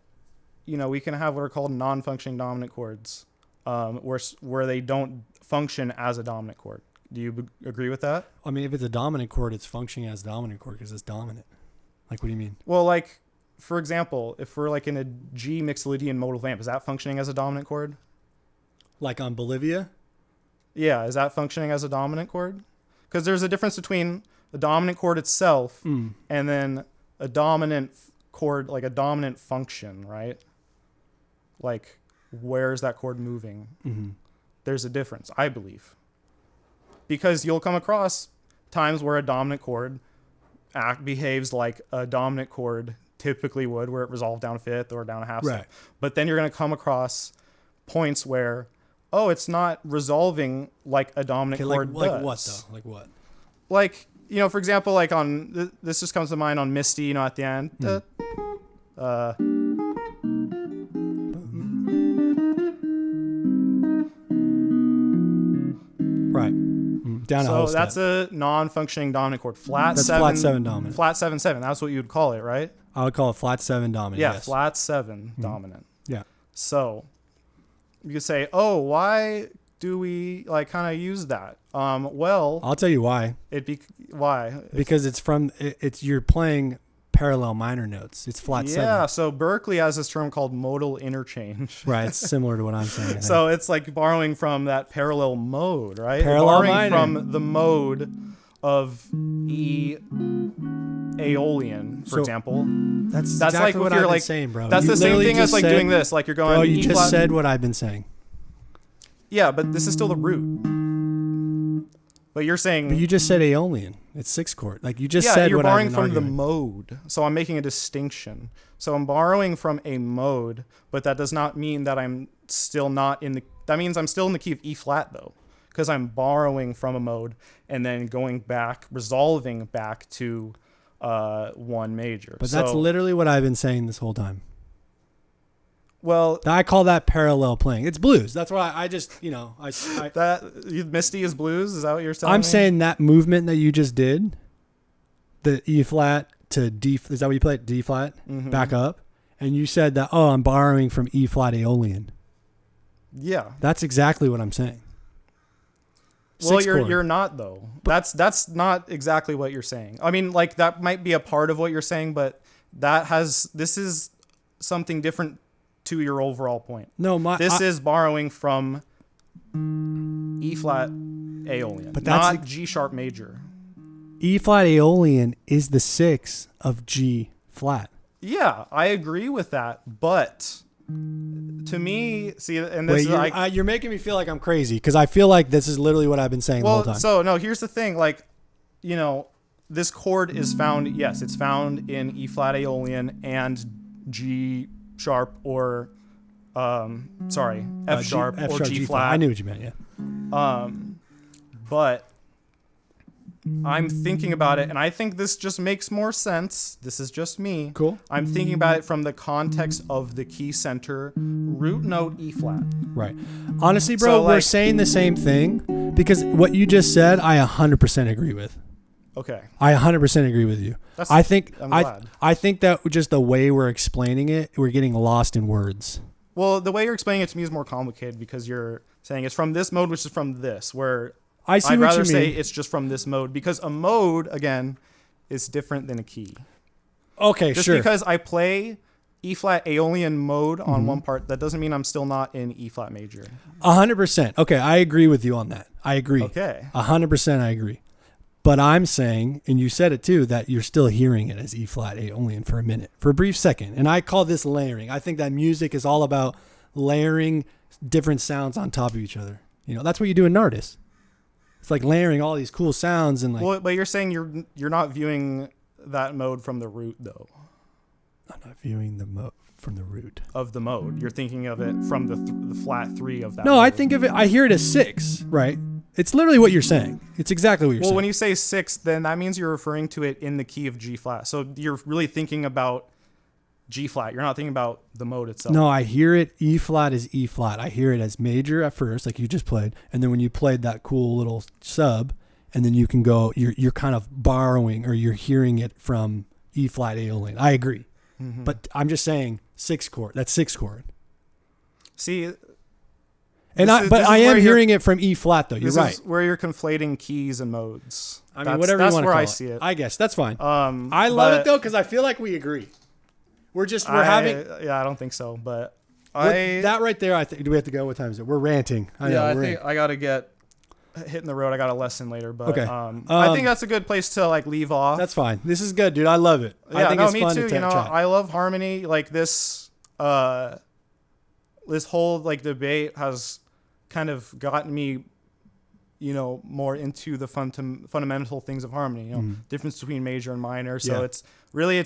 we can have what are called non-functioning dominant chords, where they don't function as a dominant chord. Do you agree with that?
I mean, if it's a dominant chord, it's functioning as a dominant chord because it's dominant. What do you mean?
Well, for example, if we're in a G Mixolydian modal vamp, is that functioning as a dominant chord?
Like on Bolivia?
Yeah, is that functioning as a dominant chord? Because there's a difference between the dominant chord itself and then a dominant chord, like a dominant function, right? Where's that chord moving? Mm-hmm. There's a difference, I believe. Because you'll come across times where a dominant chord behaves like a dominant chord typically would, where it resolved down a fifth or down a half step. But then you're going to come across points where, it's not resolving like a dominant chord does.
Like what, though? Like what?
For example, on this just comes to mind on Misty, at the end.
Right. Down a whole step.
That's a non-functioning dominant chord.
Flat 7 dominant.
Flat 7 7. That's what you would call it, right?
I would call it flat 7 dominant.
Yeah,
yes.
Flat 7 dominant.
Yeah.
So you could say, why do we kind of use that? Well,
I'll tell you why.
Why?
Because you're playing parallel minor notes. It's flat 7.
Yeah, so Berkeley has this term called modal interchange.
Right, it's similar to what I'm saying.
So it's like borrowing from that parallel mode, right?
Parallel
borrowing
minor.
from the mode of E Aeolian, for example.
That's exactly what I've been saying, bro.
That's the same thing as doing this. You're going.
Bro, you
E
just
flat.
said what I've been saying.
Yeah, but this is still the root. But you're saying.
But you just said Aeolian. It's 6 chord. You just said
you're
what
borrowing
I've been
from the
arguing.
mode. So I'm making a distinction. So I'm borrowing from a mode, but that does not mean that I'm still not in the. That means I'm still in the key of E flat though, because I'm borrowing from a mode and then going back, resolving back to 1 major.
But that's literally what I've been saying this whole time.
Well,
I call that parallel playing. It's blues. That's why I just,
Misty is blues. Is that what you're telling me?
I'm saying that movement that you just did, the E flat to D, is that what you played? D flat, back up. And you said that, I'm borrowing from E flat Aeolian.
Yeah.
That's exactly what I'm saying.
Well, you're not though. That's not exactly what you're saying. I mean, that might be a part of what you're saying, but this is something different to your overall point.
No,
this is borrowing from E flat Aeolian, but not G sharp major.
E flat Aeolian is the 6 of G flat.
Yeah, I agree with that, but to me, see, and this
you're making me feel like I'm crazy because I feel like this is literally what I've been saying the whole time.
So no, here's the thing, like, you know, this chord is found, yes, it's found in E flat Aeolian and G sharp or, F sharp or G flat.
I knew what you meant, yeah.
But I'm thinking about it, and I think this just makes more sense. This is just me.
Cool.
I'm thinking about it from the context of the key center root note E flat.
Right. Honestly, bro, we're saying the same thing because what you just said, I 100% agree with.
Okay.
I 100% agree with you. I'm glad. I think that just the way we're explaining it, we're getting lost in words.
Well, the way you're explaining it to me is more complicated because you're saying it's from this mode, which is from this, where
I'd rather say
it's just from this mode because a mode, again, is different than a key.
Okay,
just
sure.
Just because I play E flat Aeolian mode on one part, that doesn't mean I'm still not in E flat major.
100%. Okay, I agree with you on that. I agree.
Okay.
100% I agree. But I'm saying, and you said it too, that you're still hearing it as E flat Aeolian for a minute, for a brief second. And I call this layering. I think that music is all about layering different sounds on top of each other. You know, that's what you do in Nardis. It's like layering all these cool sounds and like.
Well, but you're saying you're not viewing that mode from the root though.
I'm not viewing the mode from the root
of the mode. You're thinking of it from the flat 3 of that.
No,
mode.
I think of it. I hear it as 6, right? It's literally what you're saying. It's exactly what you're saying.
Well, when you say 6, then that means you're referring to it in the key of G flat. So you're really thinking about G flat. You're not thinking about the mode itself.
No, I hear it. E flat is E flat. I hear it as major at first, like you just played, and then when you played that cool little sub, and then you can go. You're kind of borrowing, or you're hearing it from E flat Aeolian. I agree, but I'm just saying 6 chord. That's 6 chord.
See.
I am hearing it from E flat though. You're right.
This is where you're conflating keys and modes.
I mean, whatever you want to call it.
That's where I see it.
I guess that's fine. I love it though because I feel like we agree. We're having.
Yeah, I don't think so, but
that right there. I think. Do we have to go? What time is it? We're ranting.
I think I gotta get hitting the road. I got a lesson later, but
okay.
I think that's a good place to like leave off.
That's fine. This is good, dude. I love it.
Yeah,
I think
no,
it's
me
fun
too.
to
You know,
chat.
I love harmony. Like this, this whole like debate has kind of gotten me, you know, more into the fundamental things of harmony. You know, difference between major and minor. So it's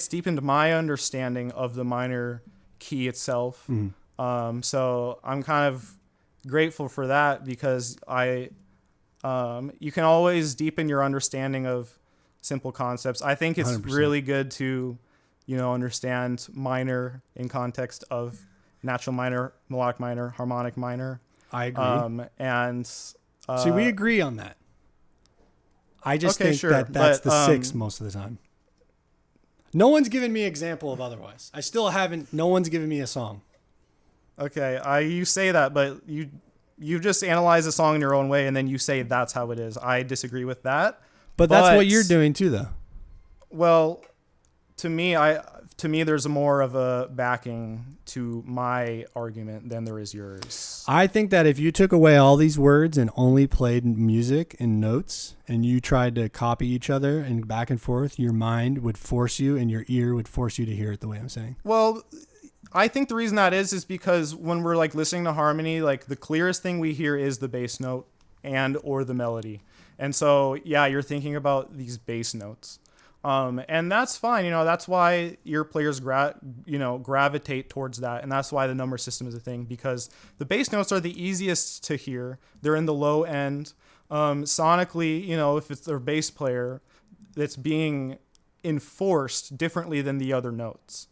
deepened my understanding of the minor key itself. So I'm kind of grateful for that because you can always deepen your understanding of simple concepts. I think it's
100%.
really good to, you know, understand minor in context of natural minor, melodic minor, harmonic minor.
I agree.
See,
we agree on that. I just think that's the 6 most of the time. No one's given me an example of otherwise. I still haven't. No one's given me a song.
Okay, you say that, but you just analyze a song in your own way, and then you say that's how it is. I disagree with that.
But that's what you're doing too, though.
Well, to me, there's more of a backing to my argument than there is yours.
I think that if you took away all these words and only played music and notes and you tried to copy each other and back and forth, your mind would force you and your ear would force you to hear it the way I'm saying.
Well, I think the reason that is because when we're like listening to harmony, like the clearest thing we hear is the bass note and or the melody. And so, yeah, you're thinking about these bass notes. And that's fine. You know, that's why your players gravitate towards that. And that's why the number system is a thing, because the bass notes are the easiest to hear. They're in the low end. Sonically, you know, if it's their bass player, that's being enforced differently than the other notes.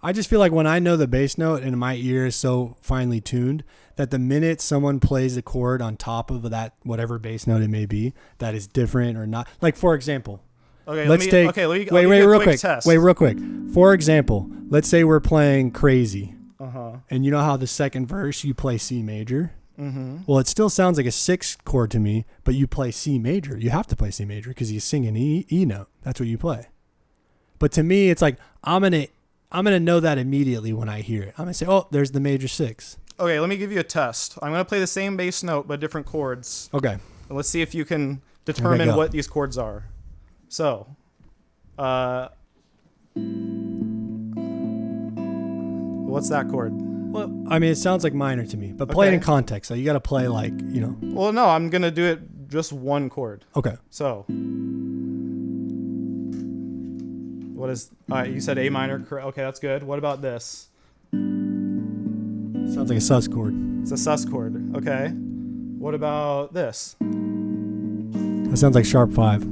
I just feel like when I know the bass note and my ear is so finely tuned that the minute someone plays a chord on top of that, whatever bass note it may be, that is different or not. Like, for example, wait, real quick. For example, let's say we're playing Crazy. And you know how the second verse you play C major? Well, it still sounds like a 6 chord to me, but you play C major. You have to play C major because you sing an E note. That's what you play. But to me, it's like, I'm gonna know that immediately when I hear it. I'm gonna say, oh, there's the major 6.
Okay, let me give you a test. I'm gonna play the same bass note but different chords.
Okay.
And let's see if you can determine what these chords are. So, what's that chord?
Well, I mean, it sounds like minor to me, but play it in context. So you got to play like, you know.
Well, no, I'm going to do it just one chord.
Okay.
So, what is, you said A minor. Okay, that's good. What about this?
Sounds like a sus chord.
It's a sus chord. Okay. What about this?
That sounds like sharp 5.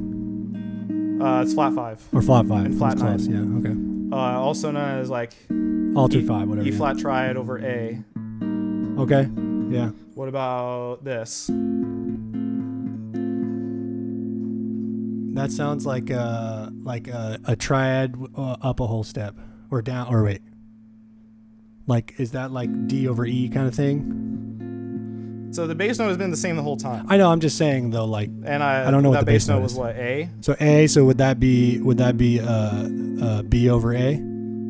It's flat 5.
Or flat 5.
And flat 9.
Yeah, okay.
Also known as like
altered 5, whatever.
E flat triad over A.
Okay. Yeah.
What about this?
That sounds like a triad up a whole step or down, or wait. Like, is that like D over E kind of thing?
So the bass note has been the same the whole time.
I know. I'm just saying though, like,
and
I don't know what the bass note
was.
is.
What, A?
So A. So would that be B over A?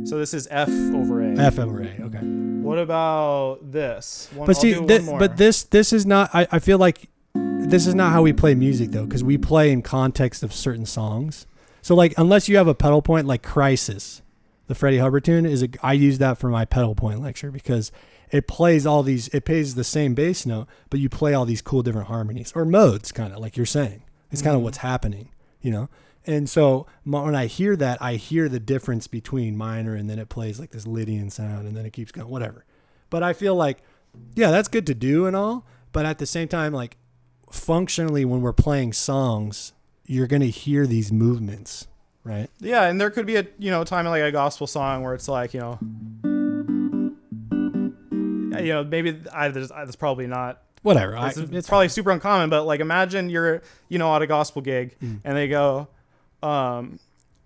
So this is F over A.
F over A. Okay.
What about this?
But see, this is not. I feel like this is not how we play music though, because we play in context of certain songs. So like, unless you have a pedal point like Crisis, the Freddie Hubbard tune I use that for my pedal point lecture because it plays it plays the same bass note, but you play all these cool different harmonies or modes, kind of like you're saying. It's kind of what's happening, you know? And so when I hear that, I hear the difference between minor and then it plays like this Lydian sound and then it keeps going, whatever. But I feel like, yeah, that's good to do and all. But at the same time, like functionally when we're playing songs, you're going to hear these movements, right?
Yeah, and there could be a time in like a gospel song where it's like, maybe that's probably not
whatever.
It's probably super uncommon, but like imagine you're at a gospel gig and they go, and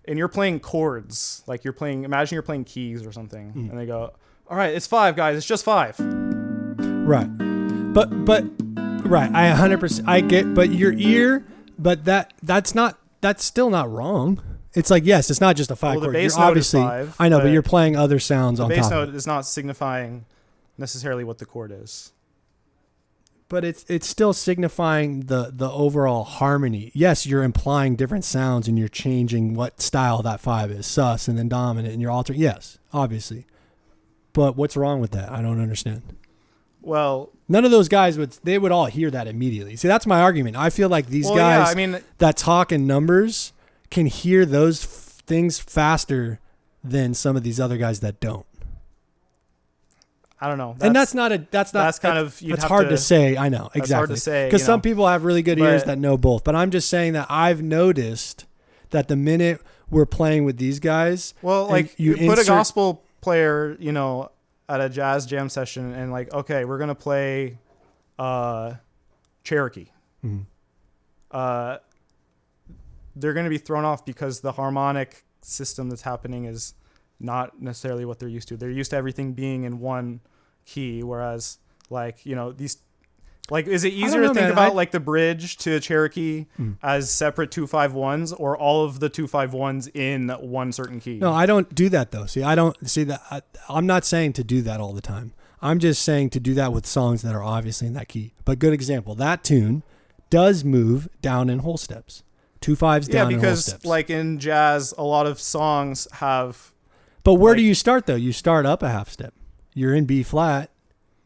you're playing chords, like imagine you're playing keys or something, and they go, all right, it's 5 guys, it's just 5.
Right, but right, I 100% I get, but your ear, but that's still not wrong. It's like, yes, it's not just a 5 chord.
The bass
note
obviously, is 5,
I know, but you're playing other sounds on top. The
bass note is not signifying necessarily what the chord is.
But it's still signifying the overall harmony. Yes, you're implying different sounds and you're changing what style that 5 is, sus and then dominant, and you're altering. Yes, obviously. But what's wrong with that? I don't understand.
Well,
none of those guys would all hear that immediately. See, that's my argument. I feel like these guys that talk in numbers can hear those things faster than some of these other guys that don't.
I don't know.
That's hard to say. I know. Exactly. That's hard to say. Because some people have really good ears that know both. But I'm just saying that I've noticed that the minute we're playing with these guys. Well,
like you put a gospel player, at a jazz jam session and like, okay, we're going to play Cherokee. Mm-hmm. They're going to be thrown off because the harmonic system that's happening is not necessarily what they're used to. They're used to everything being in one key, whereas like these, like, is it easier to think about like the bridge to Cherokee as separate 2-5-1s or all of the 2-5-1s in one certain key?
No, I don't do that though. See, I don't see that. I'm not saying to do that all the time. I'm just saying to do that with songs that are obviously in that key. But good example, that tune does move down in whole steps. 2-5s down in whole steps. Yeah, because
like in jazz, a lot of songs have.
But where do you start though? You start up a half step. You're in B flat,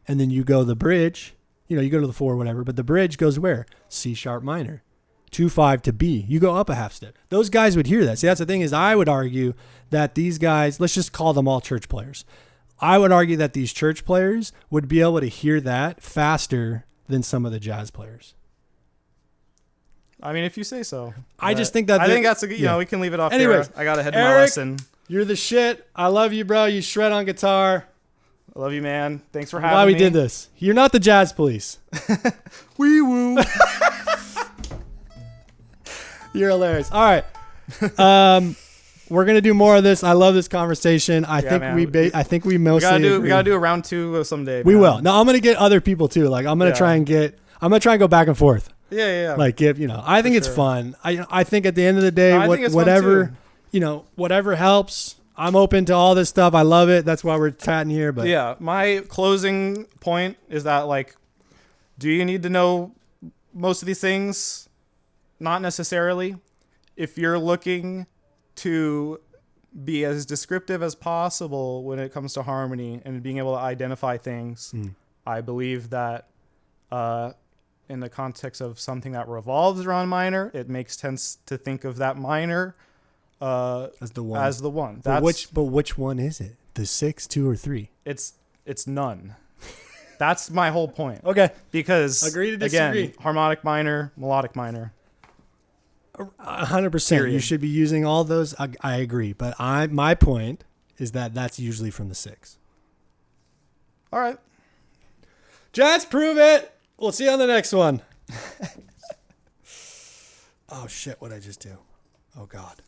and then you go the bridge. You go to the 4 or whatever, but the bridge goes where? C sharp minor. 2-5 to B. You go up a half step. Those guys would hear that. See, that's the thing is I would argue that these guys, let's just call them all church players. I would argue that these church players would be able to hear that faster than some of the jazz players.
I mean, if you say so.
I just think that
I think that's a good, we can leave it off
Anyways,
there. I got to head to
Eric,
my lesson.
You're the shit. I love you, bro. You shred on guitar.
I love you, man. Thanks for having me.
Glad we did this. You're not the jazz police.
Wee woo.
You're hilarious. All right. We're gonna do more of this. I love this conversation. I think we mostly
we gotta do a round 2 someday.
We will. Now I'm gonna get other people too. Like I'm gonna try and go back and forth.
Yeah.
Like I think it's fun. I think at the end of the day, whatever helps. I'm open to all this stuff. I love it. That's why we're chatting here. But
yeah, my closing point is that like, do you need to know most of these things? not necessarily. If you're looking to be as descriptive as possible when it comes to harmony and being able to identify things, I believe that in the context of something that revolves around minor, it makes sense to think of that minor
as the one.
But
which one is it? The 6, 2, or 3?
It's none. That's my whole point.
Okay.
Because
agree to disagree.
Again, harmonic minor, melodic minor.
100%. You should be using all those. I agree, but my point is that that's usually from the 6.
All right.
Just prove it. We'll see you on the next one. Oh shit! What'd I just do? Oh God.